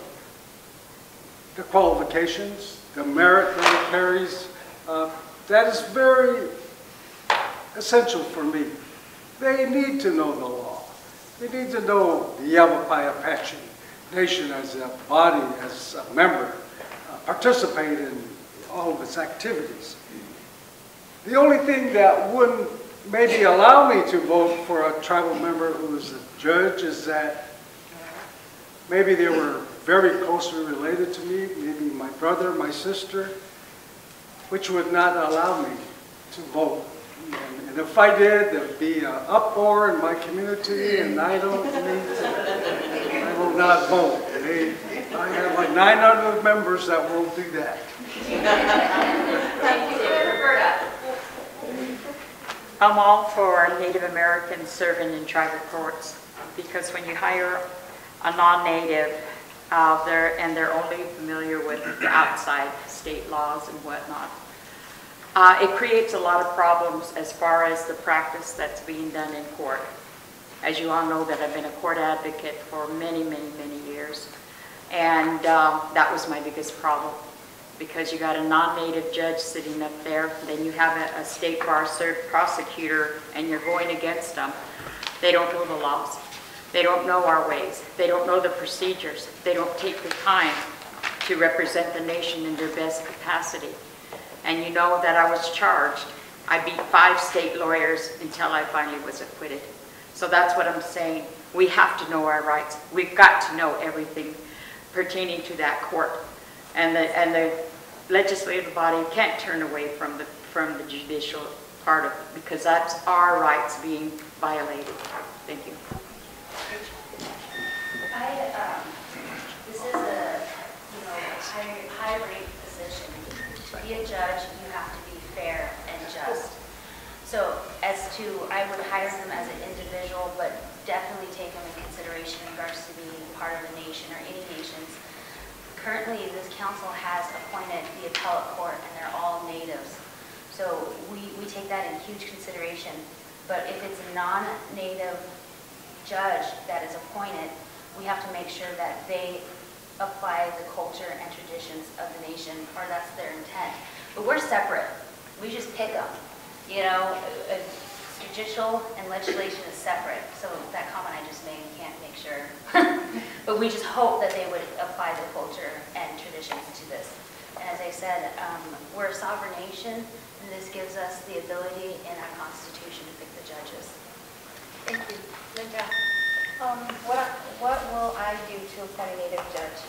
the qualifications, the merit that it carries, that is very essential for me. They need to know the law. They need to know the Yavapai Apache Nation as a body, as a member, participate in all of its activities. The only thing that wouldn't maybe allow me to vote for a tribal member who is a judge is that maybe they were very closely related to me, maybe my brother, my sister, which would not allow me to vote. And if I did, there'd be an uproar in my community, and I will not vote. I have like 900 members that won't do that. Thank you, Roberta. I'm all for Native Americans serving in tribal courts, because when you hire a non-native and they're only familiar with the outside state laws and whatnot, it creates a lot of problems as far as the practice that's being done in court. As you all know, that I've been a court advocate for many, many, many years, and that was my biggest problem. Because you got a non-native judge sitting up there, then you have a state bar served prosecutor, and you're going against them. They don't know the laws. They don't know our ways. They don't know the procedures. They don't take the time to represent the nation in their best capacity. And you know that I was charged. I beat 5 state lawyers until I finally was acquitted. So that's what I'm saying. We have to know our rights. We've got to know everything pertaining to that court. And the legislative body can't turn away from the judicial part of it, because that's our rights being violated. Thank you. This is a high rate position. To be a judge, you have to be fair and just. So I would hire them as an individual, but definitely take them in consideration in regards to being part of a nation or any nations. Currently, this council has appointed the appellate court, and they're all natives. So we take that in huge consideration. But if it's a non-native judge that is appointed, we have to make sure that they apply the culture and traditions of the nation, or that's their intent. But we're separate. We just pick them. You know, judicial and legislation is separate. So that comment I just made, you can't make sure. But we just hope that they would apply the culture and traditions to this. And as I said, we're a sovereign nation, and this gives us the ability in our Constitution to pick the judges. Thank you. Linda. What will I do to appoint a Native judge?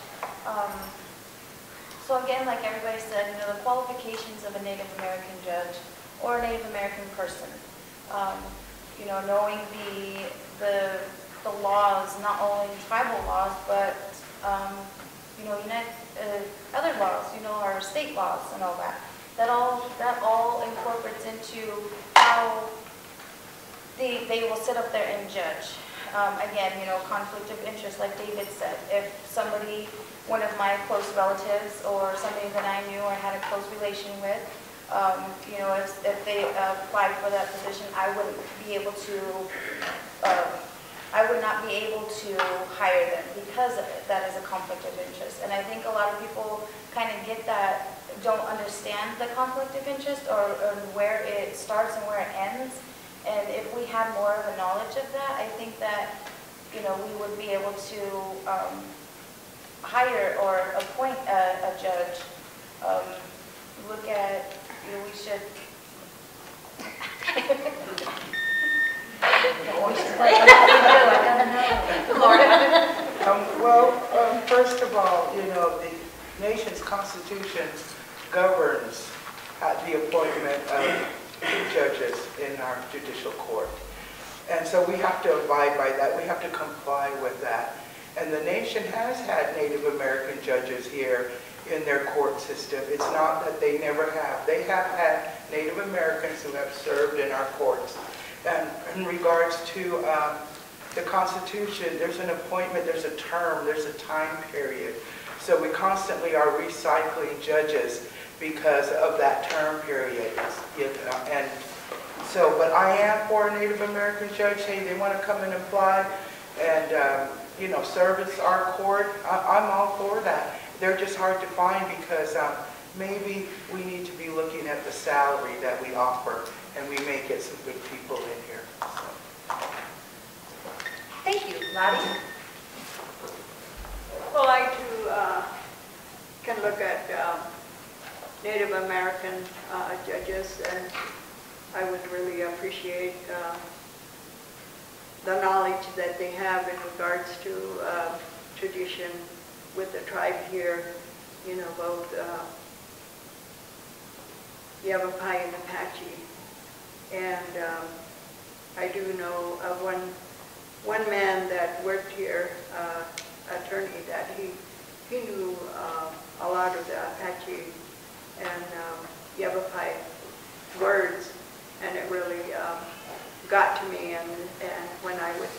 So again, like everybody said, the qualifications of a Native American judge or a Native American person. Knowing the laws, not only tribal laws, but other laws, our state laws and all that. That all incorporates into how they will sit up there and judge. Again, conflict of interest, like David said. If somebody, one of my close relatives or somebody that I knew or had a close relation with, if they applied for that position, I wouldn't be able to, I would not be able to hire them because that is a conflict of interest. And I think a lot of people kind of get that, don't understand the conflict of interest or where it starts and where it ends. And if we had more of a knowledge of that, I think that, we would be able to hire or appoint a judge. Look at, we should. First of all, the nation's constitution governs the appointment of judges in our judicial court. And so we have to abide by that. We have to comply with that. And the nation has had Native American judges here in their court system. It's not that they never have. They have had Native Americans who have served in our courts. And in regards to the Constitution, there's an appointment, there's a term, there's a time period. So we constantly are recycling judges because of that term period. And so, but I am for a Native American judge. Hey, they want to come and apply and, service our court. I'm all for that. They're just hard to find because maybe we need to be looking at the salary that we offer, and we may get some good people in here. So. Thank you. Lottie? Well, I too can look at Native American judges, and I would really appreciate the knowledge that they have in regards to tradition with the tribe here, you know, both Yavapai and Apache. And I do know of one man that worked here, attorney, that he knew a lot of the Apache and Yavapai words, and it really got to me, and when I would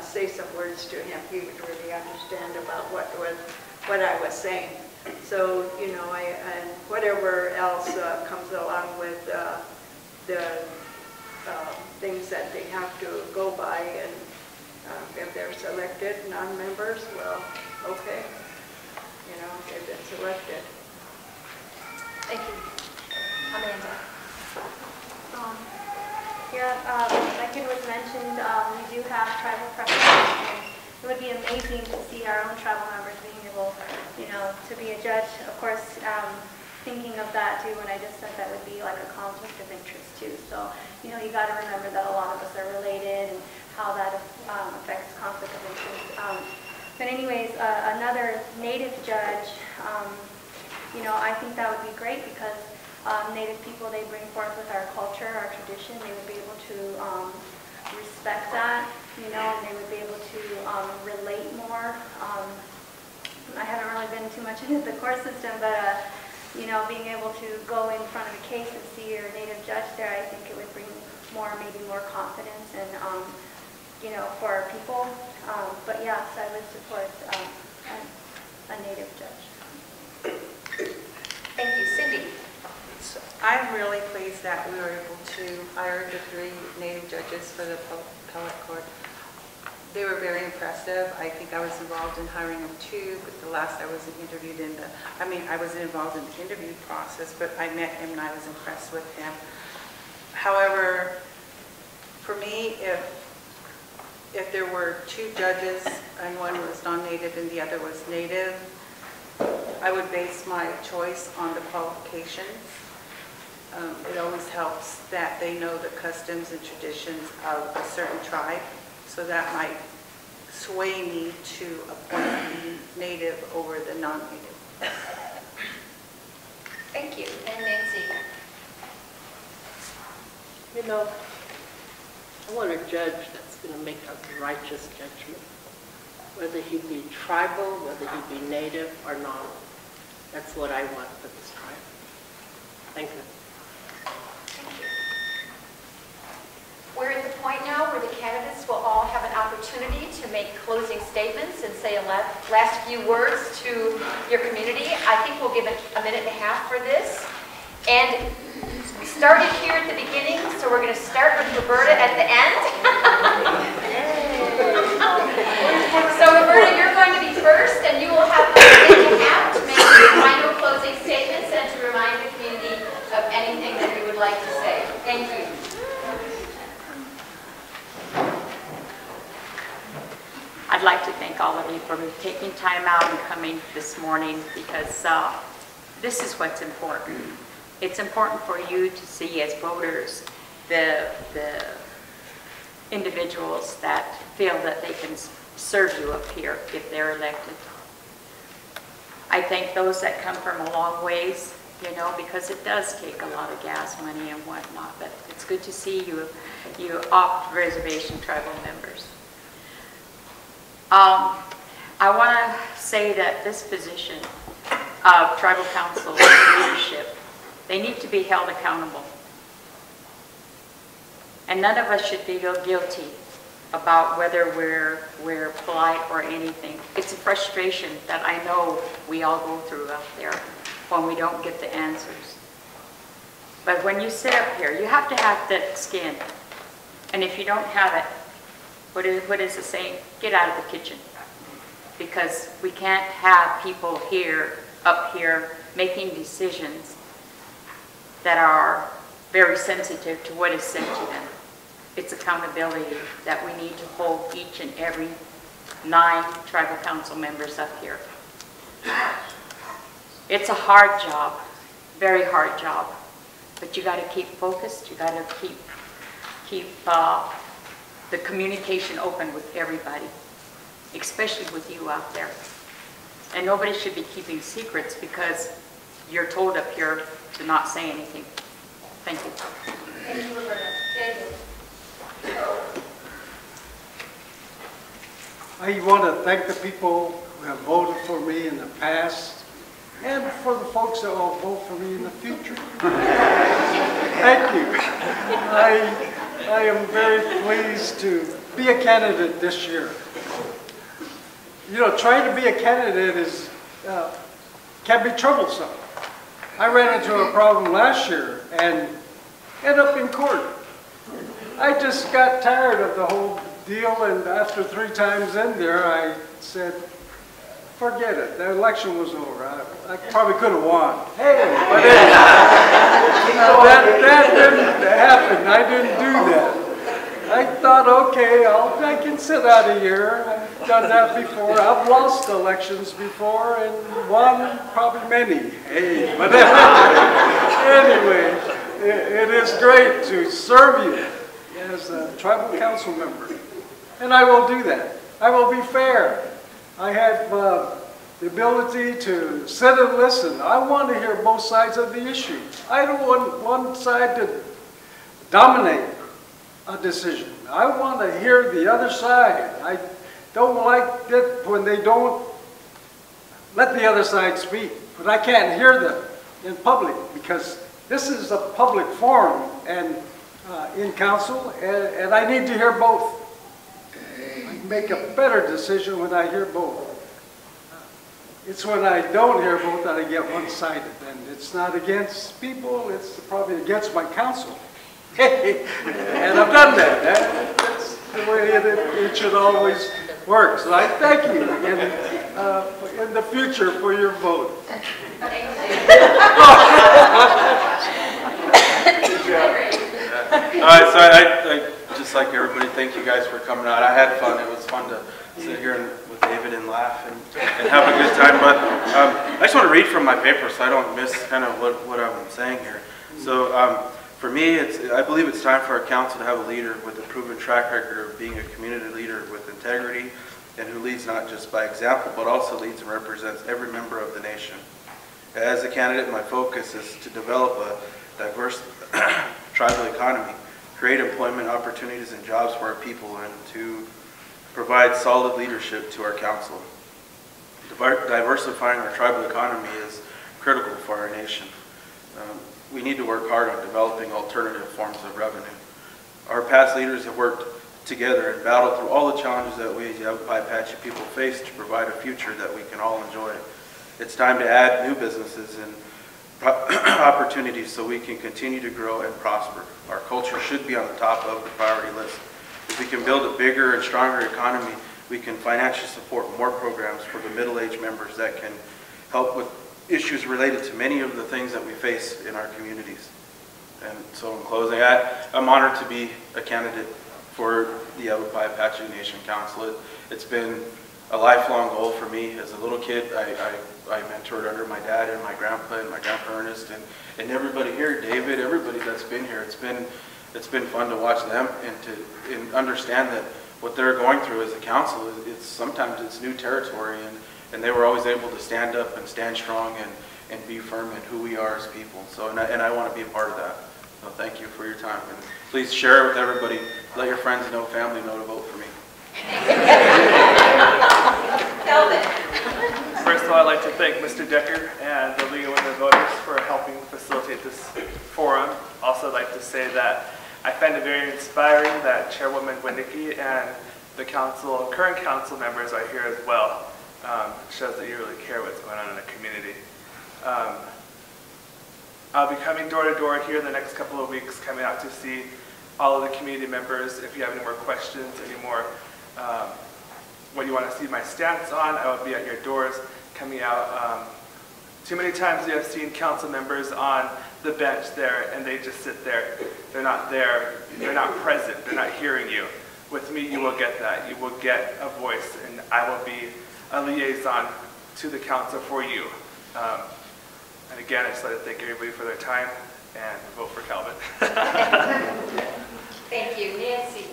say some words to him, he would really understand about what I was saying. So, you know, and whatever else comes along with the things that they have to go by, and if they're selected non-members, well, okay, you know, they've been selected. Thank you. Amanda? Like it was mentioned, we do have tribal preferences, and it would be amazing to see our own tribal members being able, you know, to be a judge. Of course, thinking of that too, when I just said that would be like a conflict of interest too. So, you know, you got to remember that a lot of us are related, and how that affects conflict of interest. But anyways, another Native judge, you know, I think that would be great, because Native people, they bring forth with our culture, our tradition. They would be able to respect that, you know, and they would be able to relate more. I haven't really been too much into the court system, but, you know, being able to go in front of a case and see your Native judge there, I think it would bring maybe more confidence and, you know, for our people. But yes, I would support a Native judge. Thank you. Cindy? I'm really pleased that we were able to hire the 3 Native judges for the appellate court. They were very impressive. I think I was involved in hiring of 2, but the last I wasn't interviewed in I wasn't involved in the interview process, but I met him and I was impressed with him. However, for me, if there were 2 judges and one was non-Native and the other was Native, I would base my choice on the qualifications. It always helps that they know the customs and traditions of a certain tribe, so that might sway me to appoint the Native over the non-Native. Thank you. And Nancy? You know, I want a judge that's going to make a righteous judgment, whether he be tribal, whether he be Native or not. That's what I want for this tribe. Thank you. We're at the point now where the candidates will all have an opportunity to make closing statements and say a last few words to your community. I think we'll give it a minute and a half for this. And we started here at the beginning, so we're going to start with Roberta at the end. So Roberta, you're going to be first, and you will have a minute and a half to make your final closing statements and to remind the community of anything that you would like to say. Thank you. I'd like to thank all of you for taking time out and coming this morning, because this is what's important. It's important for you to see as voters the individuals that feel that they can serve you up here if they're elected. I thank those that come from a long ways, you know, because it does take a lot of gas money and whatnot, but it's good to see you opt reservation tribal members. I want to say that this position of tribal council leadership, they need to be held accountable. And none of us should feel guilty about whether we're polite or anything. It's a frustration that I know we all go through out there when we don't get the answers. But when you sit up here, you have to have thick skin. And if you don't have it, what is the saying? Get out of the kitchen. Because we can't have people up here making decisions that are very sensitive to what is said to them. It's accountability that we need to hold each and every 9 tribal council members up here. It's a hard job, very hard job, but you got to keep focused. You got to keep the communication open with everybody, especially with you out there. And nobody should be keeping secrets because you're told up here to not say anything. Thank you. Thank you, Roberta. David. I want to thank the people who have voted for me in the past and for the folks that will vote for me in the future. Thank you. I am very pleased to be a candidate this year. You know, trying to be a candidate is can be troublesome. I ran into a problem last year and ended up in court. I just got tired of the whole deal, and after 3 times in there, I said, forget it. The election was over. I probably could have won. Hey, but that didn't happen. I didn't do that. I thought, okay, I can sit out a year. I've done that before. I've lost elections before and won probably many. Hey, but anyway, it is great to serve you as a tribal council member. And I will do that. I will be fair. I have the ability to sit and listen. I want to hear both sides of the issue. I don't want one side to dominate a decision. I want to hear the other side. I don't like it when they don't let the other side speak, but I can't hear them in public because this is a public forum and in council, and I need to hear both. I make a better decision when I hear both. It's when I don't hear both that I get one-sided, and it's not against people, it's probably against my council. And I've done that. That's the way it should always work. So I thank you in the future for your vote. All right, so I just like everybody, thank you guys for coming out. I had fun. It was fun to sit here with David and laugh and have a good time. But I just want to read from my paper so I don't miss kind of what I'm saying here. So for me, I believe it's time for our council to have a leader with a proven track record of being a community leader with integrity and who leads not just by example, but also leads and represents every member of the nation. As a candidate, my focus is to develop a diverse tribal economy, create employment opportunities and jobs for our people, and to provide solid leadership to our council. Diversifying our tribal economy is critical for our nation. We need to work hard on developing alternative forms of revenue. Our past leaders have worked together and battled through all the challenges that we as Yavapai Apache people face to provide a future that we can all enjoy. It's time to add new businesses and opportunities so we can continue to grow and prosper. Our culture should be on the top of the priority list. If we can build a bigger and stronger economy, we can financially support more programs for the middle-aged members that can help with issues related to many of the things that we face in our communities. And so in closing, I'm honored to be a candidate for the Yavapai Apache Nation Council. It's been a lifelong goal for me. As a little kid, I mentored under my dad and my grandpa Ernest, and everybody here, David, everybody that's been here. It's been fun to watch them and understand that what they're going through as a council, sometimes it's new territory, and they were always able to stand up and stand strong and be firm in who we are as people. So, and I want to be a part of that. So thank you for your time. And please share it with everybody. Let your friends know, family know to vote for me. First of all, I'd like to thank Mr. Decker and the League of Women Voters for helping facilitate this forum. Also, I'd like to say that I find it very inspiring that Chairwoman Winnicki and the current council members are here as well. It shows that you really care what's going on in the community. I'll be coming door to door here in the next couple of weeks, coming out to see all of the community members. If you have any more questions, any more what you want to see my stance on, I will be at your doors, coming out Too many times we have seen council members on the bench there and they just sit there. They're not there, they're not present, they're not hearing you. With me, you will get that. You will get a voice, and I will be a liaison to the council for you. And again, I just like to thank everybody for their time and vote for Calvin. Thank you. Nancy?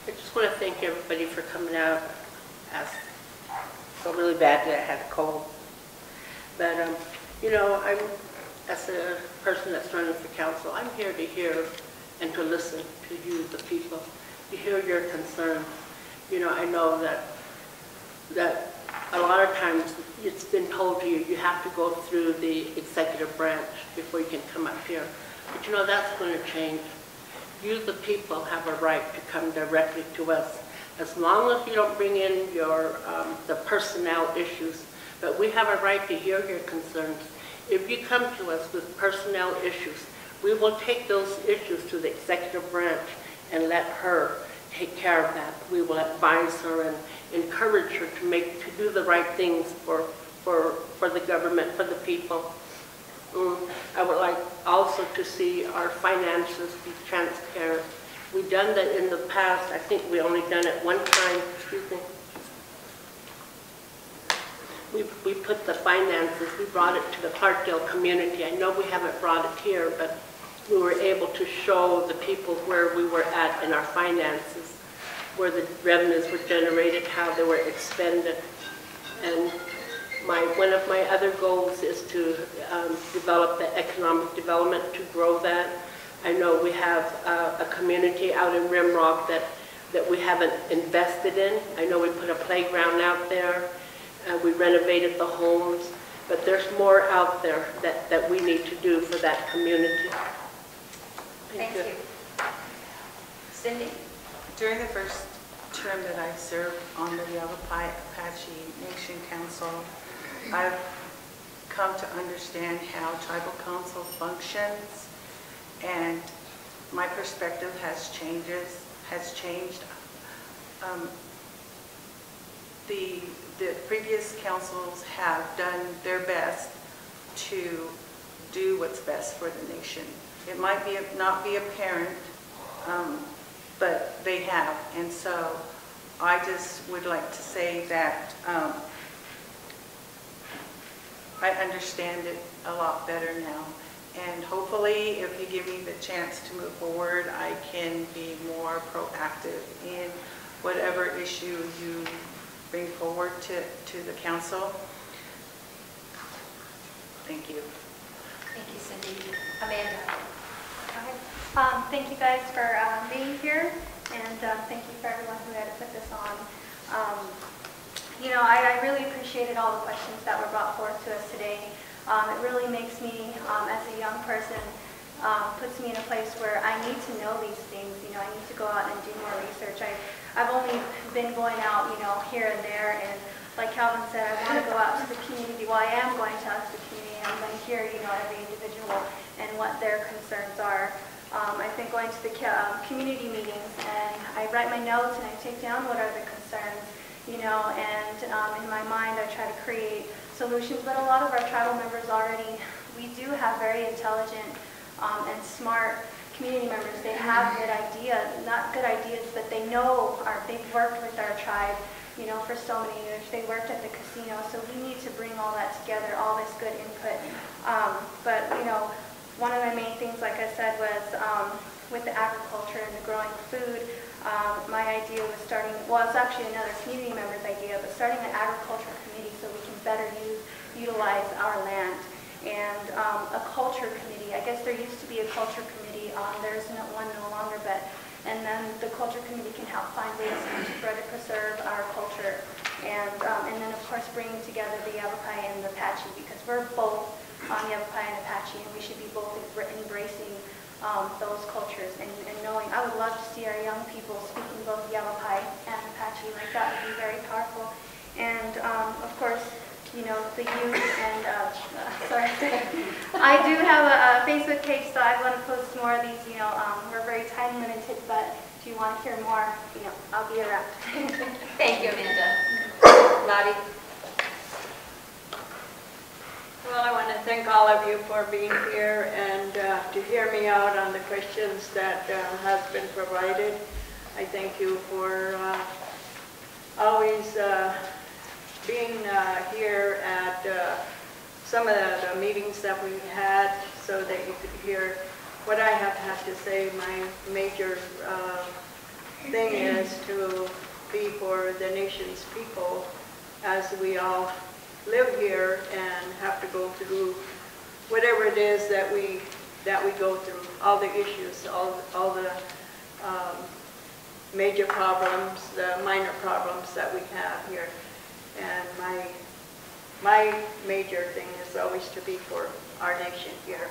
I just want to thank everybody for coming out. I felt really bad that I had a cold. But, you know, as a person that's running for council, I'm here to hear and to listen to you, the people, to hear your concerns. You know, I know that a lot of times it's been told to you, you have to go through the executive branch before you can come up here. But you know, that's going to change. You, the people, have a right to come directly to us. As long as you don't bring in your the personnel issues, but we have a right to hear your concerns. If you come to us with personnel issues, we will take those issues to the executive branch and let her take care of that. We will advise her and encourage her to do the right things for the government, for the people. I would like also to see our finances be transparent. We've done that in the past. I think we only done it one time. Excuse me. We put the finances, we brought it to the Clarkdale community. I know we haven't brought it here, but we were able to show the people where we were at in our finances, where the revenues were generated, how they were expended. And one of my other goals is to develop the economic development, to grow that. I know we have a community out in Rimrock that we haven't invested in. I know we put a playground out there. We renovated the homes, but there's more out there that we need to do for that community. Thank you. Cindy? During the first term that I served on the Yavapai Apache Nation Council, I've come to understand how tribal council functions, and my perspective has changed. The previous councils have done their best to do what's best for the nation. It might not be apparent, but they have. And so I just would like to say that I understand it a lot better now. And hopefully, if you give me the chance to move forward, I can be more proactive in whatever issue you bring forward to the council. Thank you. Thank you, Cindy. Amanda? Thank you guys for being here, and thank you for everyone who had to put this on. You know, I really appreciated all the questions that were brought forth to us today. It really makes me, as a young person, puts me in a place where I need to know these things. You know, I need to go out and do more research. I've only been going out, you know, here and there, and like Calvin said, I want to go out to the community. Well, I am going out to the community. I'm going to hear, you know, every individual and what their concerns are. I've been going to the community meetings, and I write my notes and I take down what are the concerns, you know, and in my mind I try to create solutions. But a lot of our tribal members already, we do have very intelligent and smart community members. They have good ideas, not good ideas, but they know, they've worked with our tribe, you know, for so many years. They worked at the casino, so we need to bring all that together, all this good input. But, you know, one of the main things, like I said, was with the agriculture and the growing food. My idea was starting, well, it's actually another community member's idea, but starting an agriculture committee so we can better utilize our land. And a culture committee. I guess there used to be a culture committee. There isn't one no longer, but and then the culture committee can help find ways to better preserve our culture, and then of course bringing together the Yavapai and the Apache, because we're both Yavapai and Apache, and we should be both embracing those cultures and knowing. I would love to see our young people speaking both Yavapai and Apache. Like that would be very powerful. And of course, you know, the youth and, sorry, I do have a Facebook page, so I want to post more of these, you know, we're very time limited, but if you want to hear more, you know, I'll be around. Thank you, Amanda. Lottie? Well, I want to thank all of you for being here and to hear me out on the questions that has been provided. I thank you for always being here at some of the meetings that we had so that you could hear what I have had to say. My major thing is to be for the nation's people as we all live here and have to go through whatever it is that we go through, all the issues, all the major problems, the minor problems that we have here. And my major thing is always to be for our nation here.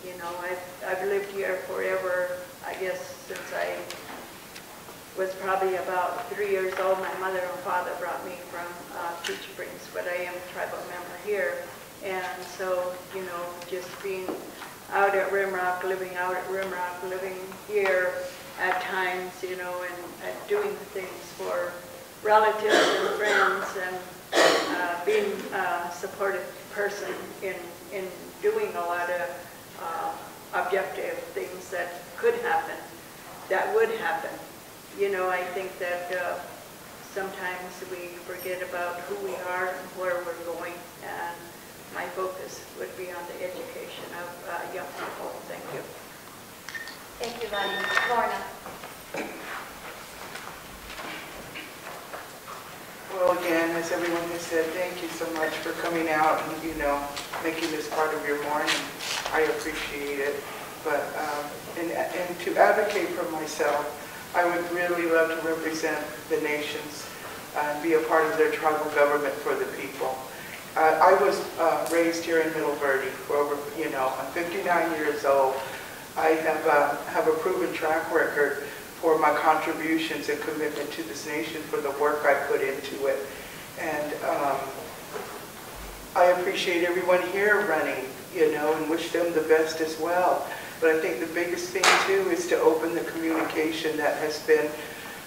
You know, I've lived here forever, I guess, since I was probably about 3 years old. My mother and father brought me from Peach Springs, but I am a tribal member here. And so, you know, just being out at Rimrock, living out at Rimrock, living here at times, you know, and doing things for relatives and friends, and being a supportive person in doing a lot of objective things that could happen, that would happen. You know, I think that sometimes we forget about who we are and where we're going, and my focus would be on the education of young people. Thank you. Thank you, Lottie. Lorna? Well, again, as everyone has said, thank you so much for coming out and, you know, making this part of your morning. I appreciate it. But, and to advocate for myself, I would really love to represent the nations and be a part of their tribal government for the people. I was raised here in Middle Verde for over, you know, I'm 59 years old. I have a proven track record for my contributions and commitment to this nation, for the work I put into it. And I appreciate everyone here running, you know, and wish them the best as well. But I think the biggest thing, too, is to open the communication that has been,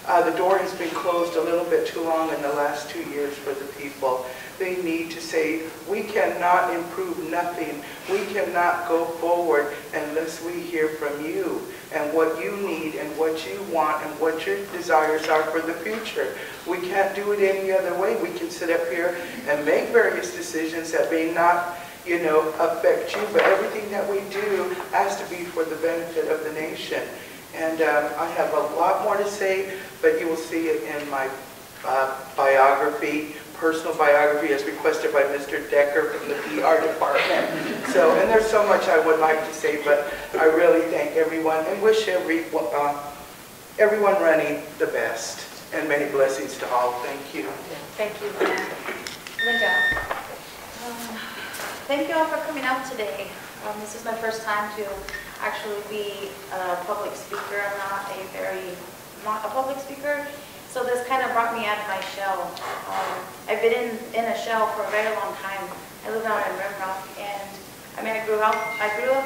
the door has been closed a little bit too long in the last 2 years for the people. They need to say, we cannot improve nothing. We cannot go forward unless we hear from you and what you need and what you want and what your desires are for the future. We can't do it any other way. We can sit up here and make various decisions that may not, you know, affect you, but everything that we do has to be for the benefit of the nation. And I have a lot more to say, but you will see it in my biography, personal biography as requested by Mr. Decker from the PR department. So, and there's so much I would like to say, but I really thank everyone and wish everyone running the best. And many blessings to all. Thank you. Thank you, Linda. Linda? Thank you all for coming out today. This is my first time to actually be a public speaker. I'm not a public speaker, so this kind of brought me out of my shell. I've been in a shell for a very long time. I live out in Rimrock, and I mean, I grew up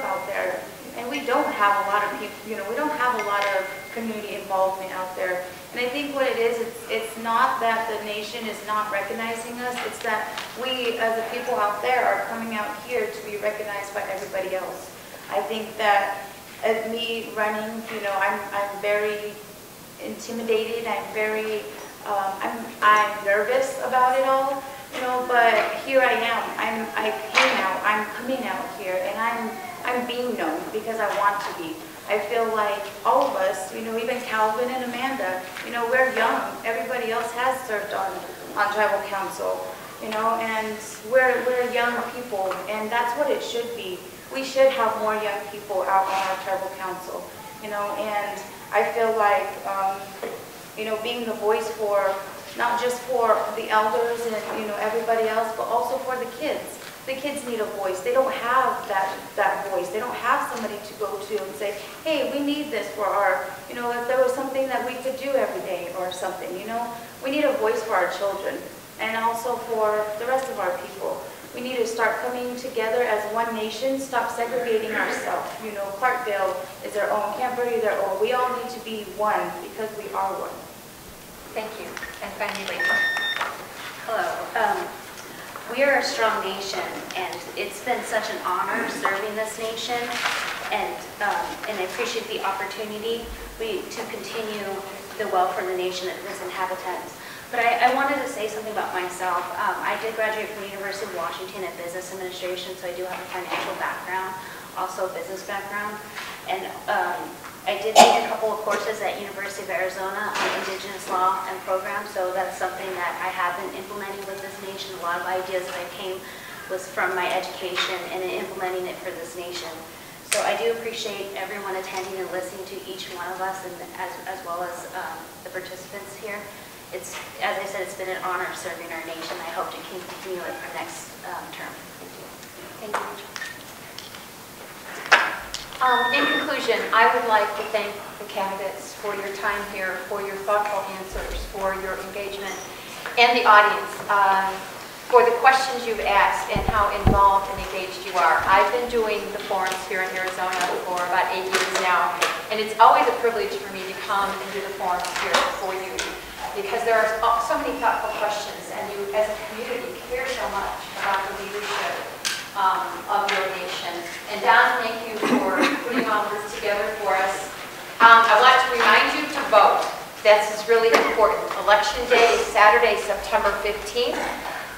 out there, and we don't have a lot of people, you know, we don't have a lot of community involvement out there. And I think what it is, it's not that the nation is not recognizing us, it's that we as the people out there are coming out here to be recognized by everybody else. I think that as me running, you know, I'm very intimidated, I'm very, I'm nervous about it all, you know, but here I am, I came out, I'm coming out here, and I'm being known because I want to be. I feel like all of us, you know, even Calvin and Amanda, you know, we're young. Everybody else has served on tribal council, you know, and we're young people, and that's what it should be. We should have more young people out on our tribal council, you know, and I feel like, you know, being the voice for, not just for the elders and, you know, everybody else, but also for the kids. The kids need a voice. They don't have that voice. They don't have somebody to go to and say, hey, we need this for our, you know, if there was something that we could do every day or something, you know. We need a voice for our children and also for the rest of our people. We need to start coming together as one nation, stop segregating ourselves. You know, Clarkdale is their own, Camp Verde their own. We all need to be one because we are one. Thank you. And finally, Rachel. Hello. We are a strong nation, and it's been such an honor serving this nation, and I appreciate the opportunity to continue the welfare of the nation and its inhabitants. But I wanted to say something about myself. I did graduate from the University of Washington in business administration, so I do have a financial background, also a business background. And I did take a couple of courses at University of Arizona on Indigenous law and programs, so that's something that I have been implementing with this nation. A lot of ideas that I came was from my education and implementing it for this nation. So I do appreciate everyone attending and listening to each one of us, and as well as the participants here. It's, as I said, it's been an honor serving our nation. I hope to continue it for next term. Thank you. Thank you. In conclusion, I would like to thank the candidates for your time here, for your thoughtful answers, for your engagement, and the audience for the questions you've asked and how involved and engaged you are. I've been doing the forums here in Arizona for about 8 years now, and it's always a privilege for me to come and do the forums here for you, because there are so many thoughtful questions, and you as a community care so much about the leadership of your nation. And Don, thank you for putting all this together for us. I want to remind you to vote. This is really important. Election day is Saturday, September 15th.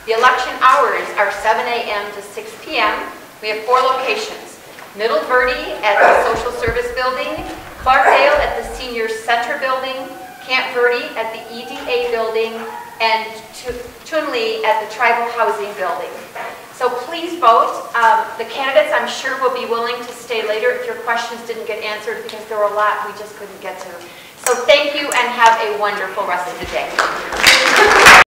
The election hours are 7 a.m. to 6 p.m. We have 4 locations. Middle Verde at the Social Service Building, Clarkdale at the Senior Center Building, Camp Verde at the EDA Building, and Tunley at the Tribal Housing Building. So please vote. The candidates, I'm sure, will be willing to stay later if your questions didn't get answered, because there were a lot we just couldn't get to. So thank you, and have a wonderful rest of the day.